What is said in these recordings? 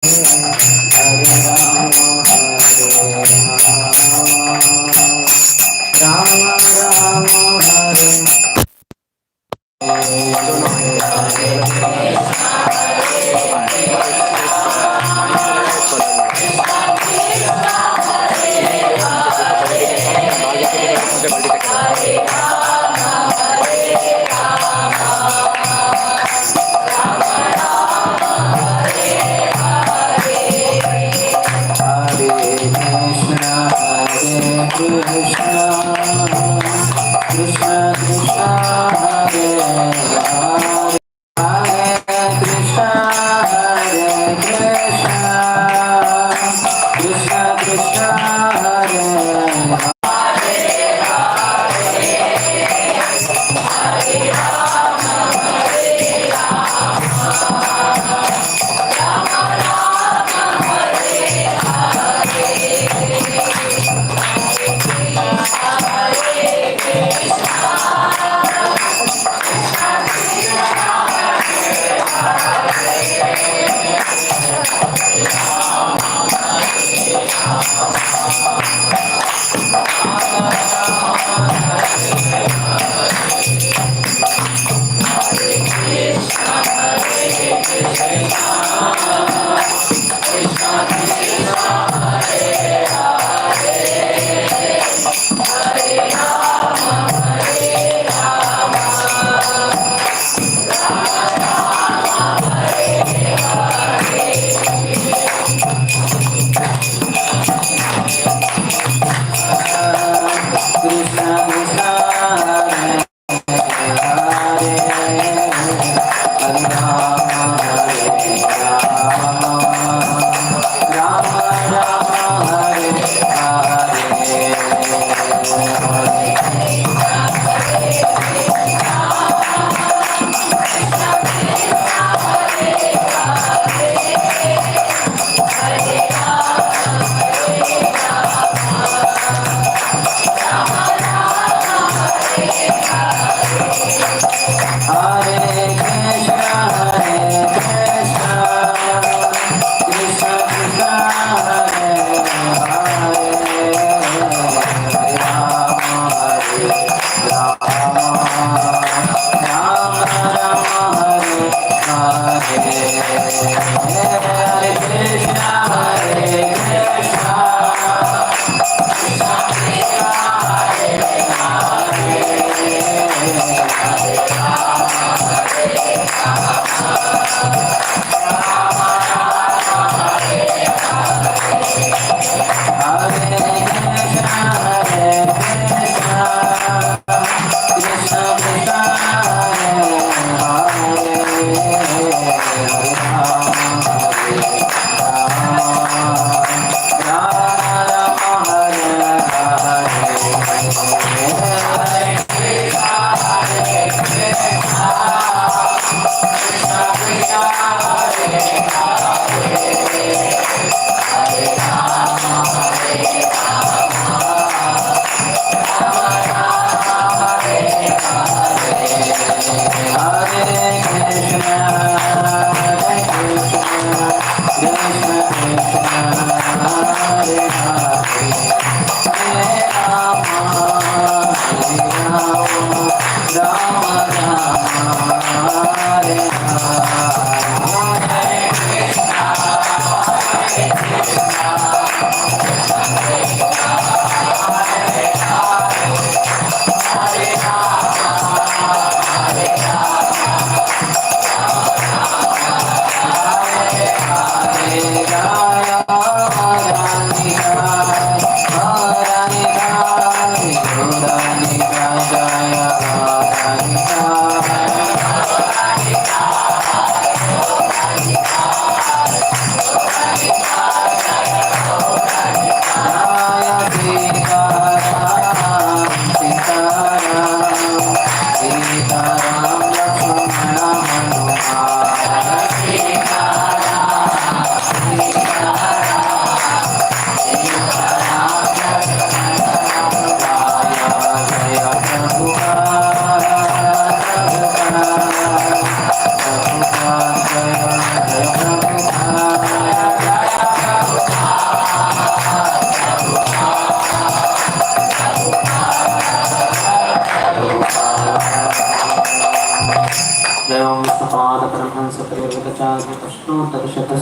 Hare Rama, Rama Rama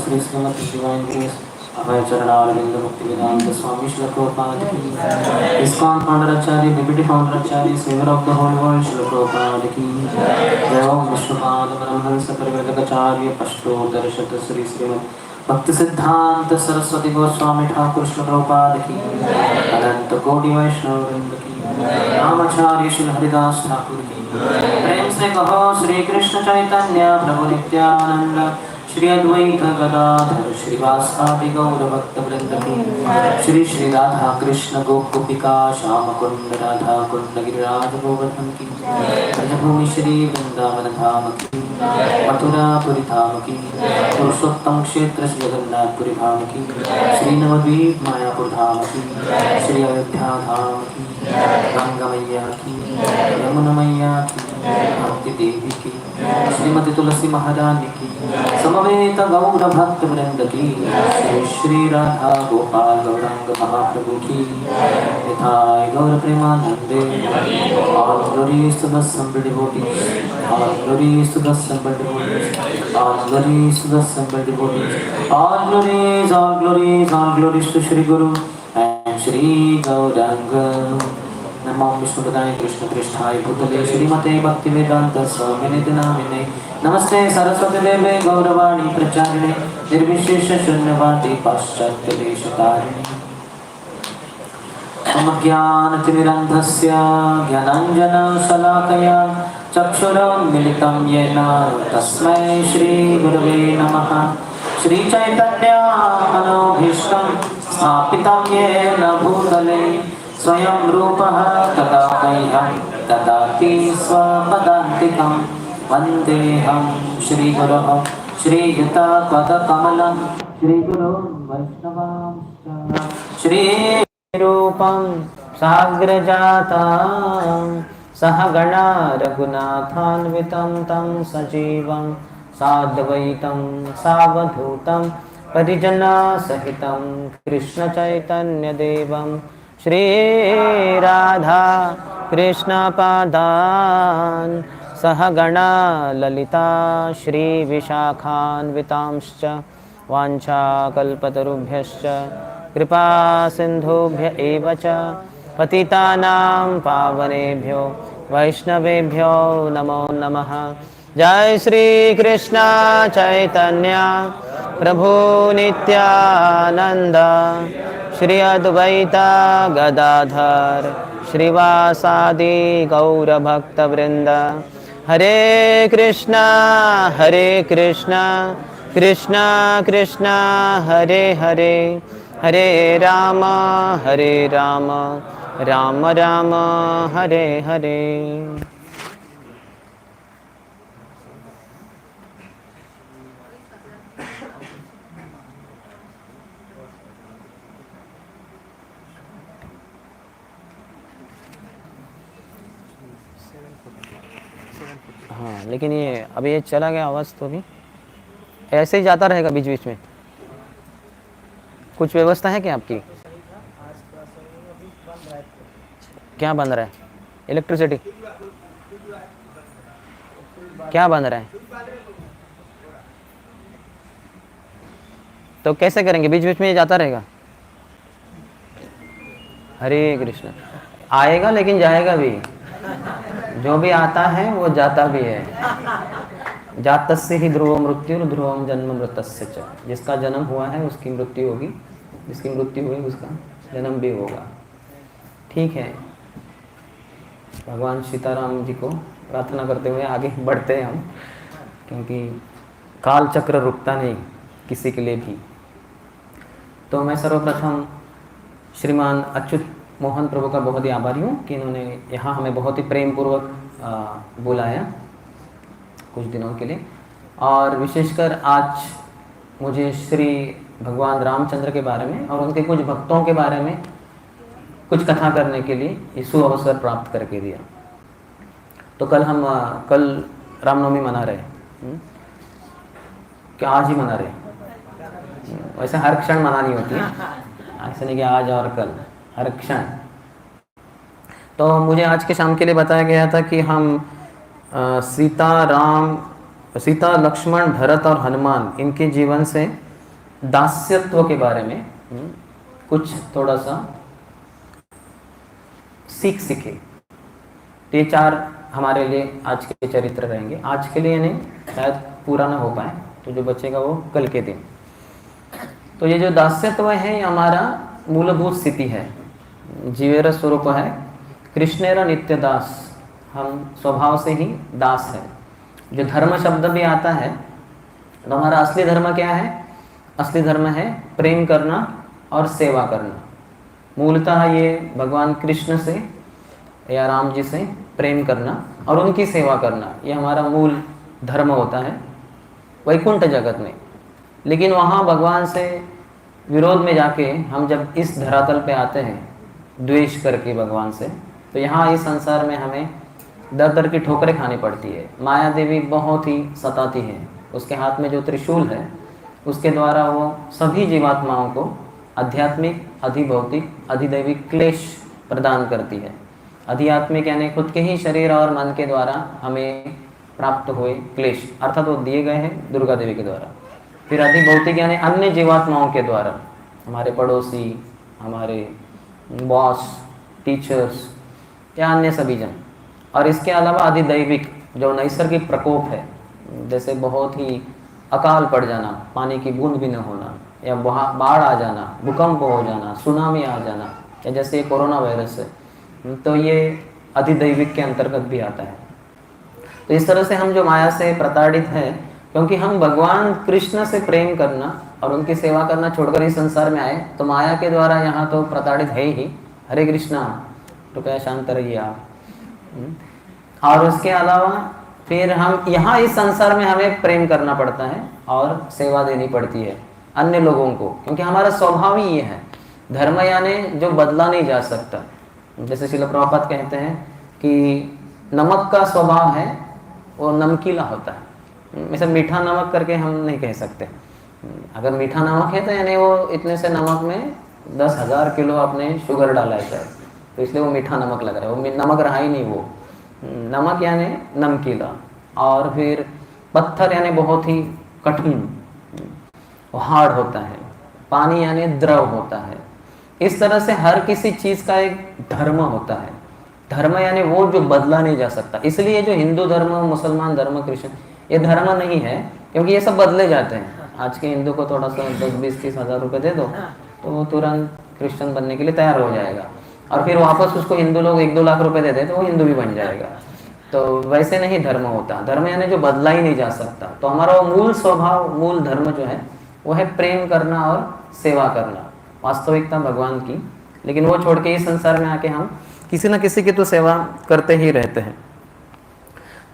Shri Shrimati his divine grace Abhay Charanaravind Mukti Vedanta Swami Shri Prabhupad की, ISKCON founder acharya deputy founder acharya saviour of the whole world Shri Prabhupad की जय। ओम विष्णुपाद परमहंस परिव्राजकाचार्य अष्टोत्तर शत श्री श्रीमद भक्ति सिद्धांत सरस्वती गोस्वामी ठाकुर श्री प्रभुपाद की, अनंत कोटि वैष्णव वृंद की, रामाचार्य श्री हरिदास ठाकुर की। प्रेम से कहो श्री कृष्ण चैतन्य प्रभु नित्यानंद श्री अद्वैत गदाधर श्रीवासादि गौर भक्त वृंद की, श्री श्री राधा कृष्ण गोपिका श्याम कुंड राधा कुंड गिरिराज गोवर्धन की, ब्रजभूमि श्री वृंदावन धाम की, मथुरापुरी धाम की, पुरुषोत्तम क्षेत्र श्री जगन्नाथपुरी धाम की, श्री नवद्वीप मायापुर धाम की, श्री अयोध्या धाम की, गंगा मैया की, यमुना मैया की, भक्ति देवी की, श्रीमती तुलसी महारानी की, समवेत गौर भक्त वृंद की, श्री श्री राधा गोपाल गौरांग महाप्रभु की, निताय गौर प्रेमानंदे। All glories to the assembled devotees, all glories to the assembled devotees, all glories to the assembled devotees, all glories, all glories, all glories to Shri Guru and Shri Gauranga। नमो विष्णुपदाय कृष्ण पृष्ठाय भूतले श्रीमते भक्ति वेदांत स्वामिने नामिने, नमस्ते सरस्वती देवे गौरवाणी प्रचारिणे निर्विशेष शून्यवादी पाश्चात्य देशकारिणे। मम ज्ञानतिमिरन्धस्य ज्ञानाञ्जनशलाकया चक्षुरुन्मिलितं येन तस्मै श्रीगुरवे नमः। श्रीचैतन्यमनोभीष्टं स्थापितं येन भूतले स्वयं रूपः तदा मह्यं ददाति स्वपदान्तिकं। वन्देऽहं श्रीगुरोः श्रीयुतपदकमलं श्रीगुरुं वैष्णवांश्च। श्रीरूपं साग्रजातं सहगणा रघुनाथान्वितं तं सजीवं साद्वैतं सावधूतं परिजनसहितं कृष्णचैतन्यदेवं श्री राधा कृष्णपादान् सहगणा ललिता श्री विशाखान्वितांश्च वाञ्छाकल्पतरुभ्यश्च कृपा सिन्धुभ्य एव च पतितानां पावनेभ्यो वैष्णवेभ्यो नमो नमः। जय श्री कृष्ण चैतन्य प्रभु नित्यानंद श्री अद्वैत गदाधर श्रीवासादि गौर भक्त वृंद। हरे कृष्णा कृष्णा कृष्णा हरे हरे, हरे राम राम राम हरे हरे। हाँ, लेकिन ये अभी ये चला गया आवाज़, तो भी ऐसे ही जाता रहेगा बीच बीच में। कुछ व्यवस्था है क्या आपकी? क्या बन रहा है? इलेक्ट्रिसिटी क्या बन रहा है? तो कैसे करेंगे? बीच बीच में ये जाता रहेगा। हरे कृष्ण। आएगा लेकिन जाएगा भी। जो भी आता है वो जाता भी है। जातस्य ही ध्रुव मृत्यु ध्रुवम जन्म मृतस्य च। जिसका जन्म हुआ है उसकी मृत्यु होगी, जिसकी मृत्यु हुई उसका जन्म भी होगा। ठीक है, भगवान सीताराम जी को प्रार्थना करते हुए आगे बढ़ते हैं हम, क्योंकि काल चक्र रुकता नहीं किसी के लिए भी। तो मैं सर्वप्रथम श्रीमान अच्युत मोहन प्रभु का बहुत ही आभारी हूँ कि इन्होंने यहाँ हमें बहुत ही प्रेम पूर्वक बुलाया कुछ दिनों के लिए। और विशेषकर आज मुझे श्री भगवान रामचंद्र के बारे में और उनके कुछ भक्तों के बारे में कुछ कथा करने के लिए यीशु अवसर प्राप्त करके दिया। तो कल रामनवमी मना रहे, क्या आज ही मना रहे? वैसे हर क्षण मनानी होती है, ऐसा नहीं कि आज और कल, हर क्षण। तो मुझे आज के शाम के लिए बताया गया था कि हम सीता लक्ष्मण भरत और हनुमान इनके जीवन से दास्यत्व के बारे में कुछ थोड़ा सा सीखे। तो ये 4 हमारे लिए आज के चरित्र रहेंगे। आज के लिए नहीं, शायद पूरा ना हो पाए, तो जो बचेगा वो कल के दिन। तो ये जो दास्यत्व है ये हमारा मूलभूत स्थिति है, जीवेर स्वरूप है, कृष्णेर नित्य दास, हम स्वभाव से ही दास है। जो धर्म शब्द भी आता है तो हमारा असली धर्म क्या है? असली धर्म है प्रेम करना और सेवा करना। मूलतः ये भगवान कृष्ण से या राम जी से प्रेम करना और उनकी सेवा करना, ये हमारा मूल धर्म होता है वैकुंठ जगत में। लेकिन वहाँ भगवान से विरोध में जाके हम जब इस धरातल पे आते हैं द्वेष करके भगवान से, तो यहाँ इस संसार में हमें दर दर की ठोकरें खानी पड़ती है। माया देवी बहुत ही सताती है, उसके हाथ में जो त्रिशूल है उसके द्वारा वो सभी जीवात्माओं को आध्यात्मिक, अधिभौतिक, अधिदैविक क्लेश प्रदान करती है। अधिआत्मिक यानी खुद के ही शरीर और मन के द्वारा हमें प्राप्त हुए क्लेश, अर्थात वो दिए गए हैं दुर्गा देवी के द्वारा। फिर अधिभौतिक यानी अन्य जीवात्माओं के द्वारा, हमारे पड़ोसी, हमारे बॉस, टीचर्स या अन्य सभी जन। और इसके अलावा अधिदैविक जो नैसर्गिक प्रकोप है, जैसे बहुत ही अकाल पड़ जाना, पानी की बूंद भी न होना, या बाढ़ आ जाना, भूकंप हो जाना, सुनामी आ जाना, या जैसे कोरोना वायरस है, तो ये अधिदैविक के अंतर्गत भी आता है। तो इस तरह से हम जो माया से प्रताड़ित हैं, क्योंकि हम भगवान कृष्ण से प्रेम करना और उनकी सेवा करना छोड़कर इस संसार में आए, तो माया के द्वारा यहाँ तो प्रताड़ित है ही। हरे कृष्णा, कृपया शांत रहिए आप। और उसके अलावा फिर हम यहाँ इस संसार में हमें प्रेम करना पड़ता है और सेवा देनी पड़ती है अन्य लोगों को, क्योंकि हमारा स्वभाव ही ये है। धर्म यानी जो बदला नहीं जा सकता। जैसे श्रील प्रभुपाद कहते हैं कि नमक का स्वभाव है वो नमकीला होता है, वैसे मीठा नमक करके हम नहीं कह सकते। अगर मीठा नमक है तो यानी वो इतने से नमक में 10,000 किलो आपने शुगर डाला है, तो इसलिए वो मीठा नमक लग रहा है, वो नमक रहा ही नहीं। वो नमक यानी नमकीला। और फिर पत्थर यानी बहुत ही कठिन, हार्ड होता है। पानी यानी द्रव होता है। इस तरह से हर किसी चीज़ का एक धर्म होता है। धर्म यानी वो जो बदला नहीं जा सकता। इसलिए जो हिंदू धर्म, मुसलमान धर्म, क्रिश्चियन, ये धर्म नहीं है, क्योंकि ये सब बदले जाते हैं। आज के हिंदू को थोड़ा सा 10-20-30 हज़ार रुपये दे दो तो वो तुरंत क्रिश्चियन बनने के लिए तैयार हो जाएगा, और फिर वापस उसको हिंदू लोग 1-2 लाख रुपए दे दे तो वो हिंदू भी बन जाएगा। तो वैसे नहीं धर्म होता। धर्म यानी जो बदला ही नहीं जा सकता। तो हमारा मूल स्वभाव, मूल धर्म जो है वो है प्रेम करना और सेवा करना, वास्तविकता भगवान की। लेकिन वो छोड़ के इस संसार में आके हम किसी न किसी की तो सेवा करते ही रहते हैं।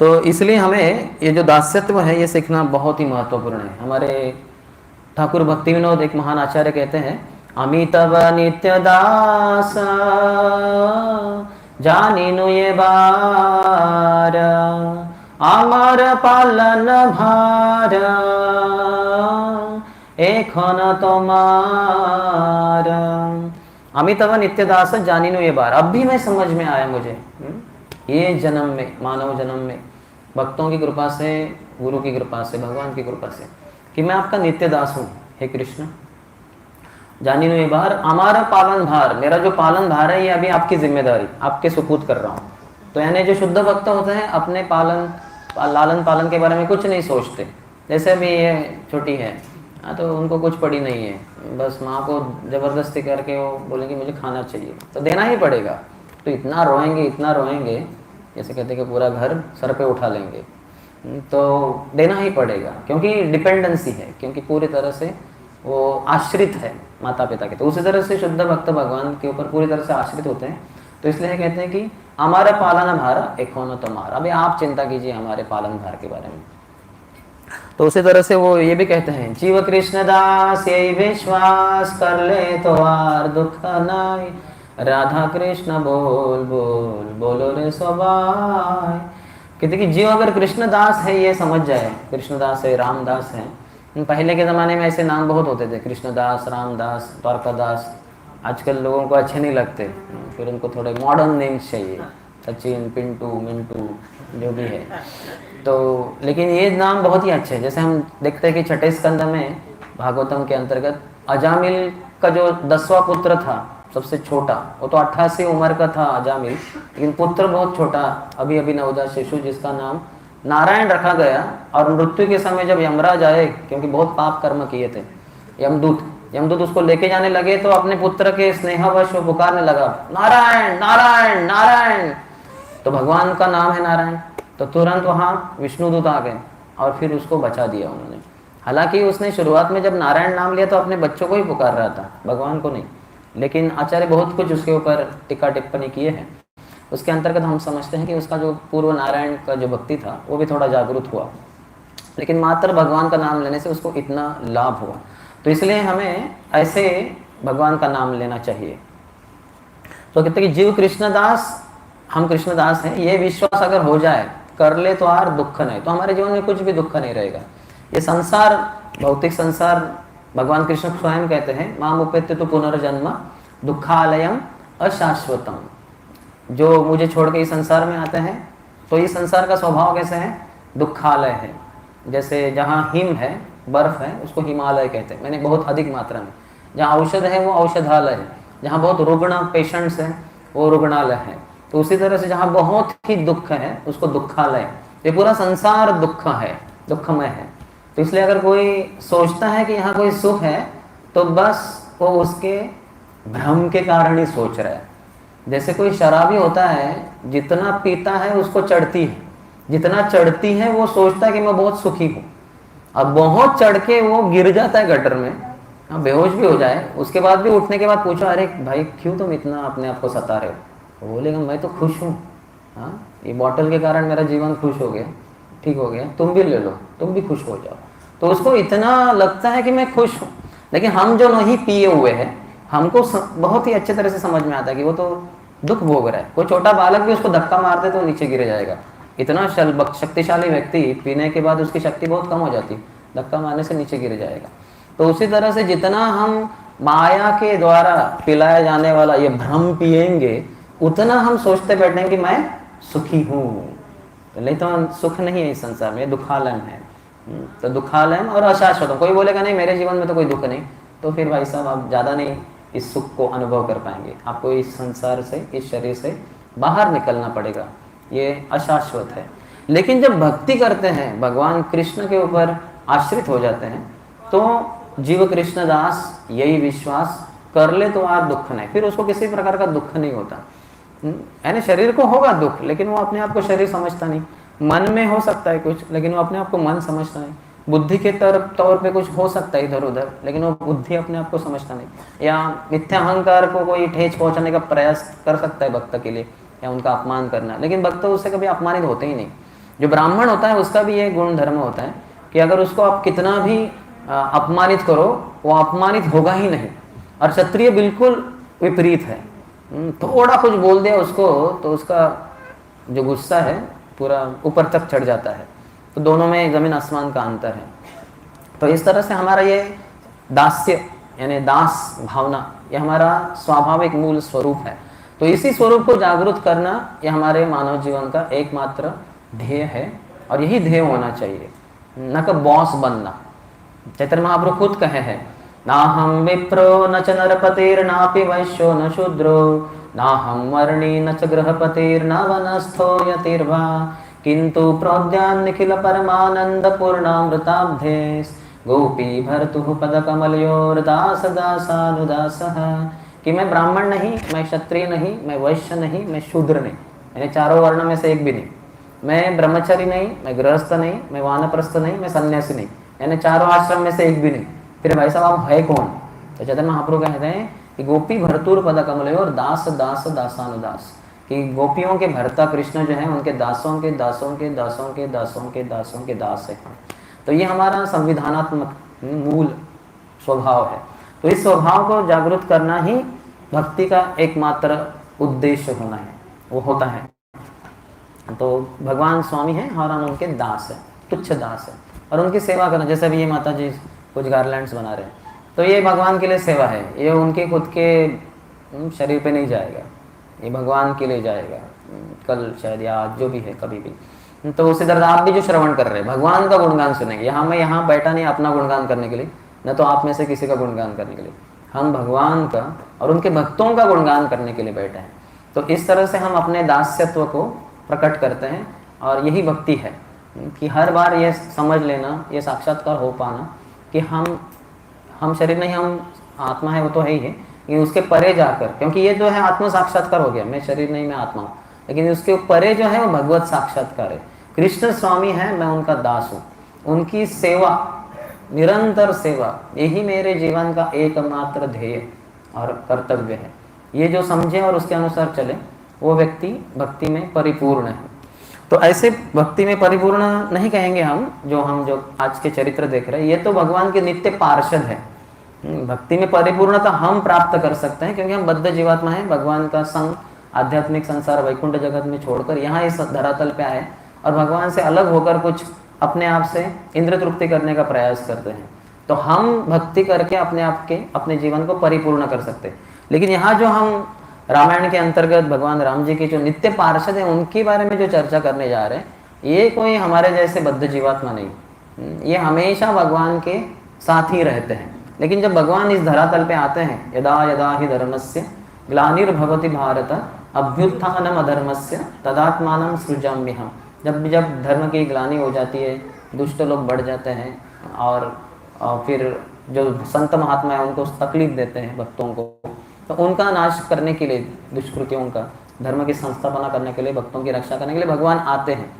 तो इसलिए हमें ये जो दास्यत्व है ये सीखना बहुत ही महत्वपूर्ण है। हमारे ठाकुर भक्ति विनोद एक महान आचार्य कहते हैं, अमितव नित्य दास जानिनु ये बार, अमर पालन भार एखन तोमार। अमितव नित्य दास जानिनु ये बार, अब भी मैं समझ में आया मुझे ये जन्म में, मानव जन्म में, भक्तों की कृपा से, गुरु की कृपा से, भगवान की कृपा से, कि मैं आपका नित्य दास हूँ। हे कृष्ण, जानिनु ये बार, हमारा पालन भार, मेरा जो पालन भार है ये अभी आपकी जिम्मेदारी, आपके सुपुर्द कर रहा हूँ। तो यानी जो शुद्ध भक्त होते हैं अपने लालन पालन के बारे में कुछ नहीं सोचते। जैसे अभी ये छोटी है, हाँ, तो उनको कुछ पड़ी नहीं है, बस माँ को ज़बरदस्ती करके वो बोलेंगे मुझे खाना चाहिए, तो देना ही पड़ेगा। तो इतना रोएंगे, इतना रोएंगे, जैसे कहते हैं कि पूरा घर सर पे उठा लेंगे, तो देना ही पड़ेगा, क्योंकि डिपेंडेंसी है, क्योंकि पूरी तरह से वो आश्रित है माता पिता के। तो उसी तरह से शुद्ध भक्त भगवान के ऊपर पूरी तरह से आश्रित होते हैं। तो इसलिए कहते हैं कि हमारा पालन भार एक होना तुम्हारा, अभी आप चिंता कीजिए हमारे पालन भार के बारे में। तो उसी तरह से वो ये भी कहते हैं, जीव कृष्ण दास यही विश्वास कर ले तो आर दुख नाई, राधा कृष्ण बोल बोल बोलो रे सबाई। कहते कि जीव अगर कृष्ण दास है ये समझ जाए, कृष्णदास है, रामदास है। पहले के ज़माने में ऐसे नाम बहुत होते थे, कृष्णदास, रामदास, द्वारकादास। आजकल लोगों को अच्छे नहीं लगते, फिर उनको थोड़े मॉडर्न नेम्स चाहिए, सचिन, पिंटू, मिंटू, जो भी है। तो लेकिन ये नाम बहुत ही अच्छे हैं। जैसे हम देखते हैं कि छठे स्कंद में भागवतम के अंतर्गत अजामिल का जो 10वां पुत्र था, सबसे छोटा, वो तो 88 उम्र का था अजामिल, लेकिन पुत्र बहुत छोटा, अभी अभी नवजात शिशु, जिसका नाम नारायण रखा गया। और मृत्यु के समय जब यमराज आए, क्योंकि बहुत पाप कर्म किए थे, यमदूत यमदूत उसको लेके जाने लगे, तो अपने पुत्र के स्नेहवश वो पुकारने लगा, नारायण नारायण नारायण। तो भगवान का नाम है नारायण, तो तुरंत वहाँ विष्णुदूत आ गए और फिर उसको बचा दिया उन्होंने। हालांकि उसने शुरुआत में जब नारायण नाम लिया तो अपने बच्चों को ही पुकार रहा था, भगवान को नहीं, लेकिन आचार्य बहुत कुछ उसके ऊपर टीका टिप्पणी किए हैं। उसके अंतर्गत हम समझते हैं कि उसका जो पूर्व नारायण का जो भक्ति था वो भी थोड़ा जागरूक हुआ, लेकिन मात्र भगवान का नाम लेने से उसको इतना लाभ हुआ। तो इसलिए हमें ऐसे भगवान का नाम लेना चाहिए। तो कहते हैं कि जीव कृष्णदास, हम कृष्णदास हैं, ये विश्वास अगर हो जाए, कर ले तो आर दुख नहीं, तो हमारे जीवन में कुछ भी दुख नहीं रहेगा। ये संसार, भौतिक संसार, भगवान कृष्ण स्वयं कहते हैं, माम उपेत्य तो पुनर्जन्म दुखालयम अशाश्वतम। जो मुझे छोड़ के इस संसार में आते हैं, तो इस संसार का स्वभाव कैसे है? दुखालय है। जैसे जहाँ हिम है, बर्फ है, उसको हिमालय कहते हैं, मैंने बहुत अधिक मात्रा में। जहाँ औषध है वो औषधालय है, जहाँ बहुत रुग्ण पेशेंट्स हैं वो रुग्णालय है। तो उसी तरह से जहाँ बहुत ही दुख है उसको दुखालय। ये पूरा संसार दुख है, दुखमय है। तो इसलिए अगर कोई सोचता है कि यहाँ कोई सुख है, तो बस वो उसके भ्रम के कारण ही सोच रहा है। जैसे कोई शराबी होता है, जितना पीता है उसको चढ़ती है, जितना चढ़ती है वो सोचता है कि मैं बहुत सुखी हूँ। अब बहुत चढ़ के वो गिर जाता है गटर में, बेहोश भी हो जाए, उसके बाद भी उठने के बाद पूछो, अरे भाई क्यों तुम इतना अपने आप को सता रहे हो? वो बोलेगा मैं तो खुश हूँ, हाँ, ये बॉटल के कारण मेरा जीवन खुश हो गया, ठीक हो गया, तुम भी ले लो, तुम भी खुश हो जाओ। तो उसको इतना लगता है कि मैं खुश हूँ। लेकिन हम जो नहीं पिए हुए हैं, हमको बहुत ही अच्छे तरह से समझ में आता है कि वो तो दुख भोग रहा है। कोई छोटा बालक भी उसको धक्का मार दे तो नीचे गिर जाएगा। इतना शक्तिशाली व्यक्ति, पीने के बाद उसकी शक्ति बहुत कम हो जाती, धक्का मारने से नीचे गिर जाएगा। तो उसी तरह से जितना हम माया के द्वारा पिलाया जाने वाला ये भ्रम पिएंगे, उतना हम सोचते बैठेंगे कि मैं सुखी हूँ। नहीं तो सुख नहीं है इस संसार में, दुखालयम है। तो दुखालयम और अशाश्वत। कोई बोलेगा नहीं मेरे जीवन में तो कोई दुख नहीं, तो फिर भाई साहब आप ज़्यादा नहीं इस सुख को अनुभव कर पाएंगे। आपको इस संसार से, इस शरीर से बाहर निकलना पड़ेगा, ये अशाश्वत है। लेकिन जब भक्ति करते हैं, भगवान कृष्ण के ऊपर आश्रित हो जाते हैं, तो जीव कृष्णदास यही विश्वास कर ले तो आज दुख नहीं, फिर उसको किसी प्रकार का दुख नहीं होता। यानी शरीर को होगा दुख, लेकिन वो अपने आप को शरीर समझता नहीं। मन में हो सकता है कुछ, लेकिन वो अपने आप को मन समझता नहीं। बुद्धि के तौर पे कुछ हो सकता है इधर उधर, लेकिन वो बुद्धि अपने आप को समझता नहीं। या मिथ्या अहंकार को कोई ठेस पहुंचाने का प्रयास कर सकता है भक्त के लिए, या उनका अपमान करना, लेकिन भक्त उससे कभी अपमानित होते ही नहीं। जो ब्राह्मण होता है उसका भी ये गुण धर्म होता है कि अगर उसको आप कितना भी अपमानित करो, वो अपमानित होगा ही नहीं। और क्षत्रिय बिल्कुल विपरीत है, थोड़ा कुछ बोल दिया उसको तो उसका जो गुस्सा है पूरा ऊपर तक चढ़ जाता है। तो दोनों में जमीन आसमान का अंतर है। तो इस तरह से हमारा ये दास्य यानी दास भावना, ये हमारा स्वाभाविक मूल स्वरूप है। तो इसी स्वरूप को जागरूक करना ये हमारे मानव जीवन का एकमात्र ध्येय है, और यही ध्येय होना चाहिए, न कि बॉस बनना। चैतन्य महाप्रभु खुद कहे हैं, ना हम विप्रो न च नरपतिर्नापि वैश्यो न शूद्रो, ना हम वर्णी न च गृहपतिर्न वनस्थो यतिर्वा, किंतु प्रोद्यान निखिल परमानंद पूर्णामृताब्धे गोपी भर्तुः पद कमलयोर दास दासानुदासः। कि मैं ब्राह्मण नहीं, मैं क्षत्रिय नहीं, मैं वैश्य नहीं, मैं शूद्र नहीं, यानी चारों वर्ण में से एक भी नहीं। मैं ब्रह्मचारी नहीं, मैं गृहस्थ नहीं, मैं वानप्रस्थ नहीं, मैं सन्यासी नहीं, यानी चारों आश्रम में से एक भी नहीं। फिर भाई साहब आप है कौन? तो चैतन्य महाप्रभु कहते हैं कि गोपी भरतुर पद कमल और दास दास दासानुदास, कि गोपियों के भरता कृष्ण जो है उनके दासों के दासों के दासों के दासों के दासों के दास है। तो ये हमारा संविधानात्मक मूल स्वभाव है। तो इस स्वभाव को जागरूक करना ही भक्ति का एकमात्र उद्देश्य होना है, वो होता है। तो भगवान स्वामी हैं और हम उनके दास हैं, तुच्छ दास हैं, और उनकी सेवा करना। जैसे अभी ये माता जी कुछ गारलैंड्स बना रहे हैं, तो ये भगवान के लिए सेवा है, ये उनके खुद के शरीर पे नहीं जाएगा, ये भगवान के लिए जाएगा, कल शायद या आज जो भी है कभी भी। तो उसी तरह आप भी जो श्रवण कर रहे हैं भगवान का गुणगान सुनेंगे। यहाँ मैं यहाँ बैठा नहीं अपना गुणगान करने के लिए, न तो आप में से किसी का गुणगान करने के लिए, हम भगवान का और उनके भक्तों का गुणगान करने के लिए बैठे हैं। तो इस तरह से हम अपने दास्यत्व को प्रकट करते हैं और यही भक्ति है कि हर बार ये समझ लेना, ये साक्षात्कार हो पाना कि हम शरीर नहीं, हम आत्मा है, वो तो है ही है, लेकिन उसके परे जाकर, क्योंकि ये जो है आत्म साक्षात्कार हो गया, मैं शरीर नहीं मैं आत्मा हूँ, लेकिन उसके परे जो है वो भगवत साक्षात्कार है। कृष्ण स्वामी है, मैं उनका दास हूँ, उनकी सेवा, निरंतर सेवा, यही मेरे जीवन का एकमात्र ध्येय और कर्तव्य है। ये जो समझे और उसके अनुसार चले, वो व्यक्ति भक्ति में परिपूर्ण है। तो ऐसे भक्ति में परिपूर्ण नहीं कहेंगे हम जो आज के चरित्र देख रहे हैं, ये तो भगवान के नित्य पार्षद है। भक्ति में परिपूर्णता हम प्राप्त कर सकते हैं क्योंकि हम बद्ध जीवात्मा हैं, भगवान का संग, आध्यात्मिक संसार, वैकुंठ जगत में छोड़कर यहाँ इस धरातल पे आए और भगवान से अलग होकर कुछ अपने आप से इंद्र तृप्ति करने का प्रयास करते हैं। तो हम भक्ति करके अपने आप के अपने जीवन को परिपूर्ण कर सकते हैं। लेकिन यहाँ जो हम रामायण के अंतर्गत भगवान राम जी के जो नित्य पार्षद हैं, उनके बारे में जो चर्चा करने जा रहे हैं, ये कोई हमारे जैसे बद्ध जीवात्मा नहीं, ये हमेशा भगवान के साथ ही रहते हैं। लेकिन जब भगवान इस धरातल पे आते हैं, यदा यदा हि धर्मस्य ग्लानिर्भवति भारत अभ्युत्थानम अधर्मस्य तदात्मानं सृजाम्यहम्। जब जब धर्म की ग्लानि हो जाती है, दुष्ट लोग बढ़ जाते हैं और फिर जो संत महात्मा है उनको तकलीफ देते हैं भक्तों को, तो उनका नाश करने के लिए, दुष्कृतियों का, धर्म की संस्थापना करने के लिए, भक्तों की रक्षा करने के लिए भगवान आते हैं।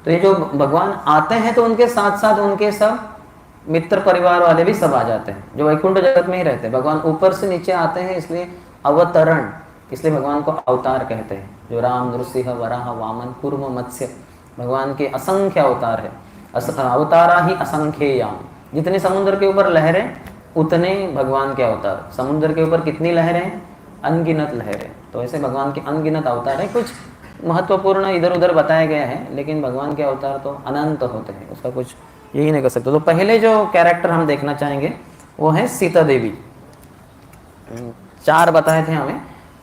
तो ये जो भगवान आते हैं तो उनके साथ साथ उनके सब मित्र परिवार वाले भी सब आ जाते हैं जो वैकुंठ जगत में ही रहते हैं। भगवान ऊपर से नीचे आते हैं, इसलिए अवतरण, इसलिए भगवान को अवतार कहते हैं। जो राम, नृसिंह, वराह, वामन, कूर्म, मत्स्य, भगवान के असंख्य अवतार है। अवतारा ही असंख्येयाम, जितने समुद्र के ऊपर लहरें उतने भगवान के अवतार। समुद्र के ऊपर कितनी लहरें? अनगिनत लहरें। तो ऐसे भगवान के अनगिनत अवतार है। कुछ महत्वपूर्ण इधर उधर बताया गया है, लेकिन भगवान के अवतार तो अनंत होते हैं, उसका कुछ यही नहीं कर सकते। तो पहले जो कैरेक्टर हम देखना चाहेंगे वो है सीता देवी। 4 बताए थे हमें,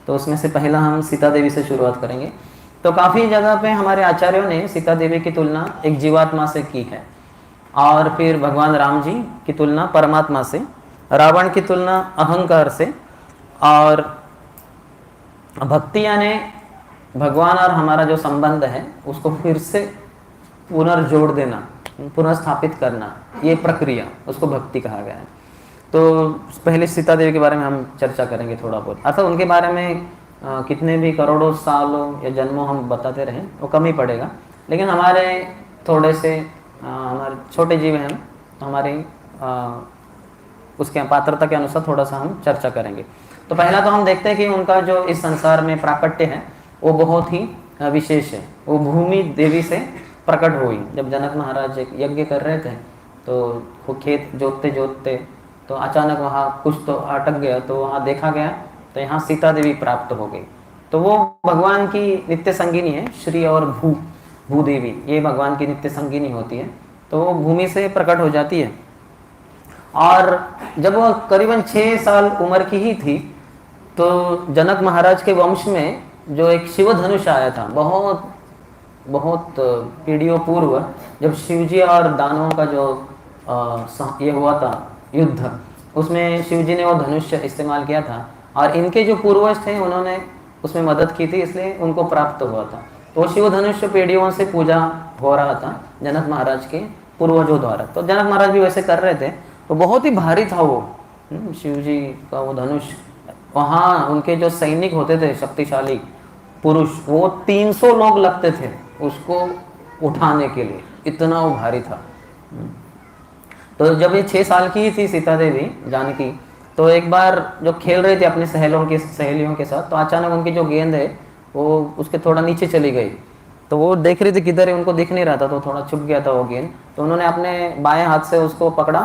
तो उसमें से पहला हम सीता देवी से शुरुआत करेंगे। तो काफ़ी जगह पे हमारे आचार्यों ने सीता देवी की तुलना एक जीवात्मा से की है, और फिर भगवान राम जी की तुलना परमात्मा से, रावण की तुलना अहंकार से, और भक्ति यानी भगवान और हमारा जो संबंध है उसको फिर से पुनर्जोड़ देना, पुनर्स्थापित करना, ये प्रक्रिया, उसको भक्ति कहा गया है। तो पहले सीता देवी के बारे में हम चर्चा करेंगे थोड़ा बहुत। अर्थात उनके बारे में कितने भी करोड़ों सालों या जन्मों हम बताते रहें वो कम ही पड़ेगा, लेकिन हमारे थोड़े से हमारे छोटे जीव हैं, तो हमारी उसके पात्रता के अनुसार थोड़ा सा हम चर्चा करेंगे। तो पहला तो हम देखते हैं कि उनका जो इस संसार में प्राकट्य है वो बहुत ही विशेष है। वो भूमि देवी से प्रकट हुई। जब जनक महाराज एक यज्ञ कर रहे थे तो वो खेत जोतते जोतते तो अचानक वहाँ कुछ तो अटक गया, तो वहाँ देखा गया तो यहाँ सीता देवी प्राप्त हो गई। तो वो भगवान की नित्य संगिनी है। श्री और भूदेवी, ये भगवान की नित्य संगिनी होती है, तो वो भूमि से प्रकट हो जाती है। और जब वो करीबन 6 साल उम्र की ही थी तो जनक महाराज के वंश में जो एक शिव धनुष आया था, बहुत पीढ़ियों पूर्व, जब शिवजी और दानवों का जो ये हुआ था युद्ध, उसमें शिवजी ने वो धनुष इस्तेमाल किया था, और इनके जो पूर्वज थे उन्होंने उसमें मदद की थी, इसलिए उनको प्राप्त हुआ था। तो शिव धनुष पीढ़ियों से पूजा हो रहा था जनक महाराज के पूर्वजों द्वारा। तो जनक महाराज भी वैसे कर रहे थे। तो बहुत ही भारी था वो शिवजी का वो धनुष। वहाँ उनके जो सैनिक होते थे शक्तिशाली पुरुष, वो 300 लोग लगते थे उसको उठाने के लिए, इतना वो भारी था। तो जब ये 6 साल की थी सीता देवी जानकी, तो एक बार जो खेल रही थी अपनी सहेलियों के साथ, तो अचानक उनकी जो गेंद है वो उसके थोड़ा नीचे चली गई। तो वो देख रही थी किधर है, उनको दिख नहीं रहा था, तो थोड़ा छुप गया था वो गेंद। तो उन्होंने अपने बाएं हाथ से उसको पकड़ा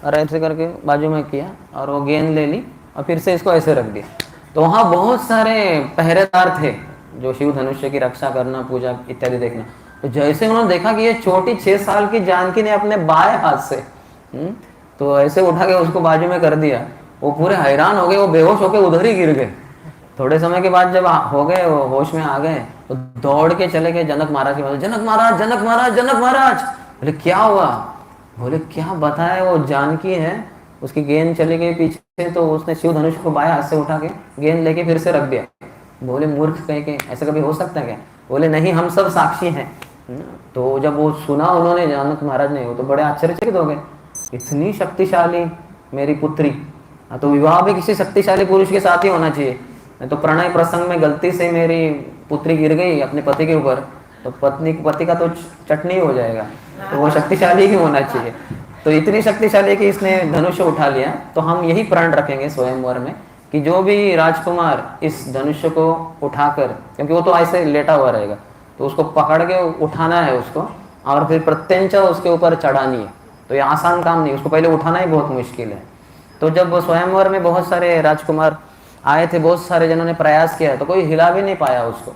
और ऐसे करके बाजू में किया और वो गेंद ले ली और फिर से इसको ऐसे रख दिया। तो वहाँ बहुत सारे पहरेदार थे जो शिव धनुष्य की रक्षा करना, पूजा इत्यादि देखना। तो जैसे उन्होंने देखा कि ये छोटी 6 साल की जानकी ने अपने बाएं हाथ से तो ऐसे उठा के उसको बाजू में कर दिया, वो पूरे हैरान हो गए, वो बेहोश होके उधर ही गिर गए। थोड़े समय के बाद जब हो गए, वो होश में आ गए, तो दौड़ के चले गए जनक महाराज के पास। जनक महाराज, जनक महाराज, जनक महाराज! बोले क्या हुआ? बोले क्या बताए, वो जानकी है, उसकी गेंद चली गई पीछे, तो उसने शिव धनुष को बाएं हाथ से उठा के गेंद लेके फिर से रख दिया। बोले मूर्ख कह के, ऐसा कभी हो सकता है क्या? बोले नहीं, हम सब साक्षी हैं। तो जब वो सुना उन्होंने, जनक महाराज ने, वो तो बड़े आश्चर्यचकित हो गए, इतनी शक्तिशाली मेरी पुत्री, तो विवाह भी किसी शक्तिशाली पुरुष के साथ ही होना चाहिए। नहीं तो प्रणय प्रसंग में गलती से मेरी पुत्री गिर गई अपने पति के ऊपर, तो पति का तो चटनी हो जाएगा, तो वो शक्तिशाली ही होना चाहिए। तो इतनी शक्तिशाली कि इसने धनुष उठा लिया। तो हम यही प्रण रखेंगे स्वयंवर में कि जो भी राजकुमार इस धनुष को उठाकर, क्योंकि वो तो ऐसे लेटा हुआ रहेगा, तो उसको पकड़ के उठाना है उसको, और फिर प्रत्यंचा उसके ऊपर चढ़ानी है। तो ये आसान काम नहीं, उसको पहले उठाना ही बहुत मुश्किल है। तो जब स्वयंवर में बहुत सारे राजकुमार आए थे, बहुत सारे जनों ने प्रयास किया, तो कोई हिला भी नहीं पाया उसको,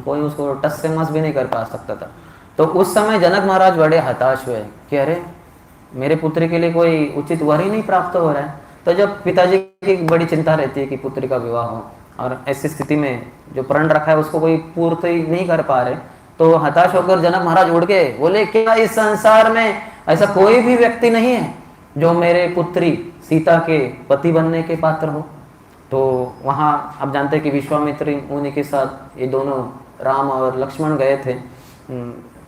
कोई उसको टस से मस भी नहीं कर पा सकता था। तो उस समय जनक महाराज बड़े हताश हुए कि अरे मेरे पुत्री के लिए कोई उचित वर ही नहीं प्राप्त हो रहा है। तो जब पिताजी की बड़ी चिंता रहती है कि पुत्री का विवाह हो, और ऐसी स्थिति में जो प्रण रखा है उसको कोई पूर्ति नहीं कर पा रहे, तो हताश होकर जनक महाराज उड़ गए। बोले क्या इस संसार में ऐसा कोई भी व्यक्ति नहीं है जो मेरे पुत्री सीता के पति बनने के पात्र हो? तो वहाँ आप जानते हैं कि विश्वामित्र मुनि के साथ ये दोनों राम और लक्ष्मण गए थे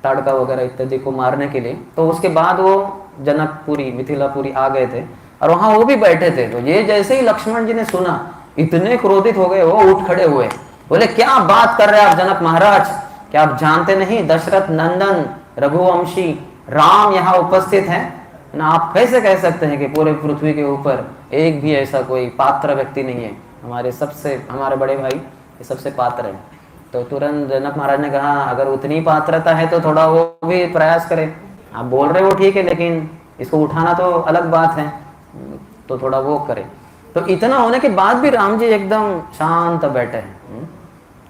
ताड़का वगैरह इत्यादि को मारने के लिए। तो उसके बाद वो जनकपुरी, मिथिलापुरी आ गए थे, और वहाँ वो भी बैठे थे। तो ये जैसे ही लक्ष्मण जी ने सुना, इतने क्रोधित हो गए, वो उठ खड़े हुए। बोले क्या बात कर रहे हैं आप जनक महाराज, क्या आप जानते नहीं दशरथ नंदन रघुवंशी राम यहाँ उपस्थित है ना? आप कैसे कह सकते हैं कि पूरे पृथ्वी के ऊपर एक भी ऐसा कोई पात्र व्यक्ति नहीं है? हमारे बड़े भाई ये सबसे पात्र है। तो तुरंत जनक महाराज ने कहा अगर उतनी पात्रता है तो थोड़ा वो भी प्रयास करें। आप बोल रहे हो ठीक है, लेकिन इसको उठाना तो अलग बात है, तो थोड़ा वो करे। तो इतना होने के बाद भी राम जी एकदम शांत बैठे हैं।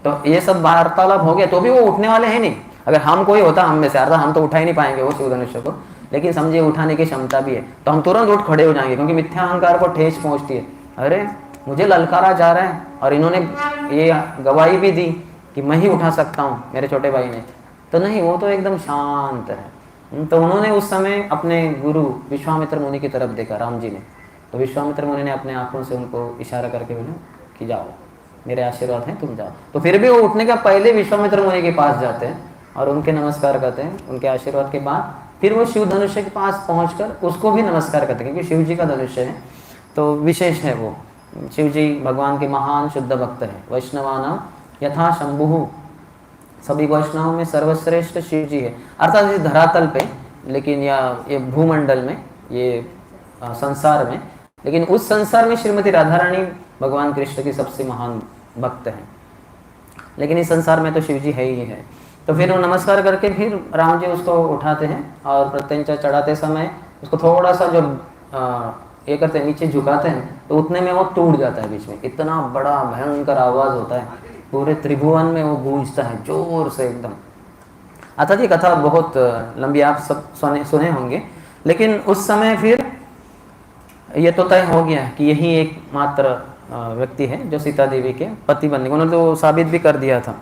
तो ये सब वार्तालाप हो गया, तो भी वो उठने वाले हैं नहीं। अगर हम कोई होता, हम में से आता, हम तो उठा ही नहीं पाएंगे वो शिव धनुष को, लेकिन समझिए उठाने की क्षमता भी है, तो हम तुरंत उठ खड़े हो जाएंगे, क्योंकि मिथ्या अहंकार को ठेस पहुंचती है। अरे मुझे ललकारा जा रहा है, और इन्होंने ये गवाही भी दी कि मैं ही उठा सकता हूँ, मेरे छोटे भाई ने। तो नहीं, वो तो एकदम शांत है। तो उन्होंने उस समय अपने गुरु विश्वामित्र मुनि की तरफ देखा, राम जी ने। तो विश्वामित्र मुनि ने अपने आंखों से उनको इशारा करके बोला कि जाओ, मेरे आशीर्वाद हैं, तुम जाओ। तो फिर भी वो उठने का पहले विश्वामित्र मुनि के पास जाते हैं और उनके नमस्कार करते हैं। उनके आशीर्वाद के बाद फिर वो शिव धनुष्य के पास पहुंचकर उसको भी नमस्कार करते हैं, क्योंकि शिव जी का धनुष्य है तो विशेष है वो। शिव जी भगवान के महान शुद्ध भक्त है। वैष्णवानाम यथा शंभु, सभी वैष्णवों में सर्वश्रेष्ठ शिव जी है, अर्थात इस धरातल पे, लेकिन या ये भूमंडल में, ये संसार में, लेकिन उस संसार में श्रीमती राधा रानी भगवान कृष्ण की सबसे महान भक्त है, लेकिन इस संसार में तो शिव जी है ही है। तो फिर वो नमस्कार करके फिर राम जी उसको उठाते हैं, और प्रत्यंचा चढ़ाते समय उसको थोड़ा सा जब ये करते हैं, नीचे झुकाते हैं, तो उतने में वो टूट जाता है बीच में। इतना बड़ा भयंकर आवाज होता है, पूरे त्रिभुवन में वो गूंजता है जोर से एकदम। अर्थात ये कथा बहुत लंबी, आप सब सुने होंगे, लेकिन उस समय फिर ये तो तय हो गया कि यही एकमात्र व्यक्ति है जो सीता देवी के पति बनने, उन्होंने तो साबित भी कर दिया था।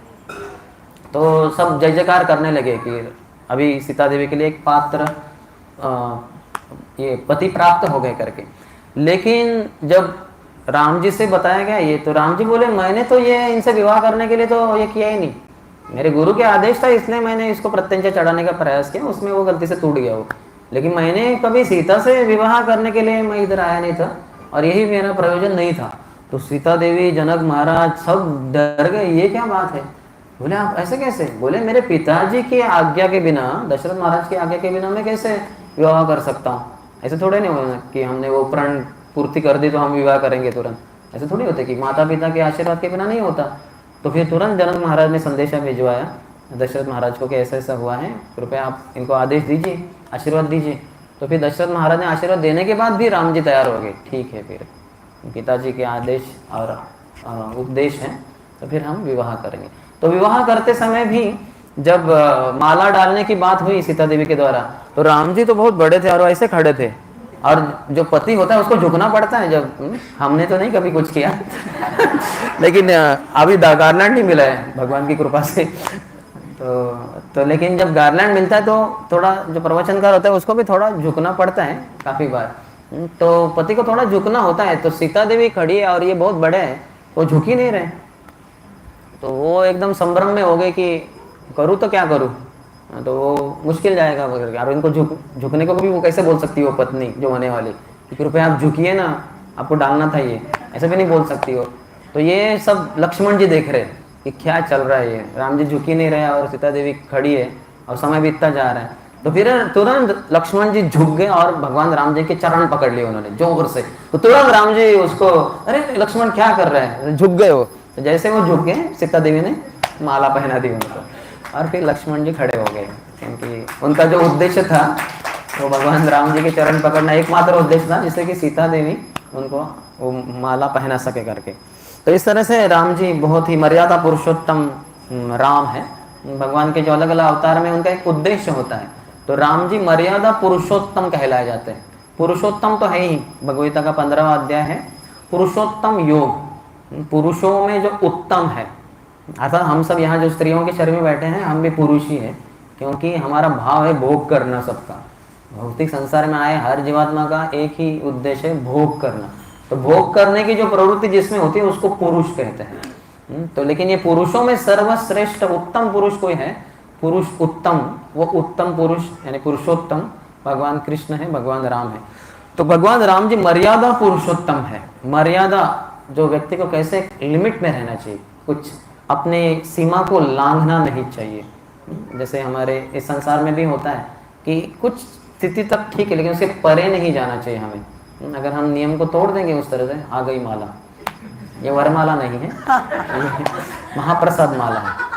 तो सब जय जयकार करने लगे कि अभी सीता देवी के लिए एक पात्र ये पति प्राप्त हो गए करके। लेकिन जब राम जी से बताया गया ये, तो राम जी बोले मैंने तो ये इनसे विवाह करने के लिए तो ये किया ही नहीं, मेरे गुरु के आदेश था इसलिए मैंने इसको प्रत्यंचा चढ़ाने का प्रयास किया, उसमें वो गलती से टूट गया वो, लेकिन मैंने कभी सीता से विवाह करने के लिए मैं इधर आया नहीं था, और यही मेरा प्रयोजन नहीं था। तो सीता देवी, जनक महाराज सब डर गए, ये क्या बात है? बोले आप ऐसे कैसे? बोले मेरे पिताजी की आज्ञा के बिना, दशरथ महाराज की आज्ञा के बिना मैं कैसे विवाह कर सकता हूँ? ऐसे थोड़े नहीं होना कि हमने वो प्रण पूर्ति कर दी तो हम विवाह करेंगे तुरंत, ऐसे थोड़ी होते कि माता पिता के आशीर्वाद के बिना नहीं होता। तो फिर तुरंत जनक महाराज ने संदेशा भिजवाया दशरथ महाराज को कि ऐसा ऐसा हुआ है, कृपया आप इनको आदेश दीजिए, आशीर्वाद दीजिए। तो फिर दशरथ महाराज ने आशीर्वाद देने के बाद भी राम जी तैयार हो गए, ठीक है फिर पिताजी के आदेश और उपदेश हैं तो फिर हम विवाह करेंगे। तो विवाह करते समय भी जब माला डालने की बात हुई सीता देवी के द्वारा, तो राम जी तो बहुत बड़े थे और ऐसे खड़े थे, और जो पति होता है उसको झुकना पड़ता है। जब हमने तो नहीं कभी कुछ किया लेकिन अभी गारंटी मिला है भगवान की कृपा से। तो तो लेकिन जब गार्लैंड मिलता है तो थोड़ा जो प्रवचनकार होता है उसको भी थोड़ा झुकना पड़ता है काफ़ी बार। तो पति को थोड़ा झुकना होता है। तो सीता देवी खड़ी है और ये बहुत बड़े हैं, वो झुक ही नहीं रहे। तो वो एकदम संभ्रम में हो गए कि करूँ तो क्या करूँ, तो वो मुश्किल जाएगा वगैरह। और इनको झुकने को भी वो कैसे बोल सकती हो पत्नी जो होने वाली कि कृपया आप झुकिए ना, आपको डालना था, ये ऐसे भी नहीं बोल सकती हो। तो ये सब लक्ष्मण जी देख रहे कि क्या चल रहा है, ये राम जी झुक ही नहीं रहे और सीता देवी खड़ी है और समय बीतता जा रहा है। तो फिर तुरंत लक्ष्मण जी झुक गए और भगवान राम जी के चरण पकड़ लिए उन्होंने जोर से। तो तुरंत राम जी उसको, अरे लक्ष्मण क्या कर रहे हैं, झुक गए हो। तो जैसे वो झुक गए सीता देवी ने माला पहना दी उनको और फिर लक्ष्मण जी खड़े हो गए, क्योंकि उनका जो उद्देश्य था वो भगवान राम जी के चरण पकड़ना एकमात्र उद्देश्य था, जिससे कि सीता देवी उनको वो माला पहना सके करके। तो इस तरह से राम जी बहुत ही मर्यादा पुरुषोत्तम राम है। भगवान के जो अलग अलग अवतार में उनका एक उद्देश्य होता है। तो राम जी मर्यादा पुरुषोत्तम कहलाए जाते हैं। पुरुषोत्तम तो है ही, भगवद गीता का 15वां अध्याय है पुरुषोत्तम योग, पुरुषों में जो उत्तम है। अर्थात हम सब यहाँ जो स्त्रियों के शरीर में बैठे हैं हम भी पुरुष ही हैं, क्योंकि हमारा भाव है भोग करना सबका। भौतिक संसार में आए हर जीवात्मा का एक ही उद्देश्य है, भोग करना। तो भोग करने की जो प्रवृत्ति जिसमें होती है उसको पुरुष कहते हैं। तो लेकिन ये पुरुषों में सर्वश्रेष्ठ उत्तम पुरुष कोई है, पुरुष उत्तम, वो उत्तम पुरुष यानी पुरुषोत्तम भगवान कृष्ण है, भगवान राम है। तो भगवान राम जी मर्यादा पुरुषोत्तम है। मर्यादा जो व्यक्ति को कैसे लिमिट में रहना चाहिए, कुछ अपने सीमा को लांघना नहीं चाहिए। जैसे हमारे इस संसार में भी होता है कि कुछ स्थिति तक ठीक है, लेकिन उसके परे नहीं जाना चाहिए हमें। अगर हम नियम को तोड़ देंगे उस तरह से, आ गई माला, ये वरमाला नहीं है, महाप्रसाद माला है।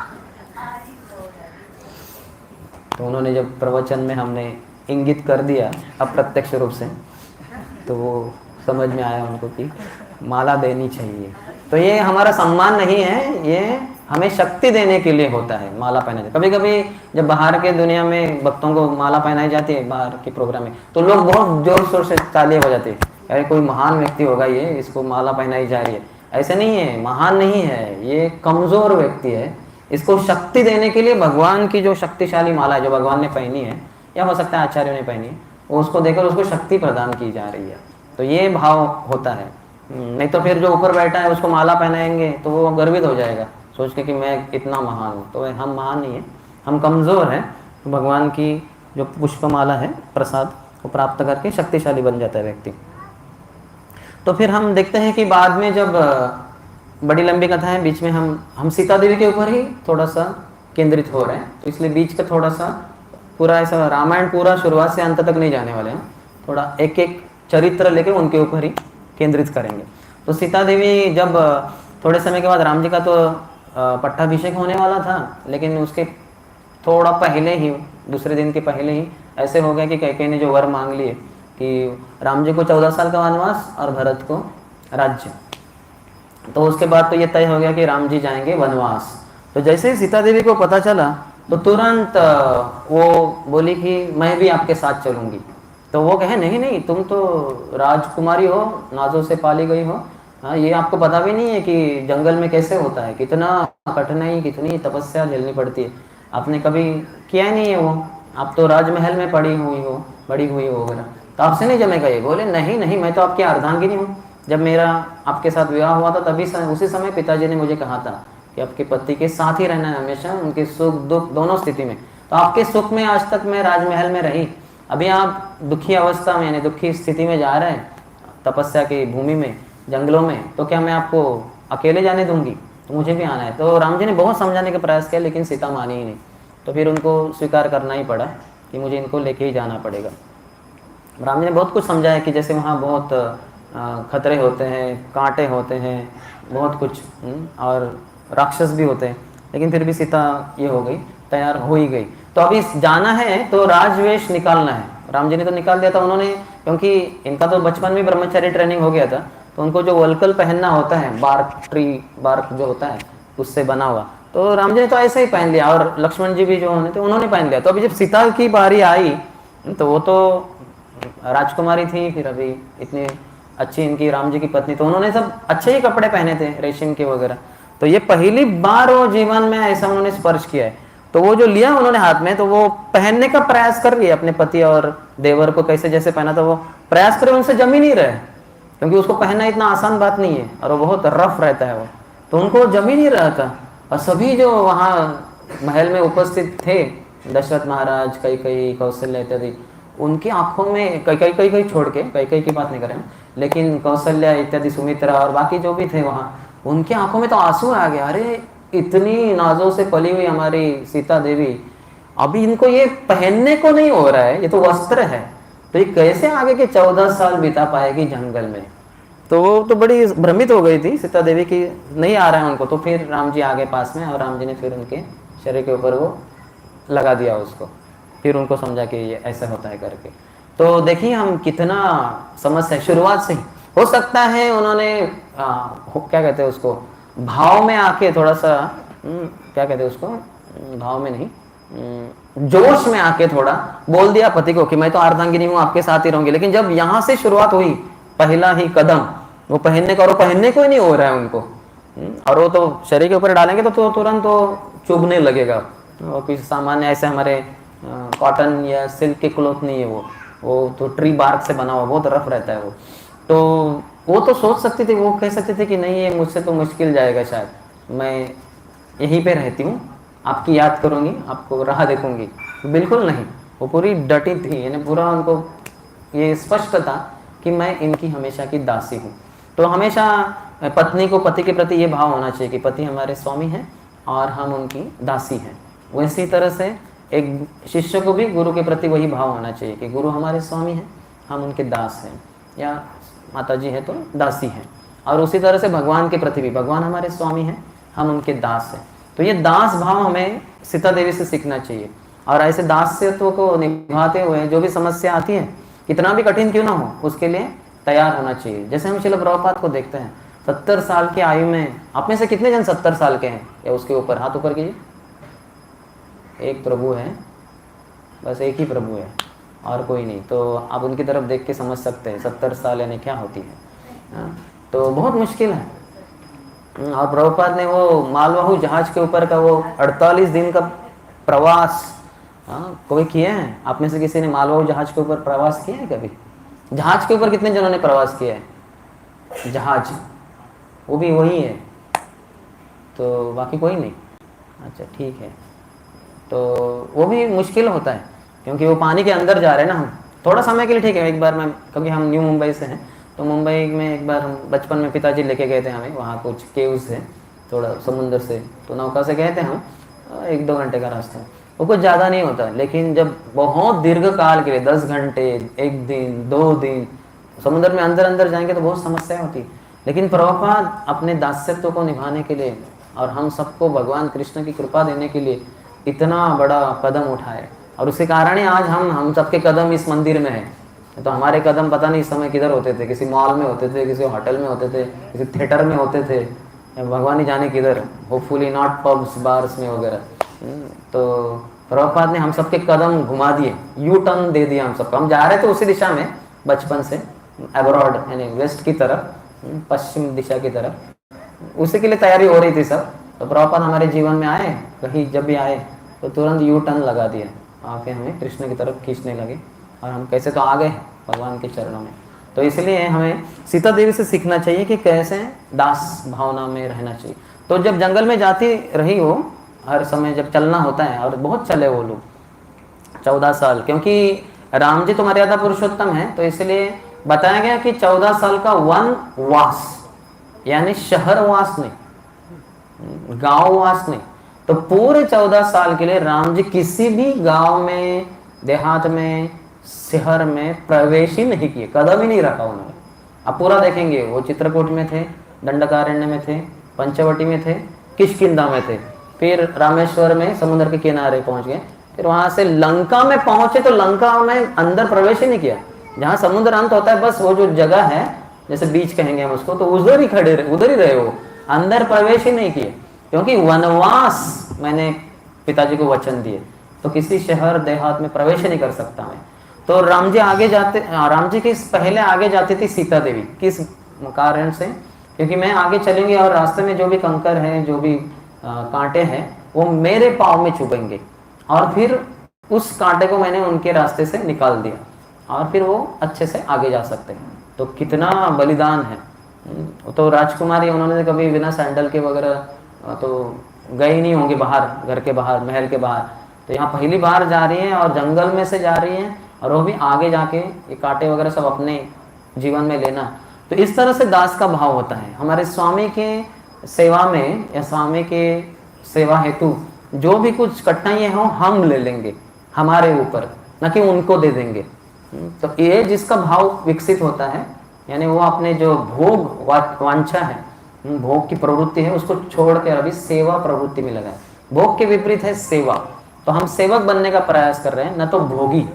तो उन्होंने जब प्रवचन में हमने इंगित कर दिया अप्रत्यक्ष रूप से, तो वो समझ में आया उनको कि माला देनी चाहिए। तो ये हमारा सम्मान नहीं है, ये हमें शक्ति देने के लिए होता है माला पहनाना। कभी कभी जब बाहर के दुनिया में भक्तों को माला पहनाई जाती है बाहर के प्रोग्राम में, तो लोग बहुत जोर शोर से तालियां बजाते हैं, अरे कोई महान व्यक्ति होगा ये, इसको माला पहनाई जा रही है। ऐसे नहीं है, महान नहीं है, ये कमजोर व्यक्ति है। इसको शक्ति देने के लिए भगवान की जो शक्तिशाली माला है जो भगवान ने पहनी है, या हो सकता है आचार्यों ने पहनी है, वो उसको देकर उसको शक्ति प्रदान की जा रही है। तो ये भाव होता है। नहीं तो फिर जो ऊपर बैठा है उसको माला पहनाएंगे तो वो गर्वित हो जाएगा सोच के कि मैं इतना महान हूँ। तो हम महान नहीं है, हम कमज़ोर हैं। तो भगवान की जो पुष्पमाला है प्रसाद को प्राप्त करके शक्तिशाली बन जाता है व्यक्ति। तो फिर हम देखते हैं कि बाद में जब बड़ी लंबी कथा है, बीच में हम सीता देवी के ऊपर ही थोड़ा सा केंद्रित हो रहे हैं। तो इसलिए बीच का थोड़ा सा पूरा ऐसा रामायण पूरा शुरुआत से अंत तक नहीं जाने वाले हैं, थोड़ा एक एक चरित्र लेके उनके ऊपर ही केंद्रित करेंगे। तो सीता देवी जब थोड़े समय के बाद राम जी का तो पट्टाभिषेक होने वाला था, लेकिन उसके थोड़ा पहले ही, दूसरे दिन के पहले ही ऐसे हो गया कि कैकेयी ने जो वर मांग लिए कि राम जी को 14 साल का वनवास और भरत को राज्य। तो उसके बाद तो ये तय हो गया कि राम जी जाएंगे वनवास। तो जैसे ही सीता देवी को पता चला तो तुरंत वो बोली कि मैं भी आपके साथ चलूंगी। तो वो कहे नहीं नहीं, तुम तो राजकुमारी हो, नाजों से पाली गई हो, हाँ ये आपको पता भी नहीं है कि जंगल में कैसे होता है, कितना कठिनाई, कितनी तपस्या झेलनी पड़ती है, आपने कभी किया नहीं है वो, आप तो राजमहल में बड़ी हुई हो वगैरह, तो आपसे नहीं जमेगा ये। बोले नहीं नहीं, मैं तो आपकी अर्धांगिनी हूँ। जब मेरा आपके साथ विवाह हुआ था तभी उसी समय पिताजी ने मुझे कहा था कि आपके पति के साथ ही रहना है हमेशा, उनके सुख दुख दोनों स्थिति में। तो आपके सुख में आज तक मैं राजमहल में रही, अभी आप दुखी अवस्था में यानी दुखी स्थिति में जा रहे हैं तपस्या की भूमि में, जंगलों में, तो क्या मैं आपको अकेले जाने दूंगी? तो मुझे भी आना है। तो राम जी ने बहुत समझाने का प्रयास किया, लेकिन सीता मानी ही नहीं। तो फिर उनको स्वीकार करना ही पड़ा कि मुझे इनको लेके ही जाना पड़ेगा। राम जी ने बहुत कुछ समझाया कि जैसे वहाँ बहुत खतरे होते हैं, कांटे होते हैं, बहुत कुछ, और राक्षस भी होते हैं, लेकिन फिर भी सीता ये हो गई, तैयार हो ही गई। तो अभी जाना है तो राजवेश निकालना है। राम जी ने तो निकाल दिया था उन्होंने, क्योंकि इनका तो बचपन में ब्रह्मचारी ट्रेनिंग हो गया था, तो उनको जो वलकल पहनना होता है, बार्क जो होता है उससे बना हुआ, तो राम जी ने तो ऐसे ही पहन लिया, और लक्ष्मण जी भी जो होने थे उन्होंने पहन लिया। तो अभी जब सीता की बारी आई तो वो तो राजकुमारी थी, फिर अभी इतनी अच्छी इनकी राम जी की पत्नी, तो उन्होंने सब अच्छे ही कपड़े पहने थे रेशम के वगैरह। तो ये पहली बार वो जीवन में ऐसा उन्होंने स्पर्श किया है। तो वो जो लिया उन्होंने हाथ में, तो वो पहनने का प्रयास कर रही है अपने पति और देवर को, कैसे जैसे पहना था वो प्रयास करे, उनसे जम ही नहीं रहे, क्योंकि उसको पहनना इतना आसान बात नहीं है और वो बहुत रफ रहता है वो, तो उनको जम ही नहीं रहा था। और सभी जो वहाँ महल में उपस्थित थे, दशरथ महाराज, कैकेयी, कौशल्या इत्यादि, उनकी आंखों में कई छोड़ के, कई की बात नहीं करें, लेकिन कौशल्या इत्यादि, सुमित्रा और बाकी जो भी थे वहाँ, उनकी आंखों में तो आंसू आ गया। अरे इतनी नाजों से पली हुई हमारी सीता देवी, अभी इनको ये पहनने को नहीं हो रहा है, ये तो वस्त्र है, तो ये कैसे आगे के 14 साल बिता पाएगी जंगल में। तो वो तो बड़ी भ्रमित हो गई थी सीता देवी की, नहीं आ रहा है उनको। तो फिर राम जी आ गए पास में, और राम जी ने फिर उनके शरीर के ऊपर वो लगा दिया उसको, फिर उनको समझा कि ये ऐसा होता है करके। तो देखिए हम कितना समस्या शुरुआत से ही, हो सकता है उन्होंने क्या कहते हैं उसको, भाव में आके थोड़ा सा क्या कहते हैं उसको, भाव में नहीं, जोश में आके थोड़ा बोल दिया पति को कि मैं तो अर्धांगिनी हूँ, आपके साथ ही रहूंगी। लेकिन जब यहाँ से शुरुआत हुई, पहला ही कदम वो पहनने का, और पहनने को ही नहीं हो रहा है उनको, और वो तो शरीर के ऊपर डालेंगे तो तुरंत तो चुभने लगेगा। और कुछ सामान्य ऐसे हमारे कॉटन या सिल्क के क्लॉथ नहीं है वो तो ट्री बार्क से बना हुआ, बहुत रफ रहता है वो। तो वो तो सोच सकती थी, वो कह सकते थे कि नहीं ये मुझसे तो मुश्किल जाएगा, शायद मैं यहीं पे रहती हूँ, आपकी याद करूँगी, आपको राह देखूंगी। बिल्कुल नहीं, वो पूरी डटी थी, यानी पूरा उनको ये स्पष्ट था कि मैं इनकी हमेशा की दासी हूँ। तो हमेशा पत्नी को पति के प्रति ये भाव होना चाहिए कि पति हमारे स्वामी हैं और हम उनकी दासी हैं। वैसी तरह से एक शिष्य को भी गुरु के प्रति वही भाव होना चाहिए कि गुरु हमारे स्वामी हैं, हम उनके दास हैं, या माता जी है तो दासी हैं। और उसी तरह से भगवान के प्रति भी, भगवान हमारे स्वामी हैं, हम उनके दास हैं। तो ये दास भाव हमें सीता देवी से सीखना चाहिए। और ऐसे दास्यत्व को निभाते हुए जो भी समस्या आती है, कितना भी कठिन क्यों ना हो, उसके लिए तैयार होना चाहिए। जैसे हम श्रील प्रभुपाद को देखते हैं, 70 साल की आयु में, आप में से कितने जन 70 साल के हैं या उसके ऊपर, हाथ ऊपर कीजिए। एक प्रभु है, बस एक ही प्रभु है और कोई नहीं। तो आप उनकी तरफ देख के समझ सकते हैं 70 साल यानी क्या होती है। तो बहुत मुश्किल है। और प्रभुपाद ने वो मालवाहू जहाज के ऊपर का वो 48 दिन का प्रवास, कोई किए हैं आप में से किसी ने मालवाहू जहाज के ऊपर प्रवास किया है कभी? जहाज के ऊपर कितने जनों ने प्रवास किया है? जहाज, वो भी वही है, तो बाकी कोई नहीं। अच्छा ठीक है, तो वो भी मुश्किल होता है क्योंकि वो पानी के अंदर जा रहे हैं ना। हम थोड़ा समय के लिए ठीक है, एक बार मैं, क्योंकि हम न्यू मुंबई से हैं, तो मुंबई में एक बार हम बचपन में पिताजी लेके गए थे हमें, वहाँ कुछ केव्स है थोड़ा समुंदर से, तो नौका से गए थे हम, 1-2 घंटे का रास्ता, वो कुछ ज़्यादा नहीं होता। लेकिन जब बहुत दीर्घ काल के लिए 10 घंटे, 1 दिन, 2 दिन समुद्र में अंदर अंदर जाएंगे तो बहुत समस्या होती। लेकिन प्रभुपाद अपने दास्यत्व को निभाने के लिए और हम सबको भगवान कृष्ण की कृपा देने के लिए इतना बड़ा कदम उठाए, और उसी कारण ही आज हम सबके कदम इस मंदिर में है। तो हमारे कदम पता नहीं इस समय किधर होते थे, किसी मॉल में होते थे, किसी होटल में होते थे, किसी थिएटर में होते थे, भगवान ही जाने किधर, होपफुली नॉट पब्स बार्स में वगैरह। तो प्रभुपाद ने हम सबके कदम घुमा दिए, यू टर्न दे दिया हम सबको। हम जा रहे थे उसी दिशा में बचपन से, अब्रॉड यानी वेस्ट की तरफ, पश्चिम दिशा की तरफ, उसी के लिए तैयारी हो रही थी सब। तो प्रभुपाद हमारे जीवन में आए, कहीं जब भी आए तो तुरंत यू टर्न लगा दिया, आके हमें कृष्ण की तरफ खींचने लगे, और हम कैसे तो आ गए भगवान के चरणों में। तो इसलिए हमें सीता देवी से सीखना चाहिए कि कैसे दास भावना में रहना चाहिए। तो जब जंगल में जाती रही वो, हर समय जब चलना होता है, और बहुत चले वो लोग 14 साल, क्योंकि राम जी तो मर्यादा पुरुषोत्तम है, तो इसलिए बताया गया कि 14 साल का वनवास, यानी शहर वास नहीं, गांव वास नहीं, तो पूरे 14 साल के लिए राम जी किसी भी गांव में, देहात में, शहर में प्रवेश ही नहीं किए, कदम ही नहीं रखा उन्होंने। अब पूरा देखेंगे, वो चित्रकूट में थे, दंडकारण्य में थे, पंचवटी में थे, किष्किंधा में थे, फिर रामेश्वर में समुद्र के किनारे पहुंच गए, फिर वहां से लंका में पहुंचे तो लंका में अंदर प्रवेश ही नहीं किया। जहां समुद्र अंत होता है, बस वो जो जगह है, जैसे बीच कहेंगे हम उसको, तो उधर ही खड़े रहे, उधर ही रहे, वो अंदर प्रवेश ही नहीं किए, क्योंकि वनवास मैंने पिताजी को वचन दिए, तो किसी शहर देहात में प्रवेश ही नहीं कर सकता मैं। तो राम जी आगे जाते, राम जी के पहले आगे जाती थी सीता देवी, किस कारण से? क्योंकि मैं आगे चलेंगे और रास्ते में जो भी कंकर है, जो भी कांटे हैं, वो मेरे पाँव में चुभेंगे, और फिर उस कांटे को मैंने उनके रास्ते से निकाल दिया और फिर वो अच्छे से आगे जा सकते हैं। तो कितना बलिदान है। तो राजकुमारी उन्होंने कभी बिना सैंडल के वगैरह तो गए ही नहीं होंगे बाहर, घर के बाहर, महल के बाहर। तो यहाँ पहली बार जा रही हैं और जंगल में से जा रही हैं, और वो भी आगे जाके ये कांटे वगैरह सब अपने जीवन में लेना। तो इस तरह से दास का भाव होता है। हमारे स्वामी के सेवा में या स्वामी के सेवा हेतु जो भी कुछ कठिनाइयाँ हों हम ले लेंगे हमारे ऊपर, न कि उनको दे देंगे। तो ये जिसका भाव विकसित होता है, यानी वो अपने जो भोग वांछा है, भोग की प्रवृत्ति है, उसको छोड़कर अभी सेवा प्रवृत्ति में लगा है। भोग के विपरीत है सेवा। तो हम सेवक बनने का प्रयास कर रहे हैं, न तो भोगी।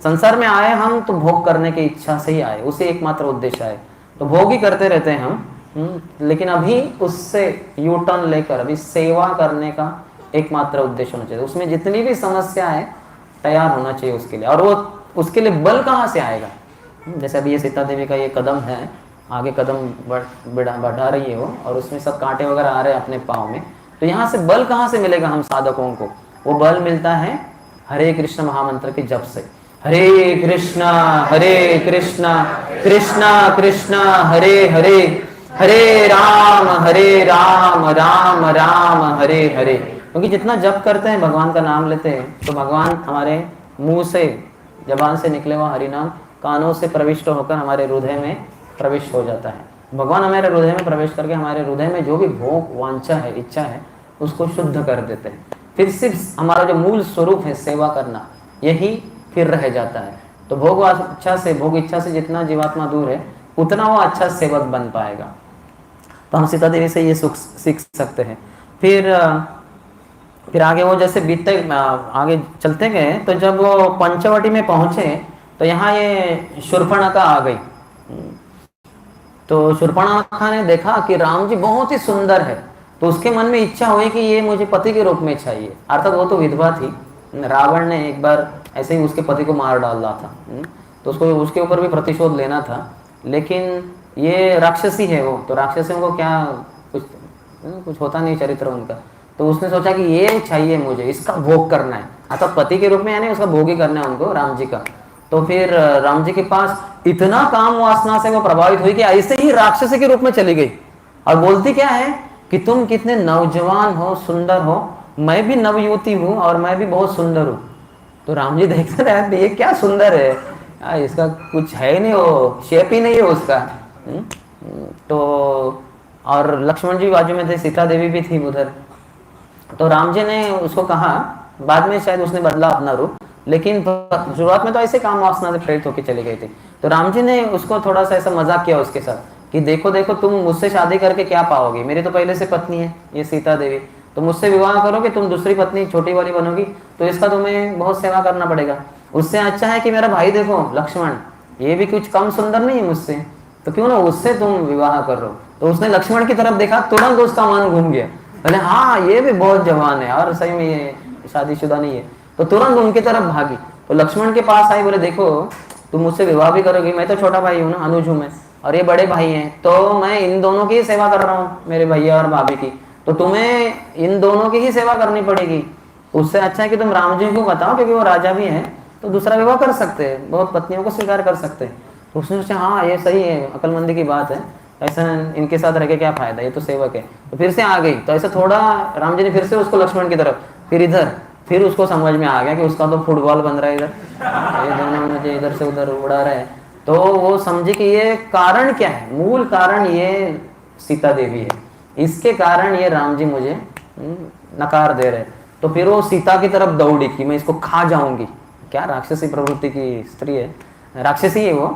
संसार में आए हम तो भोग करने की इच्छा से ही आए, उसे एकमात्र उद्देश्य है। तो भोग ही करते रहते हैं हम, लेकिन अभी उससे यू टर्न लेकर अभी सेवा करने का एकमात्र उद्देश्य होना चाहिए। उसमें जितनी भी समस्या है तैयार होना चाहिए उसके लिए। और वो उसके लिए बल कहाँ से आएगा? जैसे अभी ये सीता देवी का ये कदम है, आगे कदम बढ़ा रही है वो, और उसमें सब कांटे वगैरह आ रहे हैं अपने पाँव में। तो यहाँ से बल कहाँ से मिलेगा हम साधकों को? वो बल मिलता है हरे कृष्ण महामंत्र के जप से। हरे कृष्णा कृष्णा कृष्णा हरे हरे, हरे राम राम राम हरे हरे। क्योंकि जितना जप करते हैं, भगवान का नाम लेते हैं, तो भगवान हमारे मुंह से, जबान से निकले हुआ हरि नाम कानों से प्रविष्ट होकर हमारे हृदय में प्रविष्ट हो जाता है। भगवान हमारे हृदय में प्रवेश करके हमारे हृदय में जो भी भोग वांछा है, इच्छा है, उसको शुद्ध कर देते हैं। फिर सिर्फ हमारा जो मूल स्वरूप है सेवा करना, यही फिर रह जाता है। तो भोग इच्छा से जितना जीवात्मा दूर है, उतना वो अच्छा सेवक बन पाएगा। तो हम सीता देवी से ये सीख सकते हैं। फिर आगे वो जैसे आगे चलते गए, तो जब वो पंचवटी में पहुंचे तो यहाँ ये शूर्पणखा आ गई। तो शूर्पणखा ने देखा कि राम जी बहुत ही सुंदर है, तो उसके मन में इच्छा हुई कि ये मुझे पति के रूप में चाहिए। अर्थात वो तो विधवा थी, रावण ने एक बार ऐसे ही उसके पति को मार डाला था, तो उसको उसके ऊपर भी प्रतिशोध लेना था। लेकिन ये राक्षसी है वो, तो राक्षसियों को क्या कुछ होता नहीं चरित्र उनका। तो उसने सोचा कि ये चाहिए मुझे, इसका भोग करना है। अर्थात पति के रूप में, यानी उसका भोग ही करना है उनको, राम जी का। तो फिर राम जी के पास इतना काम वासना से वो प्रभावित हुई कि ऐसे ही राक्षसी के रूप में चली गई, और बोलती क्या है कि तुम कितने नौजवान हो, सुंदर हो, मैं भी नवयुवती हूँ और मैं भी बहुत सुंदर हूँ। तो राम जी देखते रहे, ये क्या सुंदर है, इसका कुछ है नहीं, वो शेप ही नहीं है उसका। तो और लक्ष्मण जी बाजू में थे, सीता देवी भी थी उधर। तो राम जी ने उसको कहा, बाद में शायद उसने बदला अपना रूप, लेकिन शुरुआत में तो ऐसे काम वासना से प्रेरित होकर चली गई थी। तो राम जी ने उसको थोड़ा सा ऐसा मजाक किया उसके साथ कि देखो देखो, तुम मुझसे शादी करके क्या पाओगे? मेरी तो पहले से पत्नी है ये सीता देवी, तो मुझसे विवाह करोगे, तुम दूसरी पत्नी छोटी वाली बनोगी, तो इसका तुम्हें बहुत सेवा करना पड़ेगा। उससे अच्छा है कि मेरा भाई देखो लक्ष्मण, ये भी कुछ कम सुंदर नहीं है मुझसे, तो क्यों ना उससे तुम विवाह कर लो। तो उसने लक्ष्मण की तरफ देखा, तुरंत उसका मन घूम गया, बोले हाँ ये भी बहुत जवान है और सही में ये शादीशुदा नहीं है। तो तुरंत उनकी तरफ भागी। तो लक्ष्मण के पास आई, बोले देखो तुम मुझसे विवाह भी करोगी, मैं तो छोटा भाई हूँ ना, अनुज हूँ मैं, और ये बड़े भाई हैं, तो मैं इन दोनों की सेवा कर रहा हूँ, मेरे भैया और भाभी की, तो तुम्हें इन दोनों की ही सेवा करनी पड़ेगी। उससे अच्छा है कि तुम राम जी को बताओ, क्योंकि वो राजा भी हैं, तो दूसरा विवाह कर सकते हैं, बहुत पत्नियों को स्वीकार कर सकते हैं। तो उसने सोचा हाँ ये सही है, अक्लमंदी की बात है, ऐसा इनके साथ रह के क्या फायदा, ये तो सेवक है। तो फिर से आ गई। तो ऐसे थोड़ा राम जी ने फिर से उसको लक्ष्मण की तरफ, फिर इधर, फिर उसको समझ में आ गया कि उसका तो फुटबॉल बन रहा है इधर, ये दोनों मुझे इधर से उधर उड़ा रहे हैं। तो वो समझे कि ये कारण क्या है, मूल कारण ये सीता देवी है, इसके कारण ये राम जी मुझे नकार दे रहे। तो फिर वो सीता की तरफ दौड़ी कि मैं इसको खा जाऊंगी। क्या राक्षसी प्रवृत्ति की स्त्री है, राक्षसी है वो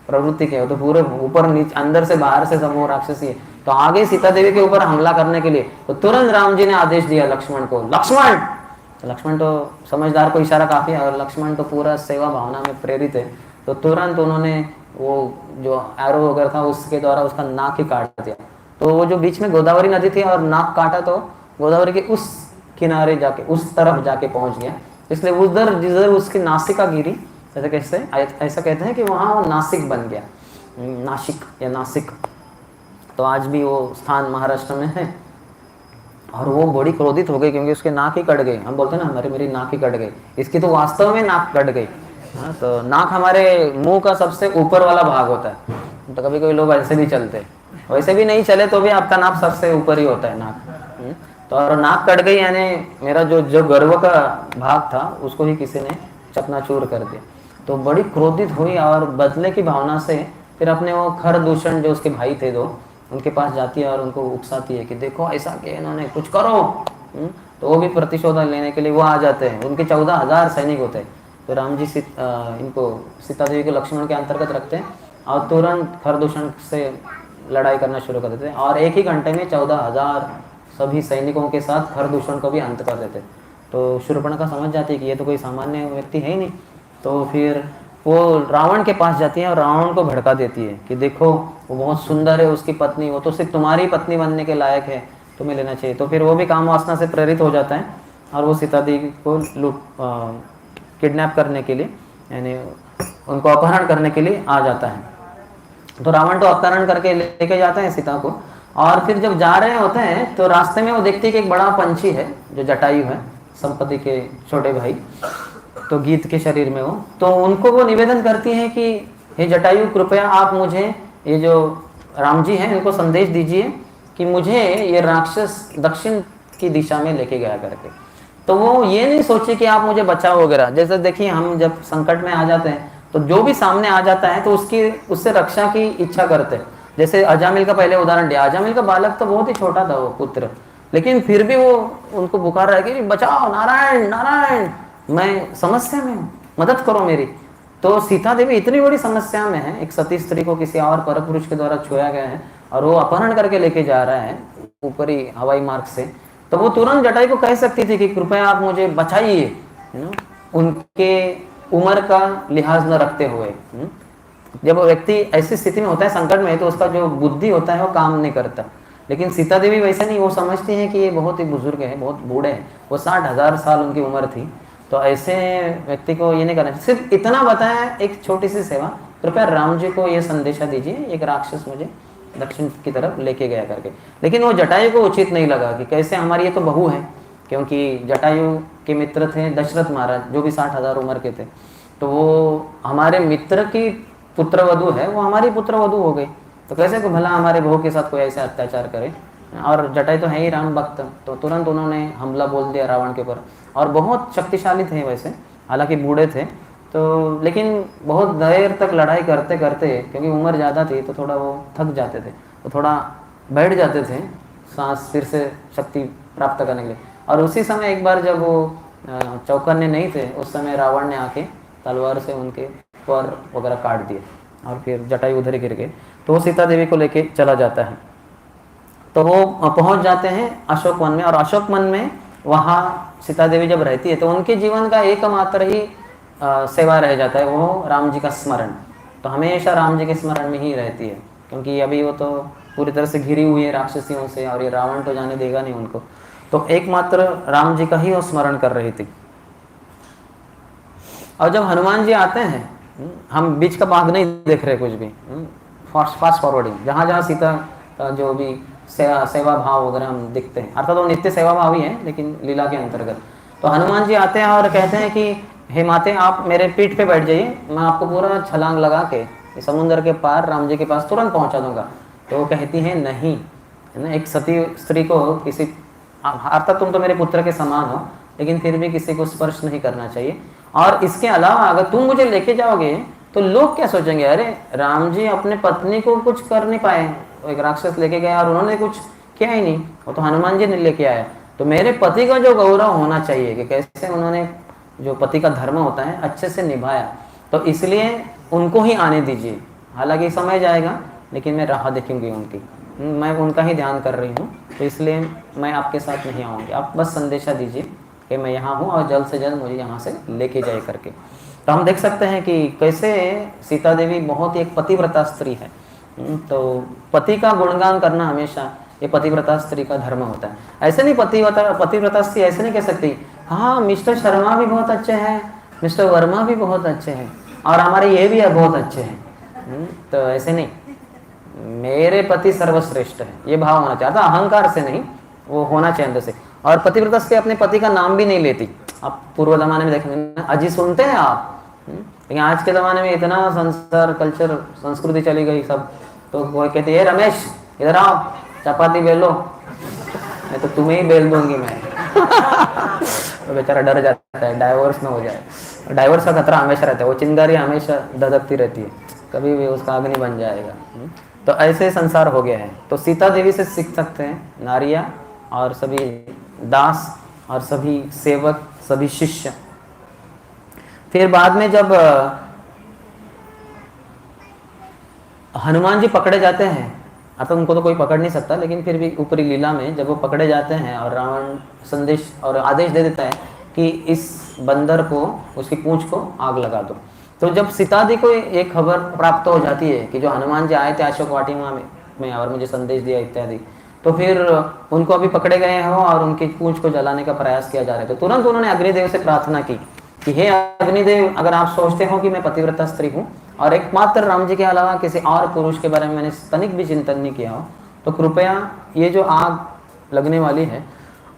प्रवृत्ति के, तो पूरे ऊपर नीचे अंदर से बाहर से सब वो राक्षसी है। तो आगे सीता देवी के ऊपर हमला करने के लिए तो तुरंत राम जी ने आदेश दिया लक्ष्मण को, लक्ष्मण। तो लक्ष्मण तो समझदार को इशारा काफी है, और लक्ष्मण तो पूरा सेवा भावना में प्रेरित है। तो तुरंत उन्होंने वो जो एरो वगैरह था उसके द्वारा उसका नाक ही काट दिया। तो वो जो बीच में गोदावरी नदी थी और नाक काटा, तो गोदावरी के उस किनारे जाके, उस तरफ जाके पहुंच गया। इसलिए उधर जिधर उसकी नासिका गिरी, ऐसा कहते हैं कि वहाँ वो नासिक बन गया, नासिक या नासिक। तो आज भी वो स्थान महाराष्ट्र में है। और वो बड़ी क्रोधित हो गई क्योंकि उसके नाक ही कट गए। हम बोलते हैं ना हमारे मेरी नाक ही कट गई, इसकी तो वास्तव में नाक कट गई। हाँ, तो नाक हमारे मुंह का सबसे ऊपर वाला भाग होता है। तो कभी कभी लोग ऐसे भी चलते हैं, वैसे भी नहीं चले तो भी आपका नाक सबसे ऊपर ही होता है नाक। तो और नाक कट गई यानी मेरा जो जो गर्व का भाग था उसको ही किसी ने चकनाचूर कर दिया। तो बड़ी क्रोधित हुई और बदले की भावना से फिर अपने वो खरदूषण जो उसके भाई थे दो, उनके पास जाती है और उनको उकसाती है कि देखो ऐसा किया इन्होंने, कुछ करो। तो वो भी प्रतिशोध लेने के लिए वो आ जाते हैं। उनके 14,000 सैनिक होते हैं। तो राम जी इनको सीता देवी को लक्ष्मण के अंतर्गत रखते हैं और तुरंत खरदूषण से लड़ाई करना शुरू कर देते हैं और एक ही घंटे में 14,000 सभी सैनिकों के साथ खरदूषण को भी अंत कर देते। तो शूर्पणखा समझ जाती है कि ये तो कोई सामान्य व्यक्ति है ही नहीं। तो फिर वो रावण के पास जाती है और रावण को भड़का देती है कि देखो वो बहुत सुंदर है, उसकी पत्नी, वो तो सिर्फ तुम्हारी पत्नी बनने के लायक है, तुम्हें लेना चाहिए। तो फिर वो भी काम वासना से प्रेरित हो जाता है और वो सीता देवी को किडनैप करने के लिए यानी उनको अपहरण करने के लिए आ जाता है। तो रावण तो अपहरण करके लेके जाते हैं सीता को और फिर जब जा रहे होते हैं तो रास्ते में वो देखती है कि एक बड़ा पंछी है जो जटायु है, संपत्ति के छोटे भाई, तो गीत के शरीर में वो, तो उनको वो निवेदन करती है कि हे जटायु कृपया आप मुझे ये जो राम जी हैं इनको संदेश दीजिए कि मुझे ये राक्षस दक्षिण की दिशा में लेके गया करके। तो वो ये नहीं सोचे कि आप मुझे बचाओ वगैरह। जैसे देखिए हम जब संकट में आ जाते हैं तो जो भी सामने आ जाता है तो उससे रक्षा की इच्छा करते हैं। जैसे अजामिल का पहले उदाहरण दिया, अजामिल का बालक तो बहुत ही छोटा था वो पुत्र, लेकिन फिर भी वो उनको पुकार रहा है कि बचाओ नारायण नारायण, मैं समस्या में हूँ, मदद करो मेरी। तो सीता देवी इतनी बड़ी समस्या में है, एक सती स्त्री को किसी और पर पुरुष के द्वारा छुआ गया है और वो अपहरण करके लेके जा रहा है ऊपरी हवाई मार्ग से। तो वो तुरंत जटायु को कह सकती थी कि कृपया आप मुझे बचाइए, उनके उम्र का लिहाज न रखते हुए। जब वो व्यक्ति ऐसी स्थिति में होता है संकट में, तो उसका जो बुद्धि होता है वो काम नहीं करता। लेकिन सीता देवी वैसे नहीं, वो समझती है कि ये बहुत ही बुजुर्ग है, बहुत बूढ़े हैं, वो 60,000 साल उनकी उम्र थी। तो ऐसे व्यक्ति को ये नहीं करना चाहिए। सिर्फ इतना बताया, एक छोटी सी सेवा, कृपया राम जी को ये संदेशा दीजिए एक राक्षस मुझे दक्षिण की तरफ लेके गया करके। लेकिन वो जटायु को उचित नहीं लगा कि कैसे, हमारी ये तो बहू है, क्योंकि जटायु के मित्र थे दशरथ महाराज जो भी 60,000 उम्र के थे। तो वो हमारे मित्र की पुत्रवधू है, वो हमारी पुत्रवधू हो गई, तो कैसे को भला हमारे बहू के साथ कोई ऐसे अत्याचार करे। और जटायु तो है ही राम भक्त, तो तुरंत उन्होंने हमला बोल दिया रावण के ऊपर। और बहुत शक्तिशाली थे वैसे, हालांकि बूढ़े थे तो, लेकिन बहुत देर तक लड़ाई करते करते, क्योंकि उम्र ज़्यादा थी तो थोड़ा वो थक जाते थे, तो थोड़ा बैठ जाते थे सांस फिर से शक्ति प्राप्त करने के लिए। और उसी समय एक बार जब वो चौकन्ने नहीं थे, उस समय रावण ने आके तलवार से उनके पर वगैरह काट दिए और फिर जटायु उधर ही गिर गए। तो वो सीता देवी को लेके चला जाता है। तो वो पहुंच जाते हैं अशोक वन में, और अशोक वन में वहाँ सीता देवी जब रहती है तो उनके जीवन का एकमात्र ही सेवा रह जाता है, वो राम जी का स्मरण। तो हमेशा राम जी के स्मरण में ही रहती है, क्योंकि अभी वो तो पूरी तरह से घिरी हुई है राक्षसियों से और ये रावण तो जाने देगा नहीं उनको। तो एकमात्र राम जी का ही वो स्मरण कर रही थी। और जब हनुमान जी आते हैं, हम बीच का भाग नहीं देख रहे कुछ भी, फास्ट फॉरवर्डिंग, जहाँ जहाँ सीता का जो भी सेवा भाव वगैरह हम दिखते हैं, अर्थात वो नित्य सेवा भाव ही है लेकिन लीला के अंतर्गत। तो हनुमान जी आते हैं और कहते हैं कि हे माते, आप मेरे पीठ पे बैठ जाइए, मैं आपको पूरा छलांग लगा के समुद्र के पार राम जी के पास तुरंत पहुंचा दूंगा। तो वो कहती है नहीं, है ना, एक सती स्त्री को किसी, अर्थात तुम तो मेरे पुत्र के समान हो, लेकिन फिर भी किसी को स्पर्श नहीं करना चाहिए। और इसके अलावा अगर तुम मुझे लेके जाओगे तो लोग क्या सोचेंगे, अरे राम जी अपने पत्नी को कुछ कर नहीं पाए, एक राक्षस लेके गया और उन्होंने कुछ किया ही नहीं, वो तो हनुमान जी ने लेके आया। तो मेरे पति का जो गौरव होना चाहिए कि कैसे उन्होंने जो पति का धर्म होता है अच्छे से निभाया, तो इसलिए उनको ही आने दीजिए। हालांकि समय जाएगा लेकिन मैं राह देखूंगी उनकी, मैं उनका ही ध्यान कर रही हूँ, तो इसलिए मैं आपके साथ नहीं आऊँगी, आप बस संदेशा दीजिए कि मैं यहाँ हूँ और जल्द से जल्द मुझे यहाँ से लेके जाए करके। तो हम देख सकते हैं कि कैसे सीता देवी बहुत ही एक पतिव्रता स्त्री है। तो पति का गुणगान करना हमेशा ये पतिव्रता स्त्री का धर्म होता है। ऐसे नहीं पतिव्रता स्त्री ऐसे नहीं कह सकती, हाँ मिस्टर शर्मा भी बहुत अच्छे हैं, मिस्टर वर्मा भी बहुत अच्छे हैं और हमारे ये भी बहुत अच्छे हैं। तो ऐसे नहीं, मेरे पति सर्वश्रेष्ठ है, ये भाव होना चाहिए। अहंकार से नहीं, वो होना चाहिए अंदर से। और पतिव्रता स्त्री अपने पति का नाम भी नहीं लेती। आप पूर्व जमाने में देखेंगे ना, अजी सुनते हैं आप। लेकिन आज के ज़माने में इतना संस्कार, कल्चर, संस्कृति चली गई सब, तो वो कहते हैं रमेश इधर आओ चपाती बेलो, नहीं तो तुम्हें ही बेल दूंगी मैं। तो बेचारा डर जाता है डाइवोर्स में हो जाए। डाइवोर्स का खतरा हमेशा रहता है, वो चिंगारी हमेशा धधकती रहती है, कभी भी उसका अग्नि बन जाएगा। तो ऐसे संसार हो गया है। तो सीता देवी से सीख सकते हैं नारियाँ और सभी दास और सभी सेवक, सभी शिष्य। फिर बाद में जब हनुमान जी पकड़े जाते हैं, अतः उनको तो कोई पकड़ नहीं सकता, लेकिन फिर भी ऊपरी लीला में जब वो पकड़े जाते हैं और रावण संदेश और आदेश दे देता है कि इस बंदर को, उसकी पूंछ को आग लगा दो। तो जब सीता जी को एक खबर प्राप्त हो जाती है कि जो हनुमान जी आए थे अशोक वाटिका में और मुझे संदेश दिया इत्यादि, तो फिर उनको अभी पकड़े गए हो और उनकी पूंछ को जलाने का प्रयास किया जा रहा है। तो तुरंत उन्होंने अग्निदेव से प्रार्थना की कि हे अग्निदेव, अगर आप सोचते हो कि मैं पतिव्रता स्त्री हूँ और एकमात्र राम जी के अलावा किसी और पुरुष के बारे में मैंने तनिक भी चिंतन नहीं किया हो, तो कृपया ये जो आग लगने वाली है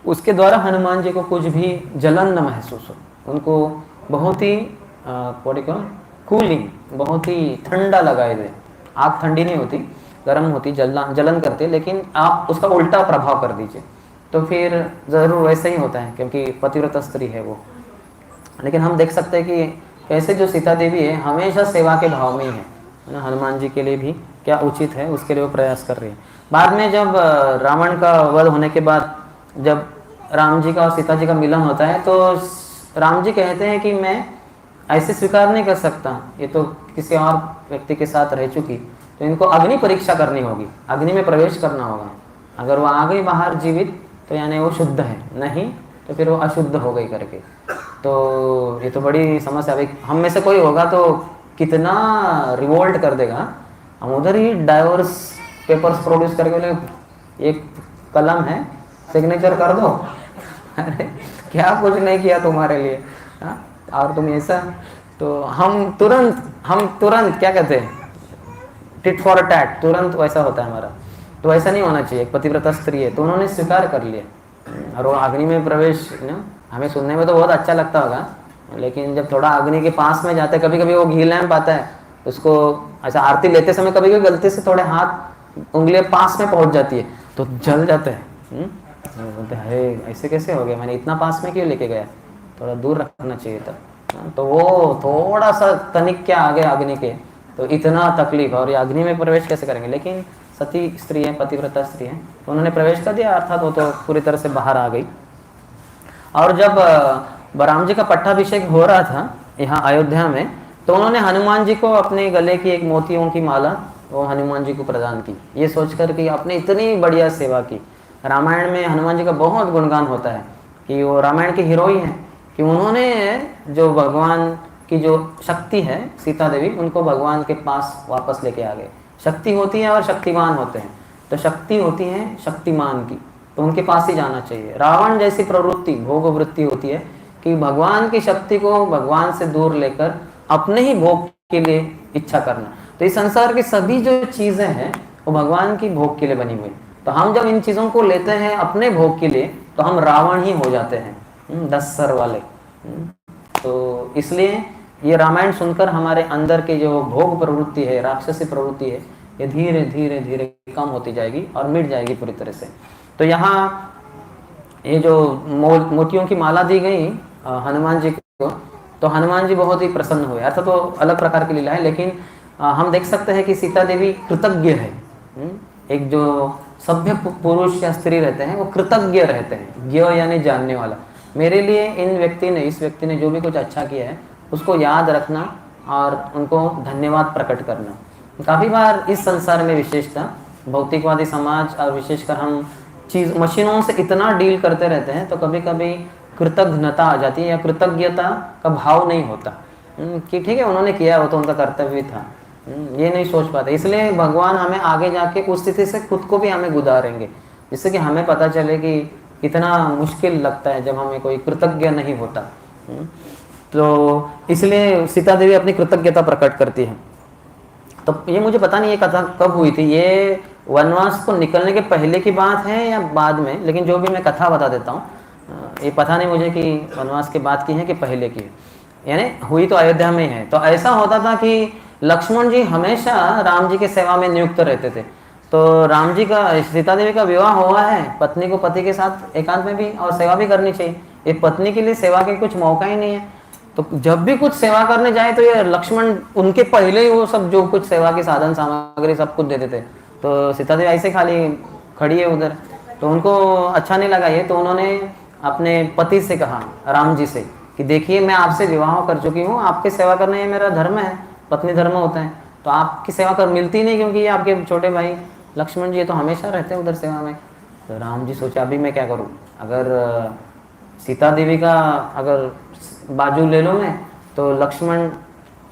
उसके द्वारा हनुमान जी को कुछ भी जलन न महसूस हो, उनको बहुत ही कूलिंग, बहुत ही ठंडा लगाए दे। आग ठंडी नहीं होती, गर्म होती, जलन करती, लेकिन आप उसका उल्टा प्रभाव कर दीजिए तो फिर ज़रूर वैसे ही होता है, क्योंकि पतिव्रता स्त्री है वो। लेकिन हम देख सकते हैं कि कैसे जो सीता देवी है हमेशा सेवा के भाव में ही है ना, हनुमान जी के लिए भी क्या उचित है उसके लिए वो प्रयास कर रही है। बाद में जब रावण का वध होने के बाद जब राम जी का और सीता जी का मिलन होता है, तो राम जी कहते हैं कि मैं ऐसे स्वीकार नहीं कर सकता, ये तो किसी और व्यक्ति के साथ रह चुकी, तो इनको अग्नि परीक्षा करनी होगी, अग्नि में प्रवेश करना होगा। अगर वो आ गई बाहर जीवित तो यानी वो शुद्ध है, नहीं तो फिर वो अशुद्ध हो गई करके। तो ये तो बड़ी समस्या है। हम में से कोई होगा तो कितना रिवोल्ट कर देगा, हम उधर ही डाइवोर्स पेपर्स प्रोड्यूस करके बोले एक कलम है सिग्नेचर कर दो। अरे क्या कुछ नहीं किया तुम्हारे लिए, हाँ? और तुम ऐसा, तो हम तुरंत क्या कहते हैं, टिट फॉर टैट, तुरंत वैसा होता है हमारा। तो ऐसा नहीं होना चाहिए। एक पतिव्रता स्त्री है तो उन्होंने स्वीकार कर लिया और वो अग्नि में प्रवेश ना, हमें सुनने में तो बहुत अच्छा लगता होगा, लेकिन जब थोड़ा अग्नि के पास में जाते हैं, कभी कभी वो घी लैंप आता है, उसको ऐसा आरती लेते समय कभी कभी गलती से थोड़े हाथ उंगलियां पास में पहुंच जाती है तो जल जाते हैं। बोलते हैं ऐसे कैसे हो गया, मैंने इतना पास में क्यों लेके गया, थोड़ा दूर रखना चाहिए था। तो वो थोड़ा सा तनिक क्या आगे अग्नि के, तो इतना तकलीफ, और ये अग्नि में प्रवेश कैसे करेंगे। लेकिन सती स्त्री है, पतिव्रता स्त्री है, तो उन्होंने प्रवेश कर दिया, अर्थात वो तो पूरी तरह से बाहर आ गई। और जब राम जी का पट्टाभिषेक हो रहा था यहाँ अयोध्या में, तो उन्होंने हनुमान जी को अपने गले की एक मोतियों की माला वो हनुमान जी को प्रदान की, ये सोचकर कि आपने इतनी बढ़िया सेवा की। रामायण में हनुमान जी का बहुत गुणगान होता है कि वो रामायण के हीरो ही हैं, कि उन्होंने जो भगवान की जो शक्ति है, सीता देवी उनको भगवान के पास वापस लेके आ गए। शक्ति होती है और शक्तिमान होते हैं, तो शक्ति होती है शक्तिमान की, तो उनके पास ही जाना चाहिए। रावण जैसी प्रवृत्ति भोग वृत्ति होती है कि भगवान की शक्ति को भगवान से दूर लेकर अपने ही भोग के लिए इच्छा करना। तो इस संसार की सभी जो चीजें हैं वो भगवान की भोग के लिए बनी हुई, तो हम जब इन चीजों को लेते हैं अपने भोग के लिए तो हम रावण ही हो जाते हैं, 10 सर वाले। तो इसलिए ये रामायण सुनकर हमारे अंदर के जो भोग प्रवृत्ति है, राक्षसी प्रवृत्ति है, ये धीरे धीरे धीरे कम होती जाएगी और मिट जाएगी पूरी तरह से। तो यहाँ ये जो मोतियों की माला दी गई हनुमान जी को, तो हनुमान जी बहुत ही प्रसन्न हुए। अर्थात तो अलग प्रकार की लीला है, लेकिन हम देख सकते हैं कि सीता देवी कृतज्ञ है। एक जो सभ्य पुरुष या स्त्री रहते हैं वो कृतज्ञ रहते हैं, ज्ञ यानी जानने वाला। मेरे लिए इस व्यक्ति ने जो भी कुछ अच्छा किया है उसको याद रखना और उनको धन्यवाद प्रकट करना। काफ़ी बार इस संसार में विशेषतः भौतिकवादी समाज और विशेषकर हम मशीनों से इतना डील करते रहते हैं, तो कभी कभी कृतज्ञता आ जाती है या कृतज्ञता का भाव नहीं होता कि ठीक है उन्होंने किया, वो तो उनका कर्तव्य था, ये नहीं सोच पाते। इसलिए भगवान हमें आगे जाके उस स्थिति से खुद को भी हमें गुजारेंगे, जिससे कि हमें पता चले कि कितना मुश्किल लगता है जब हमें कोई कृतज्ञ नहीं होता। तो इसलिए सीता देवी अपनी कृतज्ञता प्रकट करती है। तो ये मुझे पता नहीं ये कथा कब हुई थी, ये वनवास को निकलने के पहले की बात है या बाद में, लेकिन जो भी मैं कथा बता देता हूँ। ये पता नहीं मुझे कि वनवास के बाद की है कि पहले की है, यानी हुई तो अयोध्या में है। तो ऐसा होता था कि लक्ष्मण जी हमेशा राम जी की सेवा में नियुक्त रहते थे। तो राम जी का, सीता देवी का विवाह हुआ है, पत्नी को पति के साथ एकांत में भी और सेवा भी करनी चाहिए। ये पत्नी के लिए सेवा के कुछ मौका ही नहीं है। तो जब भी कुछ सेवा करने जाए तो ये लक्ष्मण उनके पहले ही वो सब जो कुछ सेवा के साधन सामग्री सब कुछ देते थे। तो सीता देवी ऐसे खाली खड़ी है उधर, तो उनको अच्छा नहीं लगा ये। तो उन्होंने अपने पति से कहा, राम जी से, कि देखिए मैं आपसे विवाह कर चुकी हूँ, आपकी सेवा करना ये मेरा धर्म है, पत्नी धर्म होता है। तो आपकी सेवा कर मिलती नहीं, क्योंकि ये आपके छोटे भाई लक्ष्मण जी तो हमेशा रहते हैं उधर सेवा में। तो राम जी सोचे अभी मैं क्या करूँ, अगर सीता देवी का अगर बाजू ले लूँ मैं तो लक्ष्मण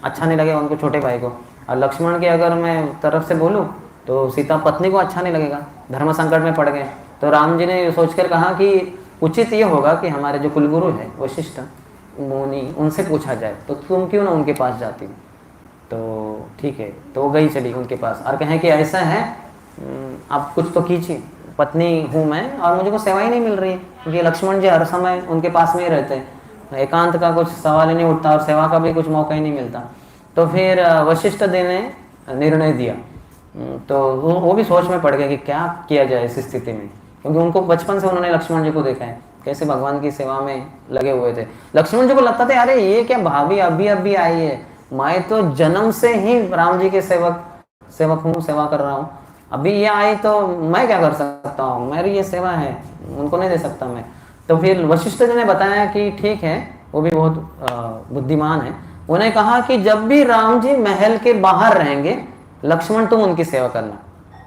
अच्छा नहीं लगेगा उनको, छोटे भाई को। और लक्ष्मण के अगर मैं तरफ से बोलूँ तो सीता पत्नी को अच्छा नहीं लगेगा, धर्म संकट में पड़ गए। तो राम जी ने सोचकर कहा कि उचित ये होगा कि हमारे जो कुलगुरु है वशिष्ठ मुनि, उनसे पूछा जाए, तो तुम क्यों ना उनके पास जाती। तो ठीक है, तो वो गई चली उनके पास और कहें कि ऐसा है, आप कुछ तो कीजिए, पत्नी हूँ मैं और मुझे को सेवा ही नहीं मिल रही है, क्योंकि लक्ष्मण जी हर समय उनके पास में ही रहते हैं, एकांत का कुछ सवाल ही नहीं उठता और सेवा का भी कुछ मौका ही नहीं मिलता। तो फिर वशिष्ठ देव ने निर्णय दिया। तो वो भी सोच में पड़ गए कि क्या किया जाए इस स्थिति में, क्योंकि उनको बचपन से उन्होंने लक्ष्मण जी को देखा है कैसे भगवान की सेवा में लगे हुए थे। लक्ष्मण जी को लगता था अरे ये क्या भाभी अभी अभी आई है, मैं तो जन्म से ही राम जी के सेवक हूँ, सेवा कर रहा हूँ, अभी ये आई तो मैं क्या कर सकता हूँ, मेरी ये सेवा है, उनको नहीं दे सकता मैं। तो फिर वशिष्ठ जी ने बताया कि ठीक है, वो भी बहुत बुद्धिमान है। उन्हें कहा कि जब भी राम जी महल के बाहर रहेंगे, लक्ष्मण तुम उनकी सेवा करना,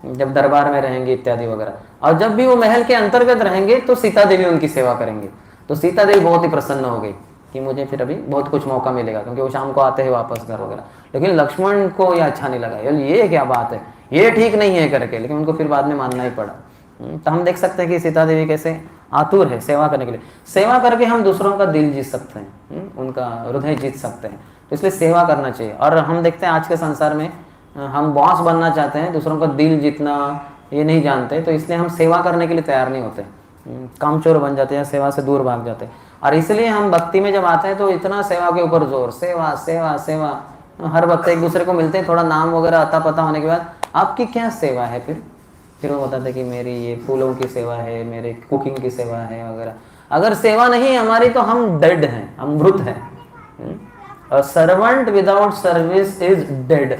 जब दरबार में रहेंगे इत्यादि वगैरह, और जब भी वो महल के अंतर्गत रहेंगे तो सीता देवी उनकी सेवा करेंगे। तो सीता देवी बहुत ही प्रसन्न हो गई कि मुझे फिर अभी बहुत कुछ मौका मिलेगा, क्योंकि वो शाम को आते हैं वापस घर वगैरह। लेकिन लक्ष्मण को ये अच्छा नहीं लगा, ये क्या बात है, ये ठीक नहीं है करके, लेकिन उनको फिर बाद में मानना ही पड़ा। तो हम देख सकते हैं कि सीता देवी कैसे आतुर है सेवा करने के लिए। सेवा करके हम दूसरों का दिल जीत सकते हैं, उनका हृदय जीत सकते हैं। तो इसलिए सेवा करना चाहिए। और हम देखते हैं आज के संसार में हम बॉस बनना चाहते हैं, दूसरों का दिल जीतना ये नहीं जानते, तो इसलिए हम सेवा करने के लिए तैयार नहीं होते, कामचोर बन जाते हैं, सेवा से दूर भाग जाते हैं। और इसलिए हम भक्ति में जब आते हैं तो इतना सेवा के ऊपर जोर, सेवा सेवा सेवा, हर वक्त एक दूसरे को मिलते हैं, थोड़ा नाम वगैरह अता पता होने के बाद आपकी क्या सेवा है, फिर वो बताते कि मेरी ये फूलों की सेवा है, मेरे कुकिंग की सेवा है वगैरह। अगर सेवा नहीं है हमारी तो हम डेड हैं, हम मृत हैं। Servant without service is dead.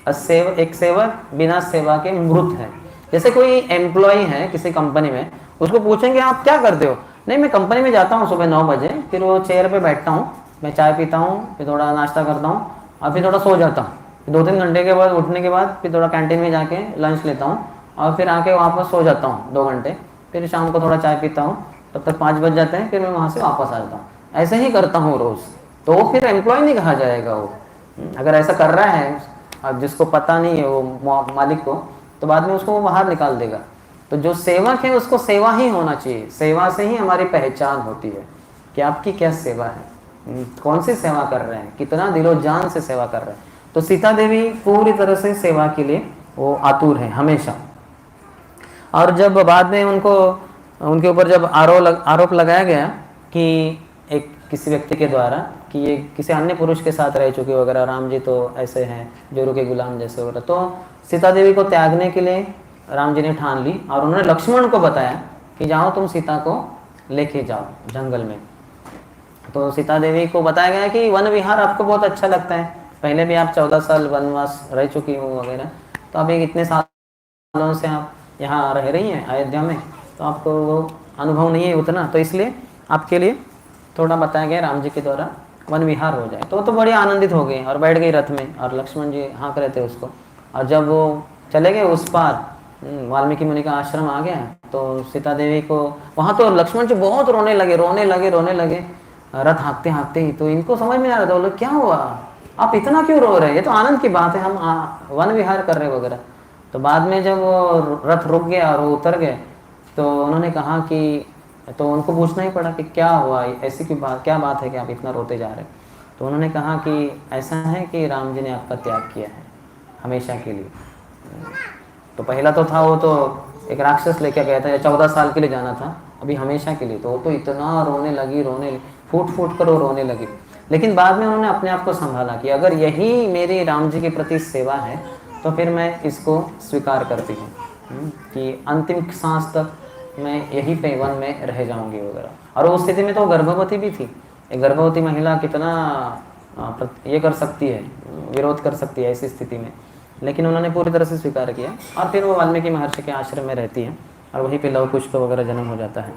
एक सेवक बिना सेवा के मृत है। जैसे कोई एम्प्लॉय है किसी कंपनी में, उसको पूछेंगे आप क्या करते हो, नहीं मैं कंपनी में जाता हूँ सुबह 9 बजे, फिर वो चेयर पे बैठता हूँ, मैं चाय पीता हूँ, फिर थोड़ा नाश्ता करता हूँ और फिर थोड़ा सो जाता हूँ। 2-3 घंटे के बाद उठने के बाद फिर थोड़ा कैंटीन में जाके लंच लेता हूँ और फिर आके वापस सो जाता हूँ 2 घंटे, फिर शाम को थोड़ा चाय पीता हूँ, तब तक 5 बज जाते हैं, फिर मैं वहाँ से वापस आ जाता हूँ। ऐसे ही करता हूँ रोज़। तो वो फिर एम्प्लॉय नहीं कहा जाएगा। वो अगर ऐसा कर रहा है, अब जिसको पता नहीं है वो मालिक को, तो बाद में उसको वो बाहर निकाल देगा। तो जो सेवक है उसको सेवा ही होना चाहिए। सेवा से ही हमारी पहचान होती है कि आपकी क्या सेवा है, कौन सी सेवा कर रहे हैं, कितना दिलो जान से सेवा कर रहे हैं। तो सीता देवी पूरी तरह से सेवा के लिए वो आतुर है हमेशा। और जब बाद में उनके ऊपर जब आरोप लगाया गया कि एक किसी व्यक्ति के द्वारा कि ये किसी अन्य पुरुष के साथ रह चुके वगैरह, राम जी तो ऐसे हैं जोरू के गुलाम जैसे वगैरह, तो सीता देवी को त्यागने के लिए राम जी ने ठान ली और उन्होंने लक्ष्मण को बताया कि जाओ तुम सीता को लेके जाओ जंगल में। तो सीता देवी को बताया गया कि वन विहार आपको बहुत अच्छा लगता है, पहले भी आप 14 साल वनवास रह चुकी हो वगैरह, तो अभी इतने सालों से आप यहाँ रह रही हैं अयोध्या में, तो आपको वो अनुभव नहीं है उतना, तो इसलिए आपके लिए थोड़ा बताया गया राम जी के द्वारा वन विहार हो जाए। तो बड़ी आनंदित हो गई और बैठ गई रथ में, और लक्ष्मण जी हाँक रहे थे उसको। और जब वो चले गए उस पार, वाल्मीकि मुनि का आश्रम आ गया, तो सीता देवी को वहाँ तो लक्ष्मण जी बहुत रोने लगे रथ हाँकते हाँकते ही। तो इनको समझ में आ रहा था, बोले क्या हुआ, आप इतना क्यों रो रहे हैं, ये तो आनंद की बात है, हम वन विहार कर रहे वगैरह। तो बाद में जब वो रथ रुक गया और वो उतर गए, तो उन्होंने कहा कि, तो उनको पूछना ही पड़ा कि क्या हुआ, ऐसी क्या बात है कि आप इतना रोते जा रहे हैं। तो उन्होंने कहा कि ऐसा है कि राम जी ने आपका त्याग किया है हमेशा के लिए। तो पहला तो था, वो तो एक राक्षस लेके गया था, 14 साल के लिए जाना था, अभी हमेशा के लिए। तो वो तो इतना रोने लगी, फूट फूट कर वो रोने लगी। लेकिन बाद में उन्होंने अपने आप को संभाला कि अगर यही मेरी राम जी के प्रति सेवा है तो फिर मैं इसको स्वीकार करती हूँ, कि अंतिम सांस तक मैं यही पैवन में रह जाऊंगी वगैरह। और उस स्थिति में तो गर्भवती भी थी। एक गर्भवती महिला कितना ये कर सकती है, विरोध कर सकती है ऐसी स्थिति में, लेकिन उन्होंने पूरी तरह से स्वीकार किया। और फिर वो वाल्मीकि महर्षि के आश्रम में रहती है और वहीं पे लव कुश वगैरह जन्म हो जाता है।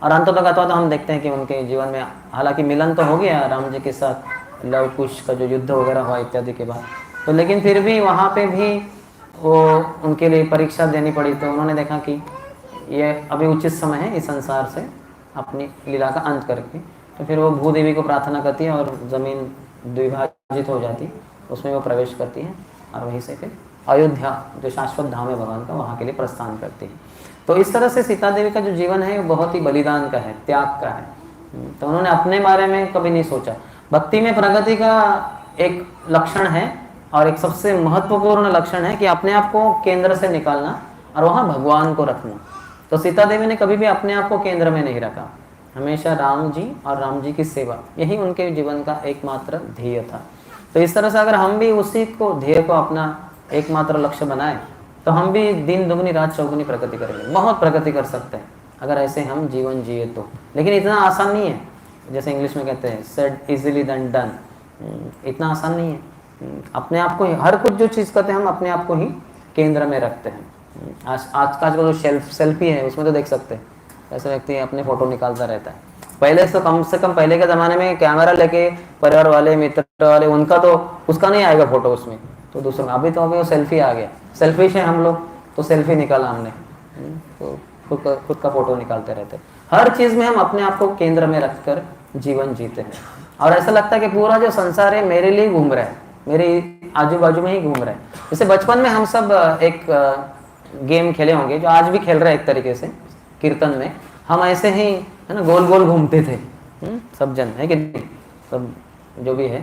और अंततः तो हम देखते हैं कि उनके जीवन में हालांकि मिलन तो हो गया राम जी के साथ, लव कुश का जो युद्ध वगैरह हुआ इत्यादि के बाद, तो लेकिन फिर भी वहाँ पे भी वो उनके लिए परीक्षा देनी पड़ी। तो उन्होंने देखा कि ये अभी उचित समय है इस संसार से अपनी लीला का अंत करके। तो फिर वो भूदेवी को प्रार्थना करती है और ज़मीन द्विभाजित हो जाती, उसमें वो प्रवेश करती है और वहीं से फिर अयोध्या जो शाश्वत धाम है भगवान का, वहाँ के लिए प्रस्थान करती है। तो इस तरह से सीता देवी का जो जीवन है वो बहुत ही बलिदान का है, त्याग का है। तो उन्होंने अपने बारे में कभी नहीं सोचा। भक्ति में प्रगति का एक लक्षण है और एक सबसे महत्वपूर्ण लक्षण है कि अपने आप को केंद्र से निकालना और वहाँ भगवान को रखना। तो सीता देवी ने कभी भी अपने आप को केंद्र में नहीं रखा, हमेशा राम जी और राम जी की सेवा, यही उनके जीवन का एकमात्र ध्येय था। तो इस तरह से अगर हम भी उसी को ध्येय को अपना एकमात्र लक्ष्य बनाए तो हम भी दिन दुगनी रात चौगुनी प्रगति करेंगे, बहुत प्रगति कर सकते हैं अगर ऐसे हम जीवन जिए तो। लेकिन इतना आसान नहीं है, जैसे इंग्लिश में कहते हैं सेड इजीली देन डन, इतना आसान नहीं है। अपने आप को हर कुछ जो चीज़ करते हैं हम अपने आप को ही केंद्र में रखते हैं। आज का जो सेल्फी है उसमें तो देख सकते हैं ऐसे व्यक्ति अपने फोटो निकालता रहता है। पहले तो कम से कम पहले के ज़माने में कैमरा लेके परिवार वाले मित्र वाले उनका तो उसका नहीं आएगा फोटो उसमें, तो दूसरों अभी तो वो सेल्फी आ गया, सेल्फिश है हम लोग, तो सेल्फी निकाला हमने, तो खुद का फोटो निकालते रहते। हर चीज़ में हम अपने आप को केंद्र में रखकर जीवन जीते हैं और ऐसा लगता है कि पूरा जो संसार है मेरे लिए घूम रहा है, मेरे आजू बाजू में ही घूम रहा है। जैसे बचपन में हम सब एक गेम खेले होंगे जो आज भी खेल रहे हैं एक तरीके से, कीर्तन में हम ऐसे ही है ना गोल गोल घूमते थे, सब जन है कि नहीं, सब जो भी है,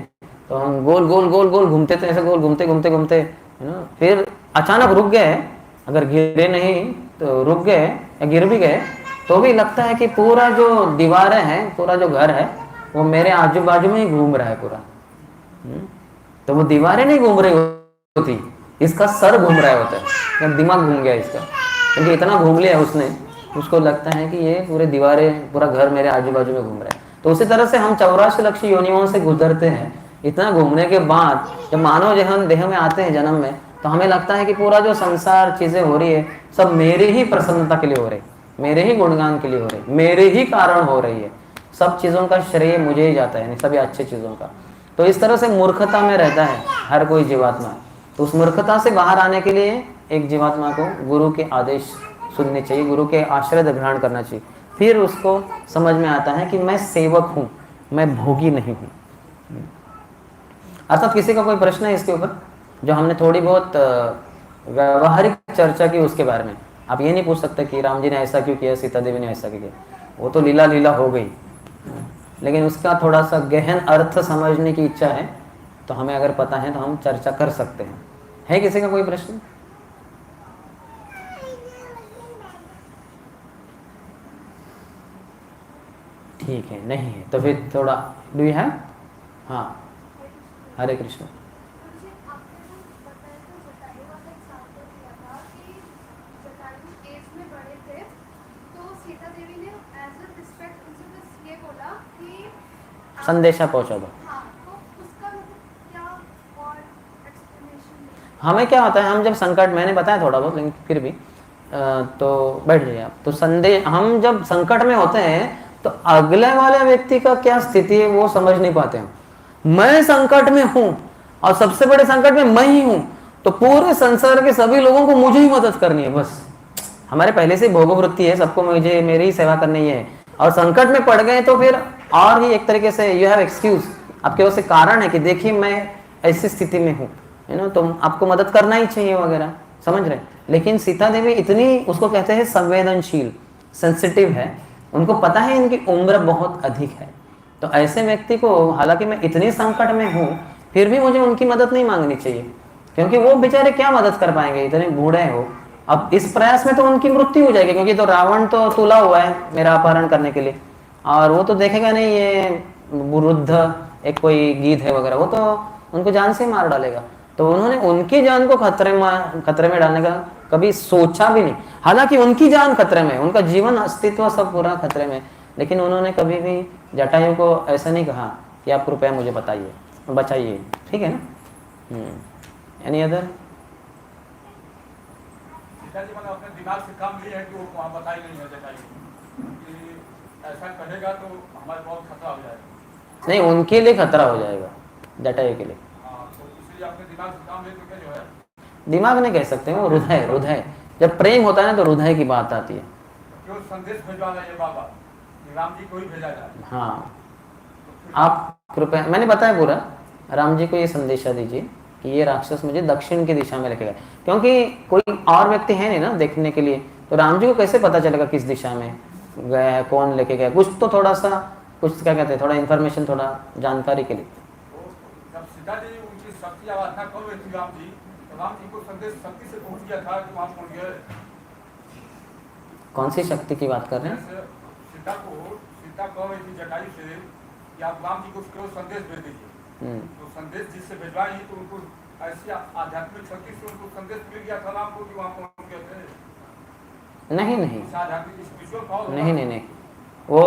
तो हम गोल गोल गोल गोल घूमते थे, ऐसे गोल घूमते घूमते घूमते है ना, फिर अचानक रुक गए, अगर गिरे नहीं तो रुक गए या गिर भी गए तो भी लगता है कि पूरा जो दीवारें हैं, पूरा जो घर है वो मेरे आजू बाजू में ही घूम रहा है पूरा। तो वो दीवारें नहीं घूम रही होती, इसका सर घूम रहा होता है, दिमाग घूम गया इसका, क्योंकि इतना घूम लिया उसने, उसको लगता है कि ये पूरे दीवारें पूरा घर मेरे आजू बाजू में घूम रहा है। तो उसी तरह से हम 84 लाख योनियों से गुजरते हैं। इतना घूमने के बाद जब मानव देह में आते हैं जन्म में, तो हमें लगता है कि पूरा जो संसार चीज़ें हो रही है सब मेरे ही प्रसन्नता के लिए हो रही, मेरे ही गुणगान के लिए हो रही, मेरे ही कारण हो रही है, सब चीज़ों का श्रेय मुझे ही जाता है, सभी अच्छे चीज़ों का। तो इस तरह से मूर्खता में रहता है हर कोई जीवात्मा। तो उस मूर्खता से बाहर आने के लिए एक जीवात्मा को गुरु के आदेश सुनने चाहिए, गुरु के आश्रय ग्रहण करना चाहिए, फिर उसको समझ में आता है कि मैं सेवक हूँ, मैं भोगी नहीं हूँ। अर्थात किसी का कोई प्रश्न है इसके ऊपर, जो हमने थोड़ी बहुत व्यवहारिक चर्चा की उसके बारे में? आप ये नहीं पूछ सकते कि राम जी ने ऐसा क्यों किया, सीता देवी ने ऐसा क्यों किया, वो तो लीला लीला हो गई, लेकिन उसका थोड़ा सा गहन अर्थ समझने की इच्छा है तो हमें अगर पता है तो हम चर्चा कर सकते हैं। है किसी का कोई प्रश्न? ठीक है, नहीं है तो फिर थोड़ा डू यू हैव? हाँ, हरे कृष्ण। संदेशा पहुंचा दो। हमें क्या होता है, हम जब संकट, मैंने बताया थोड़ा बहुत लेकिन फिर भी तो बैठ जाइए आप। तो संदेश, हम जब संकट में होते हैं तो अगले वाले व्यक्ति का क्या स्थिति है वो समझ नहीं पाते हम। मैं संकट में हूं और सबसे बड़े संकट में मैं ही हूं, तो पूरे संसार के सभी लोगों को मुझे ही मदद करनी है बस। हमारे पहले से भोग वृत्ति है, सबको मुझे मेरी ही सेवा करनी है, और संकट में पड़ गए तो फिर और ही एक तरीके से यू हैव एक्सक्यूज, आपके वजह से कारण है कि देखिए मैं ऐसी स्थिति में हूँ, है ना, तो आपको मदद करना ही चाहिए वगैरह, समझ रहे। लेकिन सीता देवी इतनी, उसको कहते हैं संवेदनशील, सेंसिटिव है, उनको पता है इनकी उम्र बहुत अधिक है। तो ऐसे व्यक्ति को, हालांकि मैं इतने संकट में हूँ फिर भी मुझे उनकी मदद नहीं मांगनी चाहिए, क्योंकि वो बेचारे क्या मदद कर पाएंगे, इतने बूढ़े हैं वो। अब इस प्रयास में तो उनकी मृत्यु हो जाएगी, क्योंकि तो रावण तो तुला हुआ है मेरा अपहरण करने के लिए, और वो तो देखेगा नहीं ये वृद्ध एक कोई गीध है वगैरह, वो तो उनको जान से मार डालेगा। तो उन्होंने उनकी जान को खतरे में डालने का कभी सोचा भी नहीं। हालांकि उनकी जान खतरे में, उनका जीवन अस्तित्व सब पूरा खतरे में, लेकिन उन्होंने कभी भी जटायु को ऐसा नहीं कहा कि आप कृपया मुझे बताइए, बचाइए। ठीक है ना। Any other? पिताजी मैंने अपने दिमाग से काम लिया है कि वो वहाँ बताई नहीं है जटायु कि ऐसा कहेगा तो हमारे बहुत खतरा हो जाएगा। नहीं, उनके लिए खतरा हो जाएगा, जटायु के लिए। हाँ, तो इसलिए अपने दिमाग से काम ले तो क्या जो है, दिमाग नहीं कह सकते, वो हृदय, हृदय जब प्रेम होता है ना तो हृदय की बात आती है। क्यों संदेश भिजवाना ये बाबा कि राम जी को ही भेजा जाए। हाँ, आप कृपया, मैंने बताया पूरा, राम जी को ये संदेशा दीजिए कि ये राक्षस मुझे दक्षिण की दिशा में लेके गए, क्योंकि कोई और व्यक्ति है नहीं ना देखने के लिए, तो राम जी को कैसे पता चलेगा किस दिशा में गया है, कौन लेके गया, कुछ तो थोड़ा सा, कुछ क्या कहते हैं, थोड़ा इन्फॉर्मेशन, थोड़ा जानकारी के लिए। तो जब सीता जी उनकी शक्ति आराधना कर रहे थे राम जी, तो राम जी को संदेश शक्ति से पहुंच गया था कि वहाँ पहुंच गए। कौन सी शक्ति की बात कर रहे हैं? सीता कह रही थी जटायु से कि आप राम जी को केवल संदेश भेज दीजिए, तो संदेश जिससे भिजवाई तो उनको ऐसी आध्यात्मिक शक्ति से उनको संदेश मिल गया था राम को कि वहाँ पहुंच गए थे। नहीं नहीं आध्यात्मिक स्पिरिचुअल पावर नहीं नहीं नहीं, वो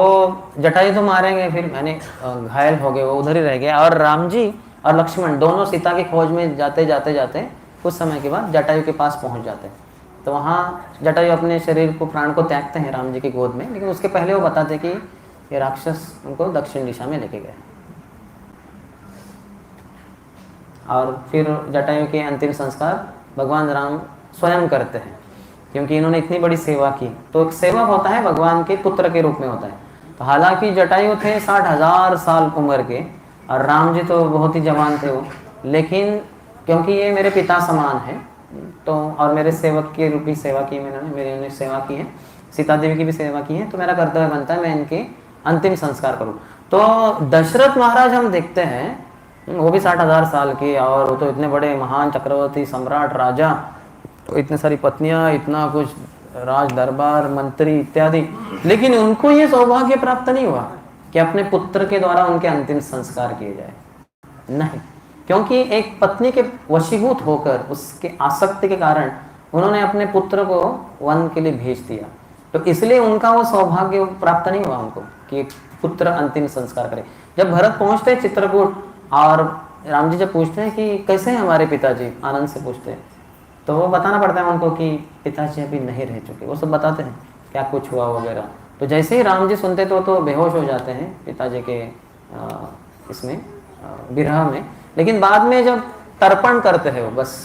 जटायु तो मारेंगे, फिर मैंने घायल हो गए, वो उधर ही रह गए, और राम जी और लक्ष्मण दोनों सीता की खोज में जाते जाते जाते कुछ समय के बाद जटायु के पास पहुंच जाते हैं। तो वहाँ जटायु अपने शरीर को, प्राण को त्यागते हैं राम जी की गोद में, लेकिन उसके पहले वो बताते कि ये राक्षस उनको दक्षिण दिशा में लेके गए। और फिर जटायु के अंतिम संस्कार भगवान राम स्वयं करते हैं, क्योंकि इन्होंने इतनी बड़ी सेवा की। तो एक सेवक होता है भगवान के पुत्र के रूप में होता है। तो हालांकि जटायु थे 60,000 साल उम्र के, और राम जी तो बहुत ही जवान थे वो, लेकिन क्योंकि ये मेरे पिता समान है, तो और मेरे सेवक के रूप में सेवा की मैंने, मेरी सेवा की है, सीता देवी की भी सेवा की है, तो मेरा कर्तव्य बनता है मैं इनके अंतिम संस्कार करूं। तो दशरथ महाराज हम देखते हैं, वो भी 60,000 साल के, और वो तो इतने बड़े महान चक्रवर्ती, सम्राट, राजा, तो इतने सारी पत्नियां, इतना कुछ राज दरबार, मंत्री इत्यादि, लेकिन उनको ये सौभाग्य प्राप्त नहीं हुआ कि अपने पुत्र के द्वारा उनके अंतिम संस्कार किए जाए। नहीं, क्योंकि एक पत्नी के वशीभूत होकर, उसके आसक्ति के कारण उन्होंने अपने पुत्र को वन के लिए भेज दिया, तो इसलिए उनका वो सौभाग्य प्राप्त नहीं हुआ उनको कि पुत्र अंतिम संस्कार करे। जब भरत पहुंचते हैं चित्रकूट, और राम जी जब पूछते हैं कि कैसे हैं हमारे पिताजी, आनंद से पूछते हैं, तो वो बताना पड़ता है उनको कि पिताजी अभी नहीं रह चुके, वो सब बताते हैं क्या कुछ हुआ वगैरह। तो जैसे ही राम जी सुनते तो बेहोश हो जाते हैं पिताजी के इसमें विरह में, लेकिन बाद में जब तर्पण करते हैं, वो बस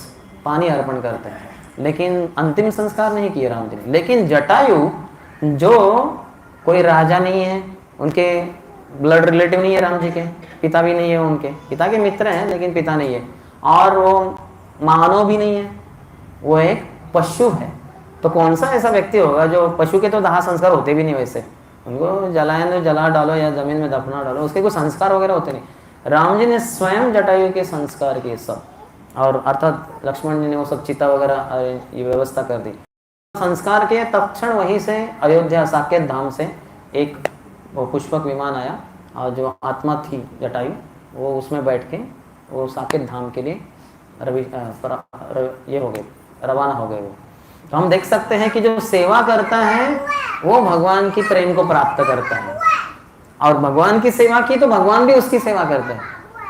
पानी अर्पण करते हैं, लेकिन अंतिम संस्कार नहीं किए राम जी ने। लेकिन जटायु जो कोई राजा नहीं है, उनके ब्लड रिलेटिव नहीं है राम जी के, पिता भी नहीं है, उनके पिता के मित्र हैं लेकिन पिता नहीं है, और वो मानव भी नहीं है, वो एक पशु है। तो कौन सा ऐसा व्यक्ति होगा जो, पशु के तो दाह संस्कार होते भी नहीं वैसे, उनको जलाएं, जला डालो या जमीन में दफना डालो, उसके कोई संस्कार वगैरह होते नहीं। राम जी ने स्वयं जटायु के संस्कार किए सब, और अर्थात लक्ष्मण जी ने वो सब चिता वगैरह ये व्यवस्था कर दी, संस्कार के तत्क्षण वहीं से अयोध्या साकेत धाम से एक वो पुष्पक विमान आया, और जो आत्मा थी जटायु वो उसमें बैठ के वो साकेत धाम के लिए ये हो गए, रवाना हो गए वो। तो हम देख सकते हैं कि जो सेवा करता है वो भगवान की प्रेम को प्राप्त करता है, और भगवान की सेवा की तो भगवान भी उसकी सेवा करते हैं।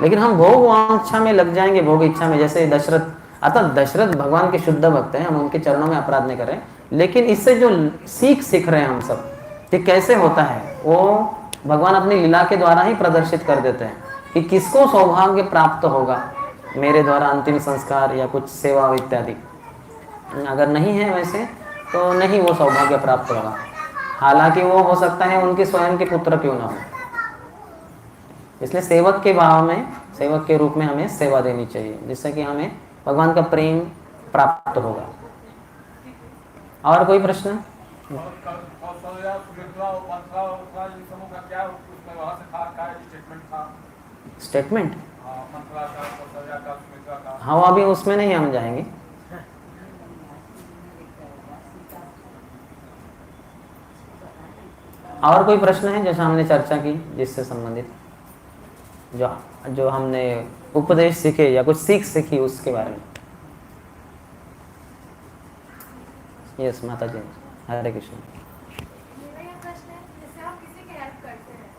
लेकिन हम भोग वांछा में लग जाएंगे, भोग इच्छा में, जैसे दशरथ, अतः दशरथ भगवान के शुद्ध भक्त हैं, हम उनके चरणों में अपराध नहीं कर रहे हैं, लेकिन इससे जो सीख रहे हैं हम सब कि कैसे होता है, वो भगवान अपनी लीला के द्वारा ही प्रदर्शित कर देते हैं कि किसको सौभाग्य प्राप्त होगा मेरे द्वारा अंतिम संस्कार या कुछ सेवा इत्यादि। अगर नहीं है वैसे तो नहीं वो सौभाग्य प्राप्त होगा, हालांकि वो हो सकता है उनके स्वयं के पुत्र क्यों ना हो। इसलिए सेवक के भाव में, सेवक के रूप में हमें सेवा देनी चाहिए, जिससे कि हमें भगवान का प्रेम प्राप्त होगा। और कोई प्रश्न? स्टेटमेंट मंथरा का, कौशल्या का, सुमित्रा का। हाँ, वो अभी उसमें नहीं हम जाएंगे। और कोई प्रश्न है जैसा हमने चर्चा की जिससे संबंधित, जो जो हमने उपदेश सीखे या कुछ सीख सीखी उसके बारे में? यस माता जी, हरे कृष्ण। मेरा ये प्रश्न है, जैसे हम किसी की हेल्प करते हैं,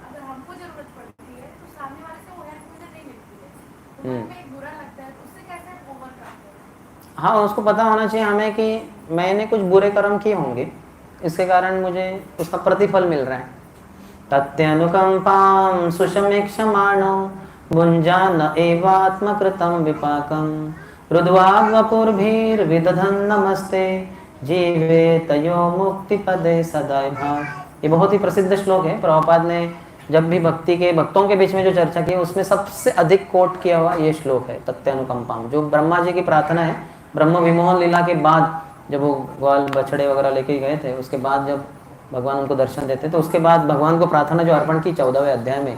अगर हमको जरूरत पड़ती है तो सामने वाले से वो हेल्प मुझे नहीं मिलती है, तो मन में एक बुरा लगता है, तो उससे कैसे ओवरकम करें? हाँ, उसको पता होना चाहिए हमें कि मैंने कुछ बुरे कर्म किए होंगे, इसके कारण मुझे उसका प्रतिफल मिल रहा है। तत्यनुकंपां सुषमीक्षमाणो भुञ्जान एवात्मकृतं विपाकं रुद्वाग्वपुर्भिर्विदधन् नमस्ते जीवे तयो मुक्तिपदे सदाय भाव। ये बहुत ही प्रसिद्ध श्लोक है। प्रभुपाद ने जब भी भक्तों के बीच में जो चर्चा की उसमें सबसे अधिक कोट किया हुआ ये श्लोक है, तत्यनुकंपाम, जो ब्रह्मा जी की प्रार्थना है। ब्रह्म विमोहन लीला के बाद जब वो ग्वाल बछड़े वगैरह लेके गए थे, उसके बाद जब भगवान उनको दर्शन देते तो उसके बाद भगवान को प्रार्थना जो अर्पण की 14वें अध्याय में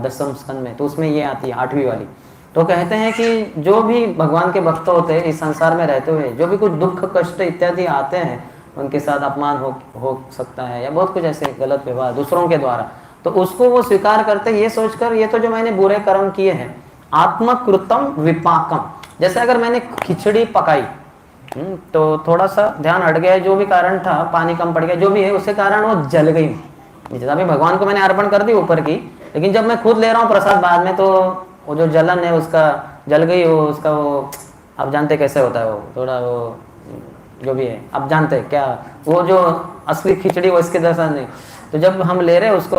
10वें स्कंद में, तो उसमें ये आती है 8वीं वाली। तो कहते हैं कि जो भी भगवान के भक्त होते हैं इस संसार में रहते हुए, जो भी कुछ दुख कष्ट इत्यादि आते हैं, उनके साथ अपमान हो सकता है या बहुत कुछ ऐसे गलत व्यवहार दूसरों के द्वारा, तो उसको वो स्वीकार करते ये सोचकर ये तो जो मैंने बुरे कर्म किए हैं, आत्मकृतम विपाकम। जैसे अगर मैंने खिचड़ी पकाई तो थोड़ा सा ध्यान हट गया, जो भी कारण था, पानी कम पड़ गया, जो भी है उसके कारण वो जल गई। जैसा भी भगवान को मैंने अर्पण कर दी ऊपर की, लेकिन जब मैं खुद ले रहा हूँ प्रसाद बाद में, तो वो जो जलन है उसका जल गई, वो उसका वो आप जानते कैसे होता है, वो थोड़ा वो जो भी है आप जानते हैं क्या, वो जो असली खिचड़ी वो इसके जैसा नहीं। तो जब हम ले रहे हैं उसको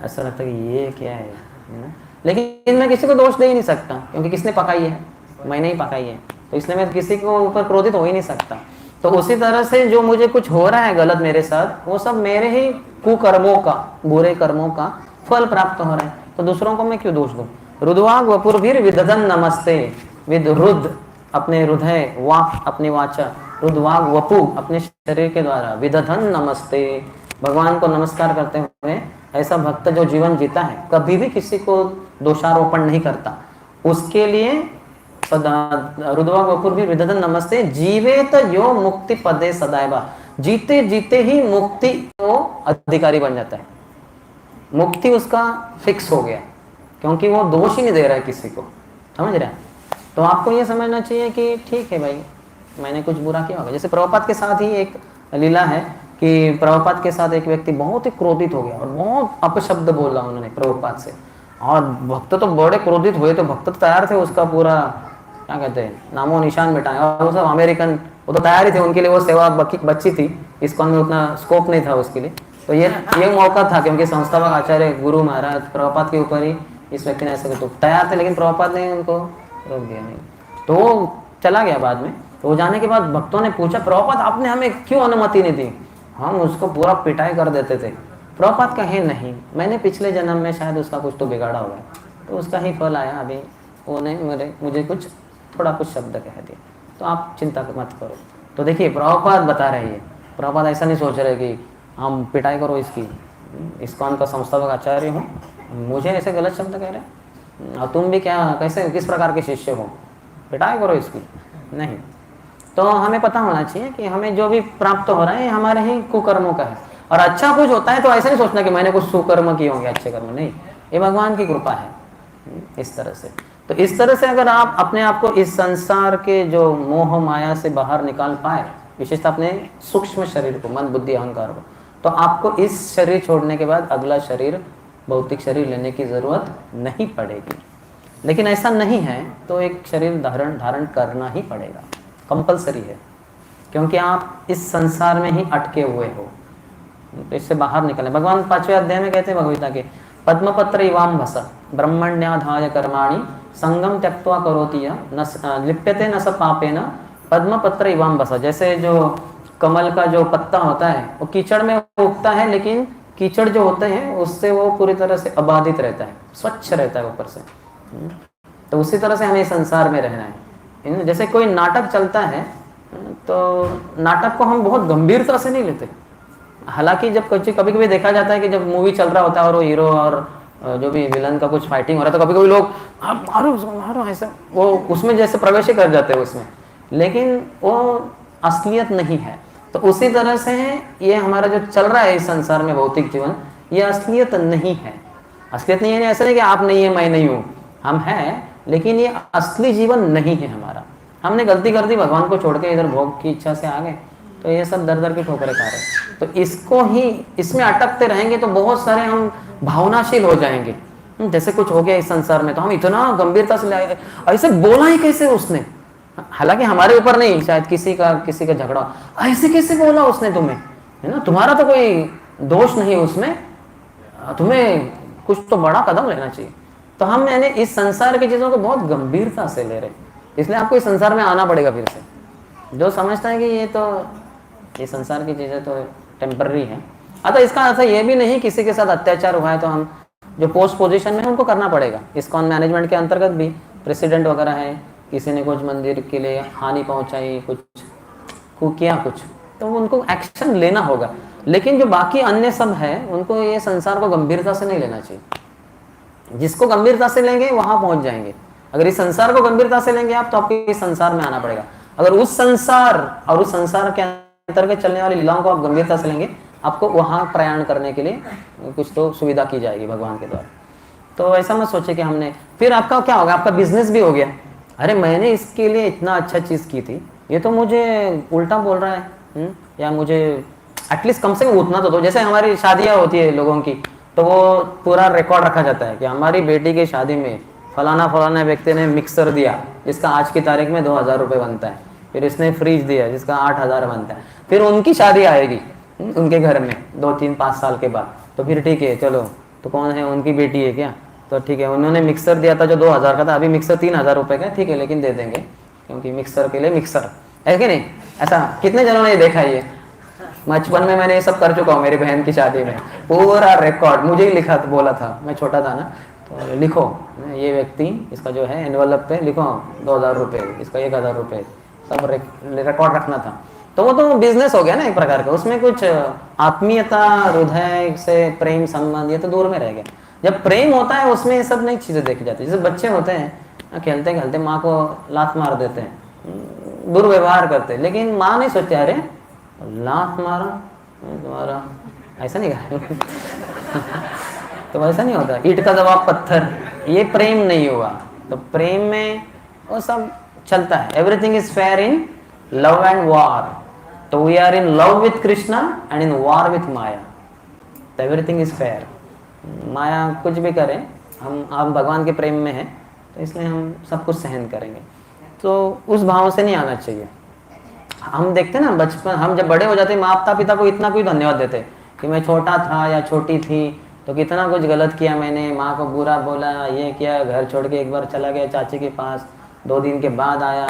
ऐसा लगता है कि ये क्या है ना? लेकिन मैं किसी को दोष दे ही नहीं सकता, क्योंकि किसने पकाई है, मैंने ही पकाई है, तो इसलिए मैं किसी को ऊपर क्रोधित हो ही नहीं सकता। तो उसी तरह से जो मुझे कुछ हो रहा है गलत मेरे साथ, वो सब मेरे ही कुकर्मों का, बुरे कर्मों का फल प्राप्त हो रहा है, तो दूसरों को मैं क्यों दोष दूं। रुद्वाग वपुर्भिर विदधन नमस्ते, विद रुद्र अपने हृदय, वाक अपनी वाचा, रुद्वाग वपु अपने शरीर के द्वारा, विदधन नमस्ते भगवान को नमस्कार करते हुए ऐसा भक्त जो जीवन जीता है, कभी भी किसी को दोषारोपण नहीं करता, उसके लिए रुद्वाग वपुर्भिर विदधन नमस्ते जीवेत यो मुक्ति पदे सदैव, जीते जीते ही मुक्ति को अधिकारी बन जाता है। मुक्ति उसका फिक्स हो गया, क्योंकि वो दोष ही नहीं दे रहा है किसी को, समझ रहे हैं। तो आपको ये समझना चाहिए कि ठीक है भाई, मैंने कुछ बुरा किया होगा। जैसे प्रभुपाद के साथ ही एक लीला है कि प्रभुपाद के साथ एक व्यक्ति बहुत ही क्रोधित हो गया और बहुत अपशब्द बोला उन्होंने प्रभुपाद से, और भक्त तो बड़े क्रोधित हुए, तो भक्त तो तैयार थे उसका पूरा क्या कहते हैं नामो निशान मिटाएं, और वो सब अमेरिकन, वो तो तैयार ही थे, उनके लिए वो सेवा बच्ची थी, इस्कॉन में उतना स्कोप नहीं था उसके लिए। तो ये मौका था, क्योंकि संस्थापक आचार्य गुरु महाराज प्रभुपाद के ऊपर ही इस व्यक्ति ने ऐसे, तो तैयार थे, लेकिन प्रभुपाद ने उनको रोक दिया नहीं, तो वो चला गया बाद में। तो वो जाने के बाद भक्तों ने पूछा, प्रभुपाद आपने हमें क्यों अनुमति नहीं दी, हम उसको पूरा पिटाई कर देते थे। प्रभुपाद कहे नहीं, मैंने पिछले जन्म में शायद उसका कुछ तो बिगाड़ा होगा, तो उसका ही फल आया, अभी वो नहीं मुझे कुछ थोड़ा कुछ शब्द कह दिया, तो आप चिंता मत करो। तो देखिए प्रभुपाद बता रहे हैं, प्रभुपाद ऐसा नहीं सोच रहे कि हम पिटाई करो इसकी, इस्कॉन का संस्थापक आचार्य हूँ, मुझे ऐसे गलत शब्द कह रहे हैं, और तुम भी क्या कैसे किस प्रकार के शिष्य हो, पिटाई करो इसकी, नहीं। तो हमें पता होना चाहिए कि हमें जो भी प्राप्त हो रहा है हमारे ही कुकर्मों का है, और अच्छा कुछ होता है तो ऐसा नहीं सोचना कि मैंने कुछ सुकर्म किए होंगे, अच्छे कर्म, नहीं, ये भगवान की कृपा है। इस तरह से, तो इस तरह से अगर आप अपने आप को इस संसार के जो मोह माया से बाहर निकाल पाए, विशेषतः अपने सूक्ष्म शरीर को, मन बुद्धि अहंकार को, तो आपको इस शरीर छोड़ने के बाद अगला शरीर, भौतिक शरीर लेने की जरूरत नहीं पड़ेगी। लेकिन ऐसा नहीं है तो एक शरीर धारण करना ही पड़ेगा, कंपलसरी है, क्योंकि आप इस संसार में ही अटके हुए हो, तो इससे बाहर निकले। भगवान 5वें अध्याय में कहते हैं भगवगीता के, पद्मपत्र इवाम भस ब्रह्मण्याधाय कर्माणि संगम त्यक्त्वा करोति न लिप्यते न स पापेन पद्मपत्र इवाम भस। जैसे जो कमल का जो पत्ता होता है वो कीचड़ में उगता है, लेकिन कीचड़ जो होते हैं उससे वो पूरी तरह से अबाधित रहता है, स्वच्छ रहता है ऊपर से। तो उसी तरह से हमें संसार में रहना है। जैसे कोई नाटक चलता है तो नाटक को हम बहुत गंभीरता से नहीं लेते, हालांकि जब कभी कभी देखा जाता है कि जब मूवी चल रहा होता है और वो हीरो और जो भी विलन का कुछ फाइटिंग हो रहा है तो कभी कभी लोग आप मारो उसको मारो, ऐसा वो उसमें जैसे प्रवेश ही कर जाते हैं उसमें, लेकिन वो असलियत नहीं है। तो उसी तरह से ये हमारा जो चल रहा है इस संसार में भौतिक जीवन, ये असलियत नहीं है। असलियत नहीं है, ऐसा नहीं कि आप नहीं है मैं नहीं हूँ, हम हैं, लेकिन ये असली जीवन नहीं है हमारा। हमने गलती कर दी, भगवान को छोड़ के इधर भोग की इच्छा से आ गए, तो ये सब दर दर की ठोकरें खा रहे हैं। तो इसको ही इसमें अटकते रहेंगे तो बहुत सारे हम भावनाशील हो जाएंगे। जैसे कुछ हो गया इस संसार में तो हम इतना गंभीरता से ले, ऐसे बोला ही कैसे उसने, हालांकि हमारे ऊपर नहीं, शायद किसी का झगड़ा, ऐसे कैसे बोला उसने तुम्हें, है ना, तुम्हारा तो कोई दोष नहीं उसमें, तुम्हें कुछ तो बड़ा कदम लेना चाहिए। तो हम यानी इस संसार की चीजों को बहुत गंभीरता से ले रहे हैं, इसलिए आपको इस संसार में आना पड़ेगा फिर से। जो समझता है कि ये संसार की चीजें तो टेम्पररी है, अतः इसका अर्थ ये भी नहीं किसी के साथ अत्याचार हुआ है तो हम जो पोस्ट पोजीशन में है उनको करना पड़ेगा। इस्कॉन मैनेजमेंट के अंतर्गत भी प्रेसिडेंट वगैरह है, किसी ने कुछ मंदिर के लिए हानि पहुंचाई, कुछ किया कुछ, तो उनको एक्शन लेना होगा। लेकिन जो बाकी अन्य सब है उनको ये संसार को गंभीरता से नहीं लेना चाहिए। जिसको गंभीरता से लेंगे वहां पहुंच जाएंगे। अगर इस संसार को गंभीरता से लेंगे आप, तो आपको इस संसार में आना पड़ेगा। अगर उस संसार और उस संसार के अंतर्गत चलने वाली लीलाओं को आप गंभीरता से लेंगे, आपको वहां प्रयाण करने के लिए कुछ तो सुविधा की जाएगी भगवान के द्वारा। तो ऐसा मत सोचे कि हमने, फिर आपका क्या होगा, आपका बिजनेस भी हो गया, अरे मैंने इसके लिए इतना अच्छा चीज की थी, ये तो मुझे उल्टा बोल रहा है, या मुझे एटलीस्ट कम से कम उतना तो दो। जैसे हमारी शादियां होती है लोगों की, तो वो पूरा रिकॉर्ड रखा जाता है कि हमारी बेटी की शादी में फलाना व्यक्ति ने मिक्सर दिया जिसका आज की तारीख में 2000 रुपये बनता है, फिर इसने फ्रिज दिया जिसका 8000 बनता है। फिर उनकी शादी आएगी उनके घर में 2-3-5 साल के बाद, तो फिर ठीक है चलो, तो कौन है, उनकी बेटी है क्या, तो ठीक है उन्होंने मिक्सर दिया था जो 2000 का था, अभी मिक्सर 3000 रुपये का, ठीक है लेकिन दे देंगे क्योंकि मिक्सर के लिए मिक्सर है कि नहीं। ऐसा कितने जनों ने देखा है, ये बचपन में मैंने ये सब कर चुका हूँ। मेरी बहन की शादी में पूरा रिकॉर्ड मुझे ही लिखा बोला था, मैं छोटा था ना, तो लिखो ये व्यक्ति, इसका जो है एनवलप पे लिखो 2000 रुपये, इसका 1000 रुपये, सब रिकॉर्ड रखना था। तो वो तो बिजनेस हो गया ना एक प्रकार का, उसमें कुछ आत्मीयता, हृदय से प्रेम संबंध ये तो दूर में रह गया। जब प्रेम होता है उसमें ये सब नई चीजें देखी जाती है। जैसे बच्चे होते हैं खेलते खेलते माँ को लात मार देते हैं, दुर्व्यवहार करते हैं, लेकिन माँ नहीं सोचती अरे लात मारा तुम्हारा, ऐसा नहीं कहा तो वैसा नहीं होता, ईंट का दबाव पत्थर, ये प्रेम नहीं हुआ। तो प्रेम में वो सब चलता है, everything is fair in love and war. तो we are in love with Krishna and in war with Maya, तो एवरीथिंग इज फेयर। माया कुछ भी करे, हम भगवान के प्रेम में हैं, तो इसलिए हम सब कुछ सहन करेंगे। तो उस भाव से नहीं आना चाहिए। हम देखते ना बचपन, हम जब बड़े हो जाते हैं माता पिता को इतना कोई धन्यवाद देते कि मैं छोटा था या छोटी थी तो कितना कुछ गलत किया मैंने, माँ को बुरा बोला, ये किया, घर छोड़ के एक बार चला गया चाची के पास, 2 दिन के बाद आया,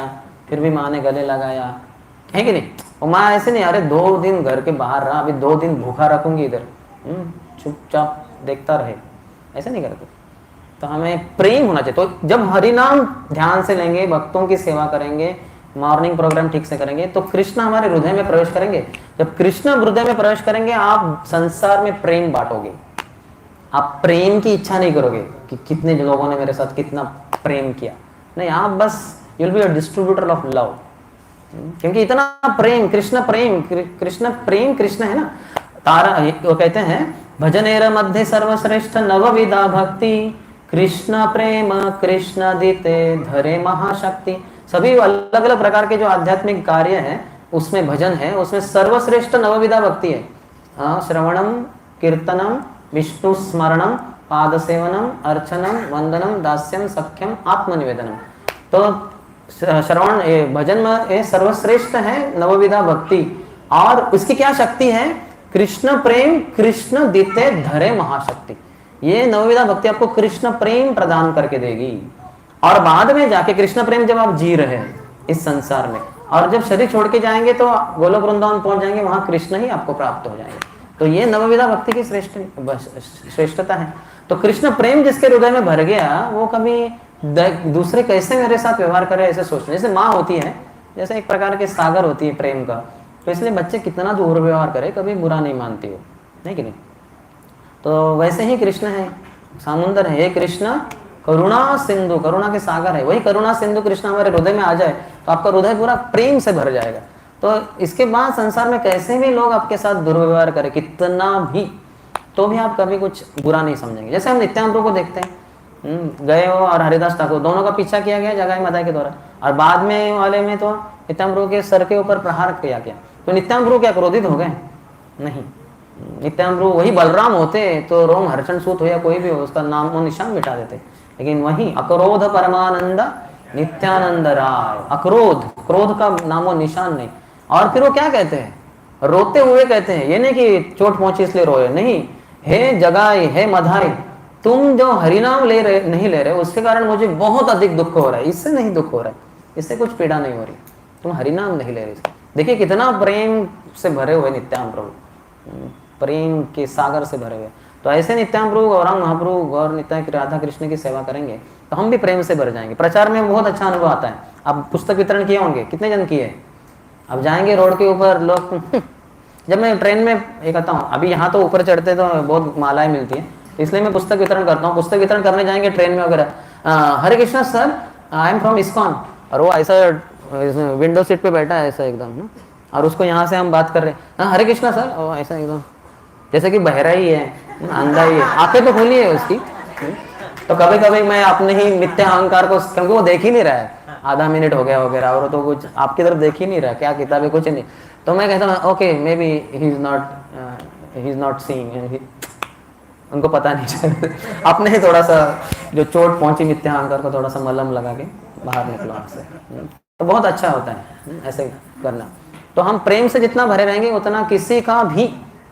फिर भी माँ ने गले लगाया, है कि नहीं। और माँ ऐसे नहीं, अरे 2 दिन घर के बाहर रहा, अभी 2 दिन भूखा रखूंगी इधर, चुपचाप देखता रहे, ऐसा नहीं करते। तो हमें प्रेम होना चाहिए। तो जब हरिनाम ध्यान से लेंगे, भक्तों की सेवा करेंगे, मॉर्निंग प्रोग्राम ठीक से करेंगे, तो कृष्ण हमारे हृदय में प्रवेश करेंगे। जब कृष्ण हृदय में प्रवेश करेंगे, आप संसार में प्रेम बांटोगे। आप प्रेम की इच्छा नहीं करोगे कि कितने लोगों ने मेरे साथ कितना प्रेम किया, नहीं, आप बस you will be a distributor of love, क्योंकि इतना प्रेम, कृष्ण है ना। तारा वो कहते हैं भजनेर मध्य सर्वश्रेष्ठ नवविधा भक्ति, कृष्ण प्रेम कृष्ण दीते धरे महाशक्ति। सभी अलग अलग प्रकार के जो आध्यात्मिक कार्य हैं उसमें भजन है, उसमें सर्वश्रेष्ठ नवविधा भक्ति है। श्रवणम, कीर्तनम, विष्णु स्मरणम, पाद सेवनम, अर्चनम, वंदनम, दास्यम, सख्यम, आत्मनिवेदनम। तो श्रवण भजन में सर्वश्रेष्ठ है नवविधा भक्ति। और उसकी क्या शक्ति है, कृष्ण प्रेम कृष्ण दीते धरे महाशक्ति। ये नवविधा भक्ति आपको कृष्ण प्रेम प्रदान करके देगी। और बाद में जाके कृष्ण प्रेम जब आप जी रहे हैं इस संसार में, और जब शरीर छोड़ के जाएंगे तो गोलोक वृंदावन पहुंच जाएंगे, वहां कृष्ण ही आपको प्राप्त हो जाएंगे। तो ये नवविधा भक्ति की श्रेष्ठता है। तो कृष्ण प्रेम जिसके हृदय में भर गया, वो कभी दूसरे कैसे मेरे साथ व्यवहार करे ऐसे सोचते। जैसे माँ होती है, जैसे एक प्रकार के सागर होती है प्रेम का, तो इसलिए बच्चे कितना दुर्व्यवहार करे कभी बुरा नहीं मानती हो, नहीं कि नहीं। तो वैसे ही कृष्ण है, समुद्र है। हे कृष्ण करुणा सिंधु, करुणा के सागर है। वही करुणा सिंधु कृष्ण हमारे हृदय में आ जाए तो आपका हृदय पूरा प्रेम से भर जाएगा। तो इसके बाद संसार में कैसे भी लोग आपके साथ दुर्व्यवहार करें, कितना भी, तो भी आप कभी कुछ बुरा नहीं समझेंगे। जैसे हम नित्यानंद प्रभु को देखते हैं, गए हो और हरिदास ठाकुर दोनों का पीछा किया गया जगाई माता के द्वारा, और बाद में वाले में तो नित्यानंद प्रभु के सर के ऊपर प्रहार किया गया। तो नित्यानंद प्रभु क्या क्रोधित हो गए? नहीं। नित्यानंद प्रभु वही बलराम होते तो रोम हर्षण सूत हो या कोई भी हो उसका नाम और निशान मिटा देते, लेकिन वही अक्रोध परमानंद नित्यानंद राय, अक्रोध, क्रोध का नामो निशान नहीं। और फिर वो क्या कहते हैं? रोते हुए कहते हैं, ये नहीं कि चोट पहुंची इसलिए रोए, नहीं, हे जगाई, हे मधाई, तुम जो हरिनाम नहीं ले रहे उसके कारण मुझे बहुत अधिक दुख हो रहा है। इससे नहीं दुख हो रहा है, इससे कुछ पीड़ा नहीं हो रही, तुम हरिनाम नहीं ले रहे। देखिए कितना प्रेम से भरे हुए नित्यानंद प्रभु, प्रेम के सागर से भरे हुए। तो ऐसे नित्यानंद प्रभु, गौरांग महाप्रभु, गौर नित्य राधा कृष्ण की सेवा करेंगे तो हम भी प्रेम से भर जाएंगे। प्रचार में बहुत अच्छा अनुभव आता है। अब पुस्तक वितरण किए होंगे, कितने जन किए? अब जाएंगे रोड के ऊपर लोग जब मैं ट्रेन में ये कहता हूँ, अभी यहाँ तो ऊपर चढ़ते तो बहुत मालाएं मिलती है, इसलिए मैं पुस्तक वितरण करता हूँ। पुस्तक वितरण करने जाएंगे ट्रेन में वगैरह, Hare Krishna sir, I am from ISKCON, और वो ऐसा विंडो सीट पे बैठा है ऐसा एकदम, और उसको यहाँ से हम बात कर रहे हैं, हरे कृष्णा सर, वो ऐसा एकदम जैसे कि बहरा ही है, अंधा ही है, आंखें तो खुली है उसकी। तो कभी कभी मैं अपने ही मिथ्या अहंकार को, क्योंकि वो देख ही नहीं रहा है, आधा मिनट हो गया वगैरह, और तो कुछ आपकी तरफ देख ही नहीं रहा, क्या किताब है कुछ नहीं, तो मैं कहता हूँ okay may be he is not seeing, उनको पता नहीं चलता। अपने ही थोड़ा सा जो चोट पहुंची मिथ्या अहंकार को थोड़ा सा मलम लगा के बाहर निकलो आपसे, तो बहुत अच्छा होता है ऐसे करना। तो हम प्रेम से जितना भरे रहेंगे उतना किसी का भी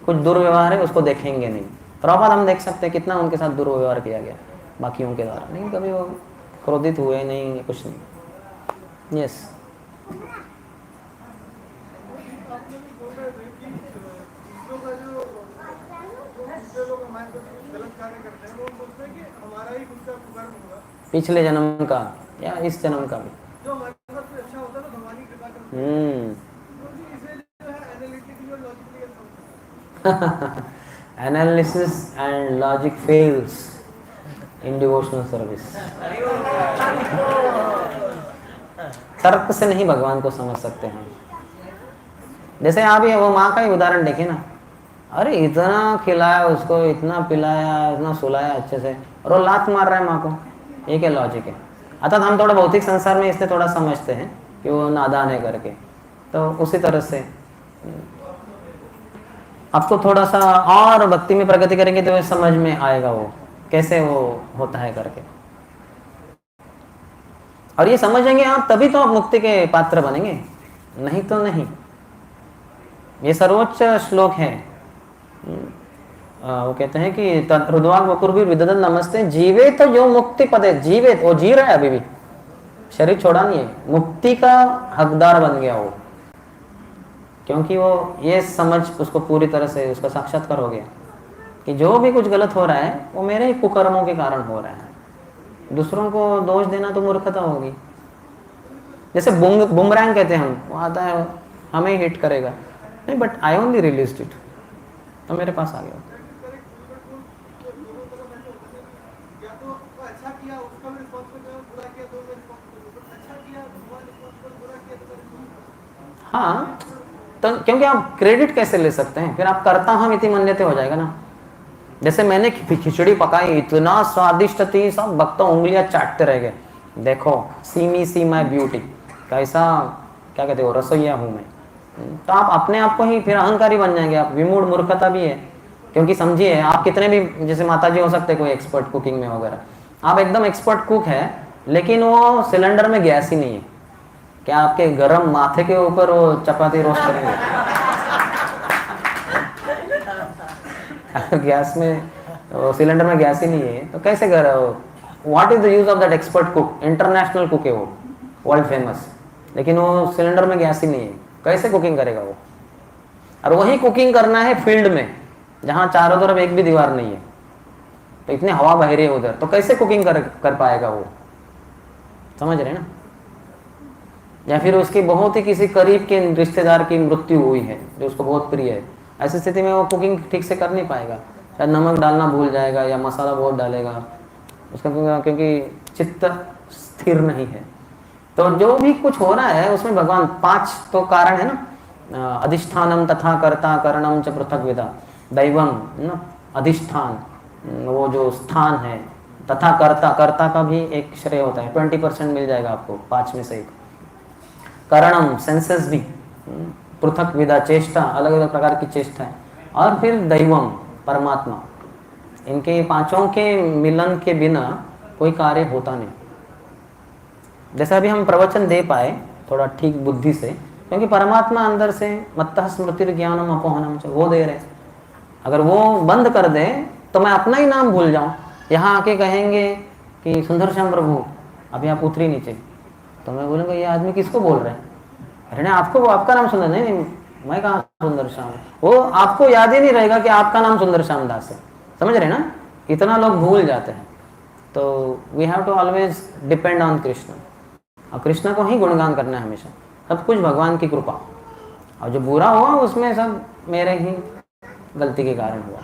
कुछ दुर्व्यवहार है उसको देखेंगे नहीं। प्रभात हम देख सकते हैं कितना उनके साथ दुर्व्यवहार किया गया बाकियों के द्वारा, नहीं कभी वो क्रोधित हुए नहीं, कुछ नहीं। यस पिछले जन्म का या इस जन्म का भी, analysis and logic fails in devotional service। तर्क से नहीं भगवान को समझ सकते हैं। जैसे आप ही वो माँ का ही उदाहरण देखें ना, अरे इतना खिलाया उसको, इतना पिलाया, इतना सुलाया अच्छे से, और वो लात मार रहा है माँ को, ये क्या लॉजिक है? अर्थात हम थोड़ा भौतिक संसार में इसलिए थोड़ा समझते हैं कि वो नादान है करके, तो उसी तरह से आपको थोड़ा सा और भक्ति में प्रगति करेंगे तो समझ में आएगा वो कैसे वो होता है करके, और ये समझेंगे आप तभी तो आप मुक्ति के पात्र बनेंगे, नहीं तो नहीं। ये सर्वोच्च श्लोक है, वो कहते हैं कि हृदवाग वकुर्भी विदधन नमस्ते जीवे तो जो मुक्ति पदे, जीवे वो जी रहा है अभी भी, शरीर छोड़ा नहीं है, मुक्ति का हकदार बन गया वो, क्योंकि वो ये समझ उसको पूरी तरह से उसका साक्षात्कार हो गया कि जो भी कुछ गलत हो रहा है वो मेरे ही कुकर्मों के कारण हो रहा है। दूसरों को दोष देना तो मूर्खता होगी। जैसे बुमरैंग कहते हैं हम, वो आता है हमें हिट करेगा, नहीं but I only released it, तो मेरे पास आ गया। हाँ, तो क्योंकि आप क्रेडिट कैसे ले सकते हैं, फिर आप करता हम इति मन्यते हो जाएगा ना। जैसे मैंने खिचड़ी पकाई, इतना स्वादिष्ट थी, सब भक्तों उंगलियां चाटते रह गए, देखो सी मी सी माई ब्यूटी, कैसा क्या कहते हो रसोईया हूं मैं। तो आप अपने आप को ही फिर अहंकारी बन जाएंगे, आप विमूढ़ मूर्खता भी है। क्योंकि समझिए आप कितने भी, जैसे माता जी हो सकते कोई एक्सपर्ट कुकिंग में वगैरह, आप एकदम एक्सपर्ट कुक है लेकिन वो सिलेंडर में गैस ही नहीं है, क्या आपके गरम माथे के ऊपर वो चपाती रोस्ट करेंगे? गैस में, सिलेंडर में गैस ही नहीं है तो कैसे करो? What is the use of that expert cook? International cook है वो, वर्ल्ड फेमस, लेकिन वो सिलेंडर में गैस ही नहीं है, कैसे कुकिंग करेगा वो? और वही कुकिंग करना है फील्ड में जहां चारों तरफ एक भी दीवार नहीं है, तो इतनी हवा बह रही है उधर, तो कैसे कुकिंग कर पाएगा वो? समझ रहे ना? या फिर उसकी बहुत ही किसी करीब के रिश्तेदार की मृत्यु हुई है जो उसको बहुत प्रिय है, ऐसी स्थिति में वो कुकिंग ठीक से कर नहीं पाएगा। शायद नमक डालना भूल जाएगा या मसाला बहुत डालेगा उसका, क्योंकि चित्त स्थिर नहीं है। तो जो भी कुछ हो रहा है उसमें भगवान 5 तो कारण है ना, अधिष्ठानम तथा कर्ता करणम च पृथक विदा, दैवम ना अधिष्ठान वो जो स्थान है, तथा कर्ता, कर्ता का भी एक श्रेय होता है, 20% मिल जाएगा आपको 5 में से एक। करणम सेंसेस भी, पृथक विदा चेष्टा, अलग अलग प्रकार की चेष्टा है, और फिर दैवम परमात्मा। इनके पांचों के मिलन के बिना कोई कार्य होता नहीं। जैसे अभी हम प्रवचन दे पाए थोड़ा ठीक बुद्धि से, क्योंकि परमात्मा अंदर से मत्तः स्मृति ज्ञानम अपोहनम वो दे रहे। अगर वो बंद कर दे तो मैं अपना ही नाम भूल जाऊं। यहाँ आके कहेंगे कि सुंदर श्याम प्रभु, अभी आप उतरी नीचे, तो मैं बोलूँगा ये आदमी किसको बोल रहे हैं? अरे नहीं, आपको आपका नाम सुंदर नहीं, नहीं मैं कहाँ सुंदर श्याम, वो आपको याद ही नहीं रहेगा कि आपका नाम सुंदर श्याम दास है। समझ रहे ना, इतना लोग भूल जाते हैं। तो we have to always depend on Krishna, और कृष्ण को ही गुणगान करना है हमेशा। सब कुछ भगवान की कृपा, और जो बुरा हुआ उसमें सब मेरे ही गलती के कारण हुआ।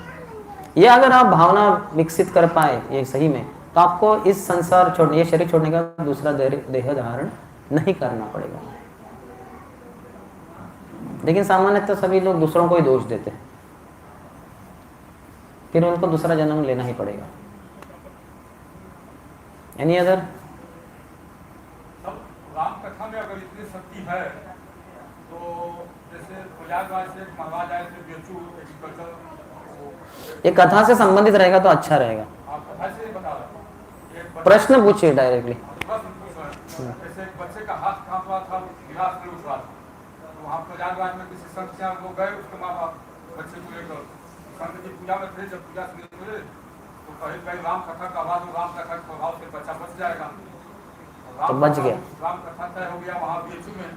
ये अगर आप भावना विकसित कर पाए ये सही में, तो आपको इस संसार छोड़ने, ये शरीर छोड़ने का दूसरा देह धारण नहीं करना पड़ेगा। लेकिन सामान्यतः सभी लोग दूसरों को ही दोष देते हैं, फिर उनको दूसरा जन्म लेना ही पड़ेगा। Any other? राम कथा में अगर इतनी शक्ति है तो जैसे प्रयागराज से महाराज आए थे बेचू एग्रीकल्चर, ये कथा से संबंधित रहेगा तो अच्छा रहेगा। आप कथा से बता रहे हैं। प्रश्न पूछिए डायरेक्टली। जैसे एक बच्चे का हाथ कांप रहा था, गिलास में उठ रहा था, तो वहाँ प्रयागराज में किसी संत से वो गए, उसके माँ बाप बच्चे को लेकर संत जी पूजा में थे। जब पूजा से निकले तो कहे भाई राम कथा का आवाज, राम कथा के प्रभाव से बच्चा बच जाएगा। तो बच गया। राम कथा तय हो गया वहाँ बीएचयू में,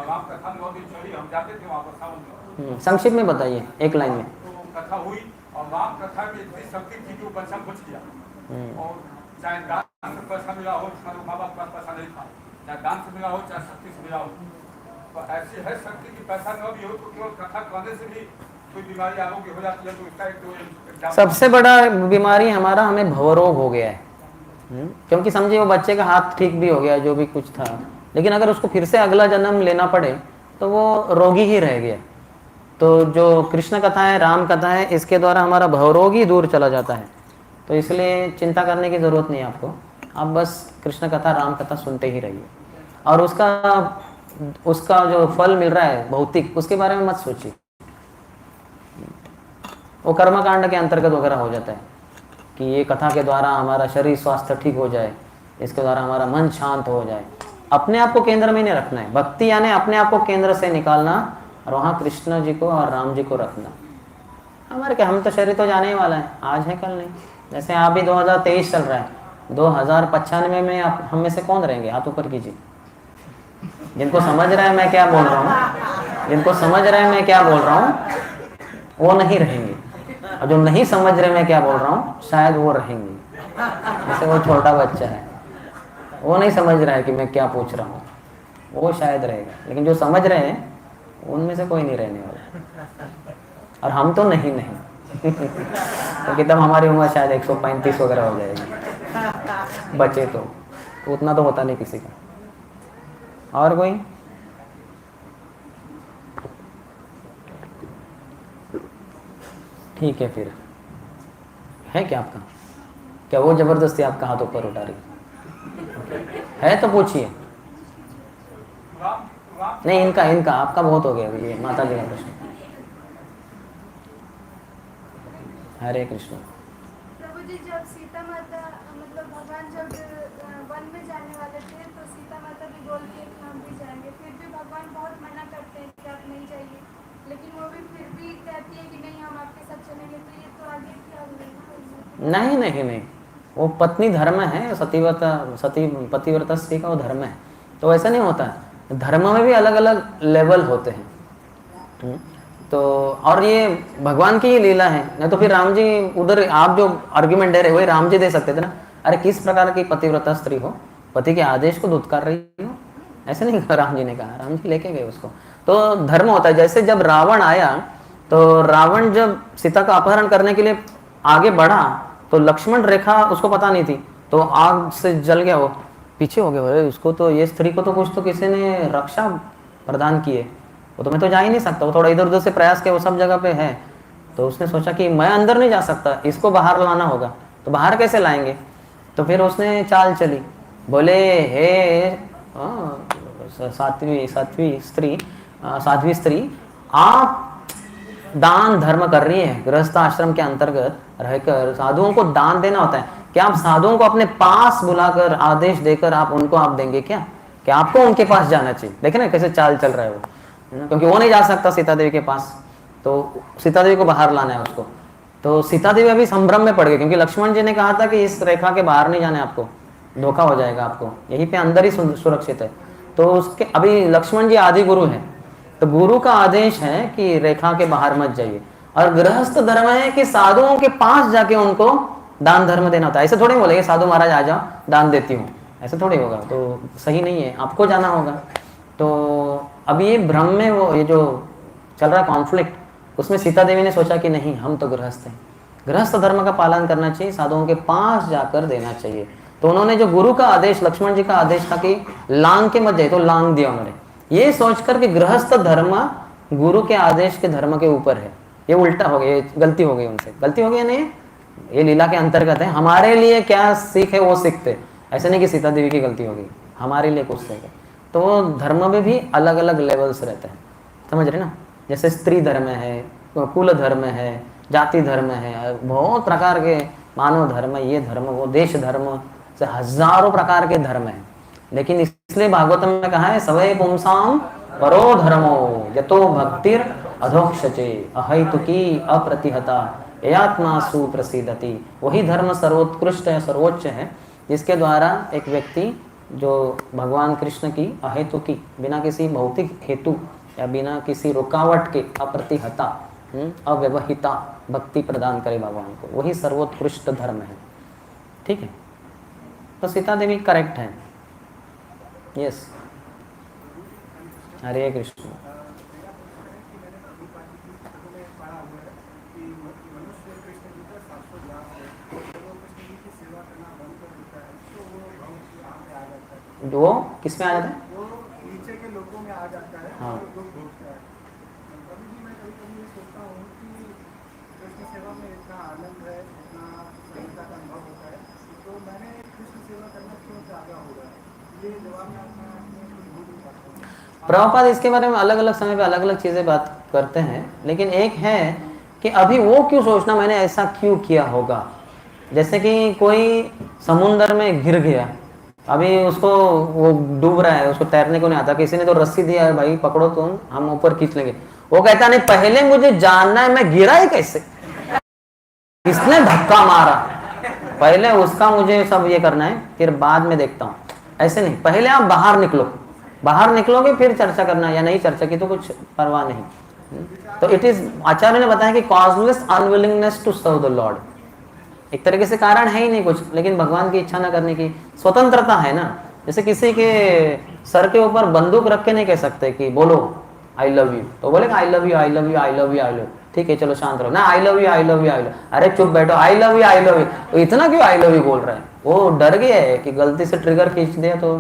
राम कथा 9 दिन चली, हम जाते थे वहाँ पर सावन में। संक्षिप्त में बताइए एक लाइन में। तो कथा हुई और राम कथा की इतनी शक्ति थी कि वो बच्चा बच गया। और चाहे दान से पैसा मिला हो, माँ बाप का पैसा नहीं था, चाहे दान से मिला हो चाहे शक्ति से मिला हो, तो ऐसी है शक्ति की पैसा न भी हो तो केवल कथा कहने से भी कोई बीमारी आरोग्य हो जाती है। तो इसका एक सबसे बड़ा बीमारी हमारा, हमें भवरोग हो गया है। क्योंकि समझिए वो बच्चे का हाथ ठीक भी हो गया जो भी कुछ था, लेकिन अगर उसको फिर से अगला जन्म लेना पड़े तो वो रोगी ही रह गया। तो जो कृष्ण कथा है, राम कथा है, इसके द्वारा हमारा भवरोग ही दूर चला जाता है। तो इसलिए चिंता करने की ज़रूरत नहीं है आपको, आप बस कृष्ण कथा राम कथा सुनते ही रहिए। और उसका जो फल मिल रहा है भौतिक, उसके बारे में मत सोचिए, वो कर्मकांड के अंतर्गत वगैरह हो जाता है कि ये कथा के द्वारा हमारा शरीर स्वास्थ्य ठीक हो जाए, इसके द्वारा हमारा मन शांत हो जाए। अपने आप को केंद्र में नहीं रखना है। भक्ति यानी अपने आप को केंद्र से निकालना और वहाँ कृष्ण जी को और राम जी को रखना। हमारे क्या, हम तो शरीर तो जाने ही वाला है, आज है कल नहीं। जैसे आप भी 2023 चल रहा है, 2095 में आप हम में से कौन रहेंगे? हाथ ऊपर कीजिए। जिनको समझ रहा है मैं क्या बोल रहा हूँ, जिनको समझ रहा है मैं क्या बोल रहा हूँ, वो नहीं रहेंगे, और जो नहीं समझ रहे मैं क्या बोल रहा हूँ शायद वो रहेंगे। जैसे वो छोटा बच्चा है, वो नहीं समझ रहा है कि मैं क्या पूछ रहा हूँ, वो शायद रहेगा, लेकिन जो समझ रहे हैं उनमें से कोई नहीं रहने वाला। और हम तो नहीं क्योंकि तब हमारी उम्र शायद 135 वगैरह हो जाएगी बचे तो उतना तो होता नहीं किसी का। और कोई? ठीक है, फिर है क्या आपका? क्या वो जबरदस्ती आपका हाथ ऊपर उठा रही है? तो पूछिए। नहीं, इनका आपका बहुत हो गया ये माता जी का प्रश्न। हरे कृष्ण। प्रभु जी, जब सीता माता मतलब भगवान जब वन में जाने वाले थे तो सीता माता भी बोलती है कि हम भी जाएंगे, फिर भी भगवान बहुत मना करते हैं कि आप नहीं जाइए, लेकिन वो भी फिर भी कहती है कि नहीं हम आपके साथ चलेंगे। तो ये तो आगे क्या नहीं, वो पत्नी धर्म है, पतिव्रता स्त्री का वो धर्म है। तो ऐसा नहीं होता, धर्म में भी अलग अलग लेवल होते हैं। तो और ये भगवान की ही लीला है, नहीं तो फिर राम जी उधर आप जो आर्ग्यूमेंट दे रहे वही राम जी दे सकते थे ना। अरे किस प्रकार की पतिव्रता स्त्री हो, पति के आदेश को धुतकार रही हो, ऐसे नहीं राम जी ने कहा, राम जी लेके गए उसको। तो धर्म होता है। जैसे जब रावण आया तो रावण जब सीता का अपहरण करने के लिए आगे बढ़ा तो लक्ष्मण रेखा उसको पता नहीं थी, तो आग से जल गया, वो पीछे हो गया। अरे उसको तो, ये स्त्री को तो कुछ तो किसी ने रक्षा प्रदान की है, वो तो मैं तो जा ही नहीं सकता। वो थोड़ा इधर उधर से प्रयास किया, वो सब जगह पे है। तो उसने सोचा कि मैं अंदर नहीं जा सकता, इसको बाहर लाना होगा। तो बाहर कैसे लाएंगे? तो फिर उसने चाल चली, बोले हे साध्वी स्त्री, आप दान धर्म कर रही है, गृहस्थ आश्रम के अंतर्गत रहकर साधुओं को दान देना होता है, क्या आप साधुओं को अपने पास बुलाकर आदेश देकर आप उनको आप देंगे क्या? क्या आपको उनके पास जाना चाहिए? देखे ना कैसे चाल चल रहा है वो, क्योंकि वो नहीं जा सकता सीता देवी के पास, तो सीता देवी को बाहर लाना है उसको। तो सीता देवी अभी संभ्रम में पड़ गई, क्योंकि लक्ष्मण जी ने कहा था कि इस रेखा के बाहर नहीं जाना है, आपको धोखा हो जाएगा, आपको यहीं पे अंदर ही सुरक्षित है। तो उसके अभी लक्ष्मण जी आदि गुरु हैं, तो गुरु का आदेश है कि रेखा के बाहर मत जाइए। और गृहस्थ धर्म है कि साधुओं के पास जाके उनको दान धर्म देना होता है। ऐसे थोड़ी बोलेंगे साधु महाराज आ जाओ दान देती हूँ, ऐसे थोड़ी होगा, तो सही नहीं है, आपको जाना होगा। तो अभी ये भ्रम में वो ये जो चल रहा कॉन्फ्लिक्ट, उसमें सीता देवी ने सोचा कि नहीं, हम तो गृहस्थ हैं, गृहस्थ धर्म का पालन करना चाहिए, साधुओं के पास जाकर देना चाहिए। तो उन्होंने जो गुरु का आदेश, लक्ष्मण जी का आदेश था कि लांग के मत जाए, तो लांग दिया उन्होंने, ये सोचकर कि गृहस्थ धर्म गुरु के आदेश के धर्म के ऊपर है। ये उल्टा हो गया, गलती हो गई उनसे, गलती हो गई नहीं, ये लीला के अंतर्गत है। हमारे लिए क्या सीख है वो सीखते, ऐसे नहीं कि सीता देवी की गलती हो गई, हमारे लिए कुछ सीख है। तो वो धर्म में भी अलग अलग लेवल्स रहते हैं, समझ रहे ना? जैसे स्त्री धर्म है, कुल धर्म है, जाति धर्म है, बहुत प्रकार के मानव धर्म, ये धर्म वो देश धर्म से हजारों प्रकार के धर्म है। लेकिन इसलिए भागवतम में कहा है सवै पुंसाम परो धर्मो यतो भक्तिर अधोक्षचे अहैतुकी अप्रतिहता एयात्मासु प्रसिद्धति। वही धर्म सर्वोत्कृष्ट है, सर्वोच्च है, जिसके द्वारा एक व्यक्ति जो भगवान कृष्ण की अहेतुकी, बिना किसी भौतिक हेतु या बिना किसी रुकावट के अप्रतिहता अव्यवहिता भक्ति प्रदान करे भगवान को, वही सर्वोत्कृष्ट धर्म है। ठीक है, तो सीता देवी करेक्ट है। यस, हरे कृष्ण। वो किस में आ जाता है? वो नीचे के लोगों में आ जाता है। हाँ। तो लोग भोगता है। कभी भी मैं कभी ये सोचता हूँ कि कृष्ण सेवा में इतना आनंद है, इतना संहिता का अनुभव होता है, तो मैंने कृष्ण सेवा करना क्यों त्यागा होगा? ये जवाब मैं अपना भूल नहीं पाता। प्रभुपाद इसके बारे में अलग अलग समय पे अलग अलग चीजें बात करते हैं, लेकिन एक है कि अभी वो क्यों सोचना मैंने ऐसा क्यों किया होगा। जैसे कि कोई समुन्द्र में गिर गया, अभी उसको वो डूब रहा है, उसको तैरने को नहीं आता, किसी ने तो रस्सी दिया है, भाई पकड़ो तुम, हम ऊपर खींच लेंगे। वो कहता नहीं, पहले मुझे जानना है मैं गिरा है कैसे, किसने धक्का मारा, पहले उसका मुझे सब ये करना है, फिर बाद में देखता हूँ। ऐसे नहीं, पहले आप बाहर निकलो, बाहर निकलोगे फिर चर्चा करना, या नहीं चर्चा की तो कुछ परवाह नहीं। तो इट इज, आचार्य ने बताया कि causeless unwillingness to serve the lord, एक तरीके से कारण है ही नहीं कुछ, लेकिन भगवान की इच्छा न करने की स्वतंत्रता है ना। जैसे किसी के सर के ऊपर बंदूक रख के नहीं कह सकते कि बोलो आई लव यू, तो बोलेगा I love you I love you I love you I love, ठीक है चलो शांत रहो ना, I love you I love you I love, अरे चुप बैठो, I love you I love you, तो इतना क्यों आई लव यू बोल रहा है? वो डर गया है कि गलती से ट्रिगर खींच दिया तो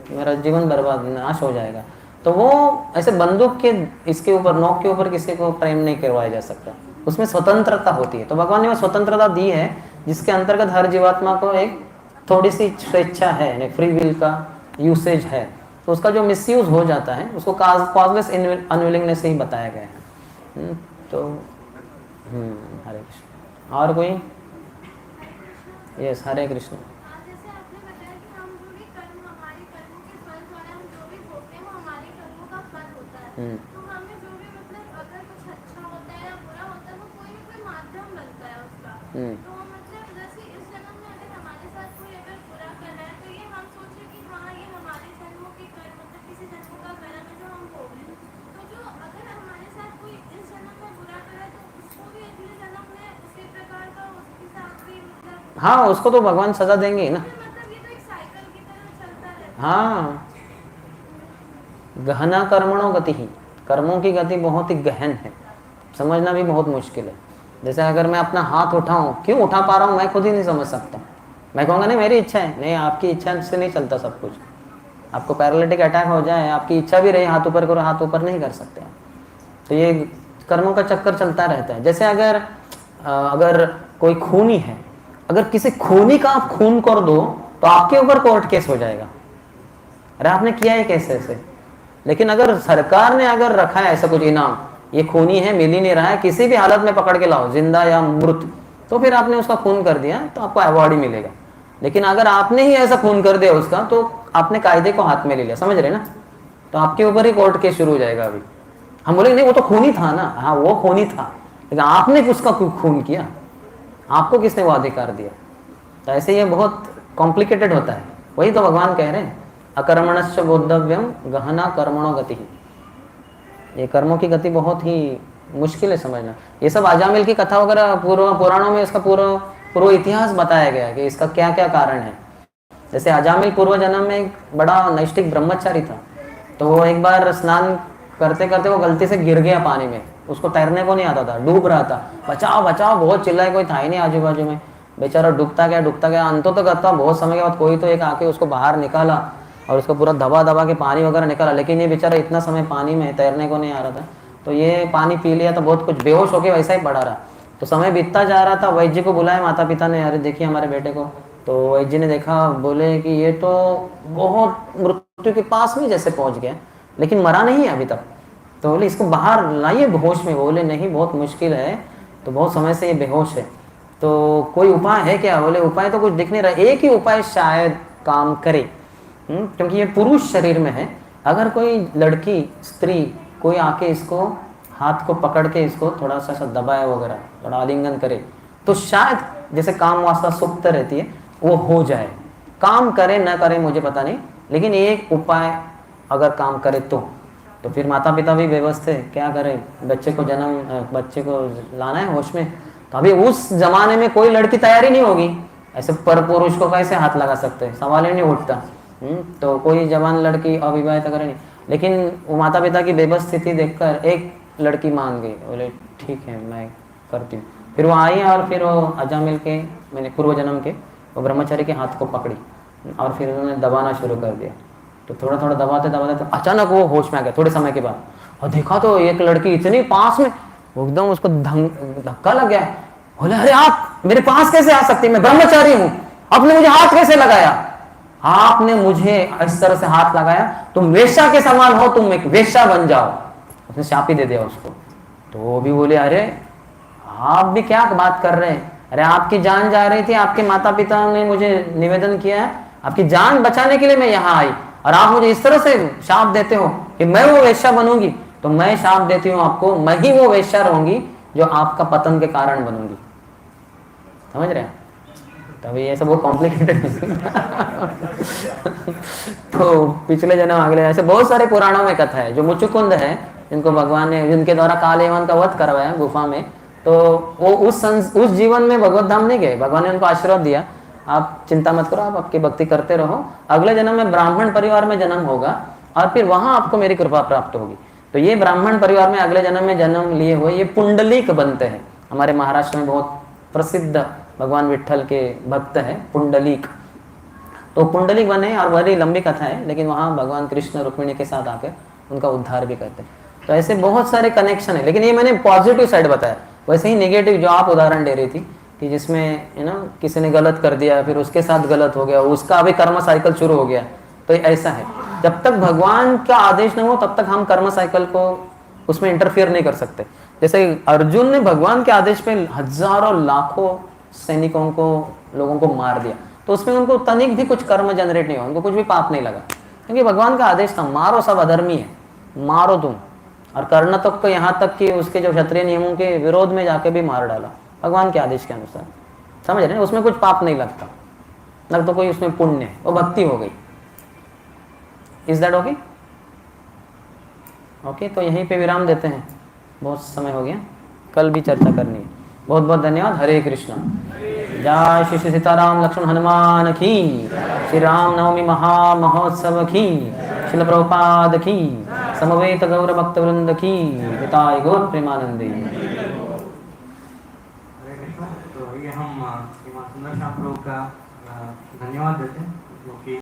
मेरा जीवन बर्बाद नाश हो जाएगा। तो वो ऐसे बंदूक के इसके ऊपर, नोक के ऊपर किसी को प्रेम नहीं करवाया जा सकता, उसमें स्वतंत्रता होती है। तो भगवान ने वो स्वतंत्रता दी है, जिसके अंतर्गत हर जीवात्मा को एक थोड़ी सी स्वेच्छा है, फ्री विल का यूसेज है। तो उसका जो मिसयूज हो जाता है उसको कॉजलेस अनविलिंगनेस से ही बताया गया है। तो हरे कृष्ण। और कोई? यस, हरे कृष्ण। जैसे आपने बताया कि हम जो भी कर्म, हमारे कर्मों के फल द्वारा हम जो भी भोगते हैं वो हमारे कर्मों का फल होता है। तो हमें जो भी मतलब अगर कुछ अच्छा होता है या बुरा होता है, वो कोई ना कोई माध्यम बनता है उसका। तो मतलब जैसे इस जन्म में अगर हमारे साथ कोई अगर बुरा कर रहा है, तो ये हम सोचे कि हाँ ये हमारे जन्मों के कर्म, मतलब किसी जन्मों का कर्म है जो हम भोग रहे हैं। तो जो अगर हमारे साथ कोई इस जन्म में बुरा कर रहा है, तो उसको भी अगले जन्म में उसी प्रकार का उसके साथ भी मतलब, हाँ, उसको तो भगवान सजा देंगे ही ना। मतलब ये तो एक साइकिल की तरह चलता रहता है। हाँ, गहना कर्मणों गति ही, कर्मों की गति बहुत ही गहन है, समझना भी बहुत मुश्किल है। जैसे अगर मैं अपना हाथ उठाऊं, क्यों उठा पा रहा हूँ मैं खुद ही नहीं समझ सकता। मैं कहूँगा नहीं मेरी इच्छा है, नहीं आपकी इच्छा से नहीं चलता सब कुछ। आपको पैरालिटिक अटैक हो जाए, आपकी इच्छा भी रही हाथ ऊपर करो, हाथ ऊपर नहीं कर सकते आप। तो ये कर्मों का चक्कर चलता रहता है। जैसे अगर कोई खूनी है, अगर किसी खूनी का आप खून कर दो तो आपके ऊपर कोर्ट केस हो जाएगा, अरे आपने किया है कैसे ऐसे। लेकिन अगर सरकार ने अगर रखा है ऐसा कुछ इनाम, ये खूनी है मिल ही नहीं रहा है, किसी भी हालत में पकड़ के लाओ जिंदा या मृत, तो फिर आपने उसका खून कर दिया तो आपको अवार्ड ही मिलेगा। लेकिन अगर आपने ही ऐसा खून कर दिया उसका, तो आपने कायदे को हाथ में ले लिया, समझ रहे ना, तो आपके ऊपर ही कोर्ट केस शुरू हो जाएगा। अभी हम बोलेंगे नहीं वो तो खूनी था ना, हाँ वो खूनी था, लेकिन आपने उसका खून किया, आपको किसने वो अधिकार दिया। तो ऐसे ये बहुत कॉम्प्लिकेटेड होता है। वही तो भगवान कह रहे हैं अकर्मणश्च बोद्धव्यम गहना कर्मणो गति। ये कर्मों की गति बहुत ही मुश्किल है समझना। ये सब अजामिल की कथा वगैरह पुराणों में इसका पूर्व इतिहास बताया गया है कि इसका क्या क्या कारण है। जैसे अजामिल पूर्व जन्म में एक बड़ा नैष्ठिक ब्रह्मचारी था, तो वो एक बार स्नान करते करते वो गलती से गिर गया पानी में, उसको तैरने को नहीं आता था, डूब रहा था, बचाओ बचाओ बहुत चिल्लाए, कोई था ही नहीं आजू बाजू में, बेचारा डूबता गया अंतों तो करता। बहुत समय के बाद कोई तो एक आके उसको बाहर निकाला और उसको पूरा दबा दबा के पानी वगैरह निकाला, लेकिन ये बेचारा इतना समय पानी में तैरने को नहीं आ रहा था, तो ये पानी पी लिया तो बहुत कुछ बेहोश होके वैसा ही पड़ा रहा। तो समय बीतता जा रहा था, वैद्य को बुलाया माता पिता ने, अरे देखिए हमारे बेटे को। तो वैद्य ने देखा, बोले कि ये तो बहुत मृत्यु के पास में जैसे पहुंच गया, लेकिन मरा नहीं है अभी तक। तो बोले इसको बाहर लाइए बेहोश में। बोले नहीं बहुत मुश्किल है, तो बहुत समय से ये बेहोश है, तो कोई उपाय है क्या। बोले उपाय तो कुछ दिख नहीं रहा, एक ही उपाय शायद काम करे, क्योंकि ये पुरुष शरीर में है। अगर कोई लड़की स्त्री कोई आके इसको हाथ को पकड़ के इसको थोड़ा सा दबाए वगैरह, थोड़ा आलिंगन करे, तो शायद जैसे काम वासना सुप्त रहती है वो हो जाए। काम करे न करे मुझे पता नहीं, लेकिन एक उपाय अगर काम करे तो फिर माता पिता भी व्यवस्थित है, क्या करे, बच्चे को लाना है होश में। तो अभी उस जमाने में कोई लड़की तैयारी नहीं होगी, ऐसे पर पुरुष को कैसे हाथ लगा सकते हैं, सवाल ही नहीं उठता। तो कोई जवान लड़की अविवाहित करे नहीं, लेकिन वो माता पिता की बेबस-स्थिति देखकर एक लड़की मान गई, बोले ठीक है मैं करती हूँ। फिर वो आई और फिर वो अजामिल के मैंने पूर्व जन्म के वो ब्रह्मचारी के हाथ को पकड़ी और फिर उन्होंने दबाना शुरू कर दिया। तो थोड़ा थोड़ा दबाते तो अचानक वो होश में आ गया थोड़े समय के बाद, और देखा तो एक लड़की इतनी पास में, एकदम उसको धक्का लग गया। बोले अरे आप मेरे पास कैसे आ सकती, मैं ब्रह्मचारी हूँ, आपने मुझे हाथ कैसे लगाया, आपने मुझे इस तरह से हाथ लगाया, तुम वेश्या के समान हो, तुम एक वेश्या बन जाओ। उसने शापी दे दिया उसको। तो वो भी बोले अरे आप भी क्या बात कर रहे हैं, अरे आपकी जान जा रही थी, आपके माता पिता ने मुझे निवेदन किया है, आपकी जान बचाने के लिए मैं यहाँ आई, और आप मुझे इस तरह से शाप देते हो कि मैं वो वेश्या बनूंगी। तो मैं शाप देती हूँ आपको, मैं ही वो वेश्या रहूंगी जो आपका पतन के कारण बनूंगी। समझ रहे हैं, तभी ये सब वो कॉम्प्लिकेटेड तो पिछले जन्म अगले, ऐसे बहुत सारे पुराणों में कथा है। जो मुचुकुंद है जिनको भगवान ने, जिनके द्वारा कालयवन का वध करवाया गुफा में, तो वो उस जीवन में भगवत धाम नहीं गए, भगवान ने उनको आशीर्वाद दिया आप चिंता मत करो, आप आपकी भक्ति करते रहो, अगले जन्म में ब्राह्मण परिवार में जन्म होगा और फिर वहां आपको मेरी कृपा प्राप्त होगी। तो ये ब्राह्मण परिवार में अगले जन्म में जन्म लिए हुए ये पुंडलीक बनते हैं। हमारे महाराष्ट्र में बहुत प्रसिद्ध भगवान विट्ठल के भक्त है पुंडलीक। तो पुंडलीक बने और बड़ी लंबी कथा है, लेकिन वहाँ भगवान कृष्ण रुक्मिणी के साथ आकर उनका उद्धार भी करते हैं। तो ऐसे बहुत सारे कनेक्शन है, लेकिन ये मैंने पॉजिटिव साइड बताया। वैसे ही नेगेटिव जो आप उदाहरण दे रही थी कि जिसमें किसी ने गलत कर दिया, फिर उसके साथ गलत हो गया, उसका अभी कर्म साइकिल शुरू हो गया, तो ऐसा है। जब तक भगवान का आदेश न हो तब तक हम कर्म साइकिल को उसमें इंटरफियर नहीं कर सकते। जैसे अर्जुन ने भगवान के आदेश पे हजारों लाखों सैनिकों को, लोगों को मार दिया, तो उसमें उनको तनिक भी कुछ कर्म जनरेट नहीं हुआ, उनको कुछ भी पाप नहीं लगा, क्योंकि भगवान का आदेश था मारो, सब अधर्मी है, मारो तुम। और कर्ण तक को यहाँ तक कि उसके जो क्षत्रिय नियमों के विरोध में जाके भी मार डाला भगवान के आदेश के अनुसार। समझ रहे हैं, उसमें कुछ पाप नहीं लगता, न तो कोई उसमें पुण्य है, वो भक्ति हो गई। Is that okay? ओके, तो यहीं पे विराम देते हैं, बहुत समय हो गया, कल भी चर्चा करनी है। बहुत बहुत धन्यवाद। हरे कृष्णा। जय श्री श्री सीताराम लक्ष्मण हनुमान की, श्री राम नवमी महामहोत्सव की, श्रील प्रभुपाद की। समवेत गौर भक्त वृंद की हिताय गौर प्रेमानंदी। हरे कृष्ण। तो ये हम श्रीमान सुंदर शाह प्रभु का धन्यवाद देते हैं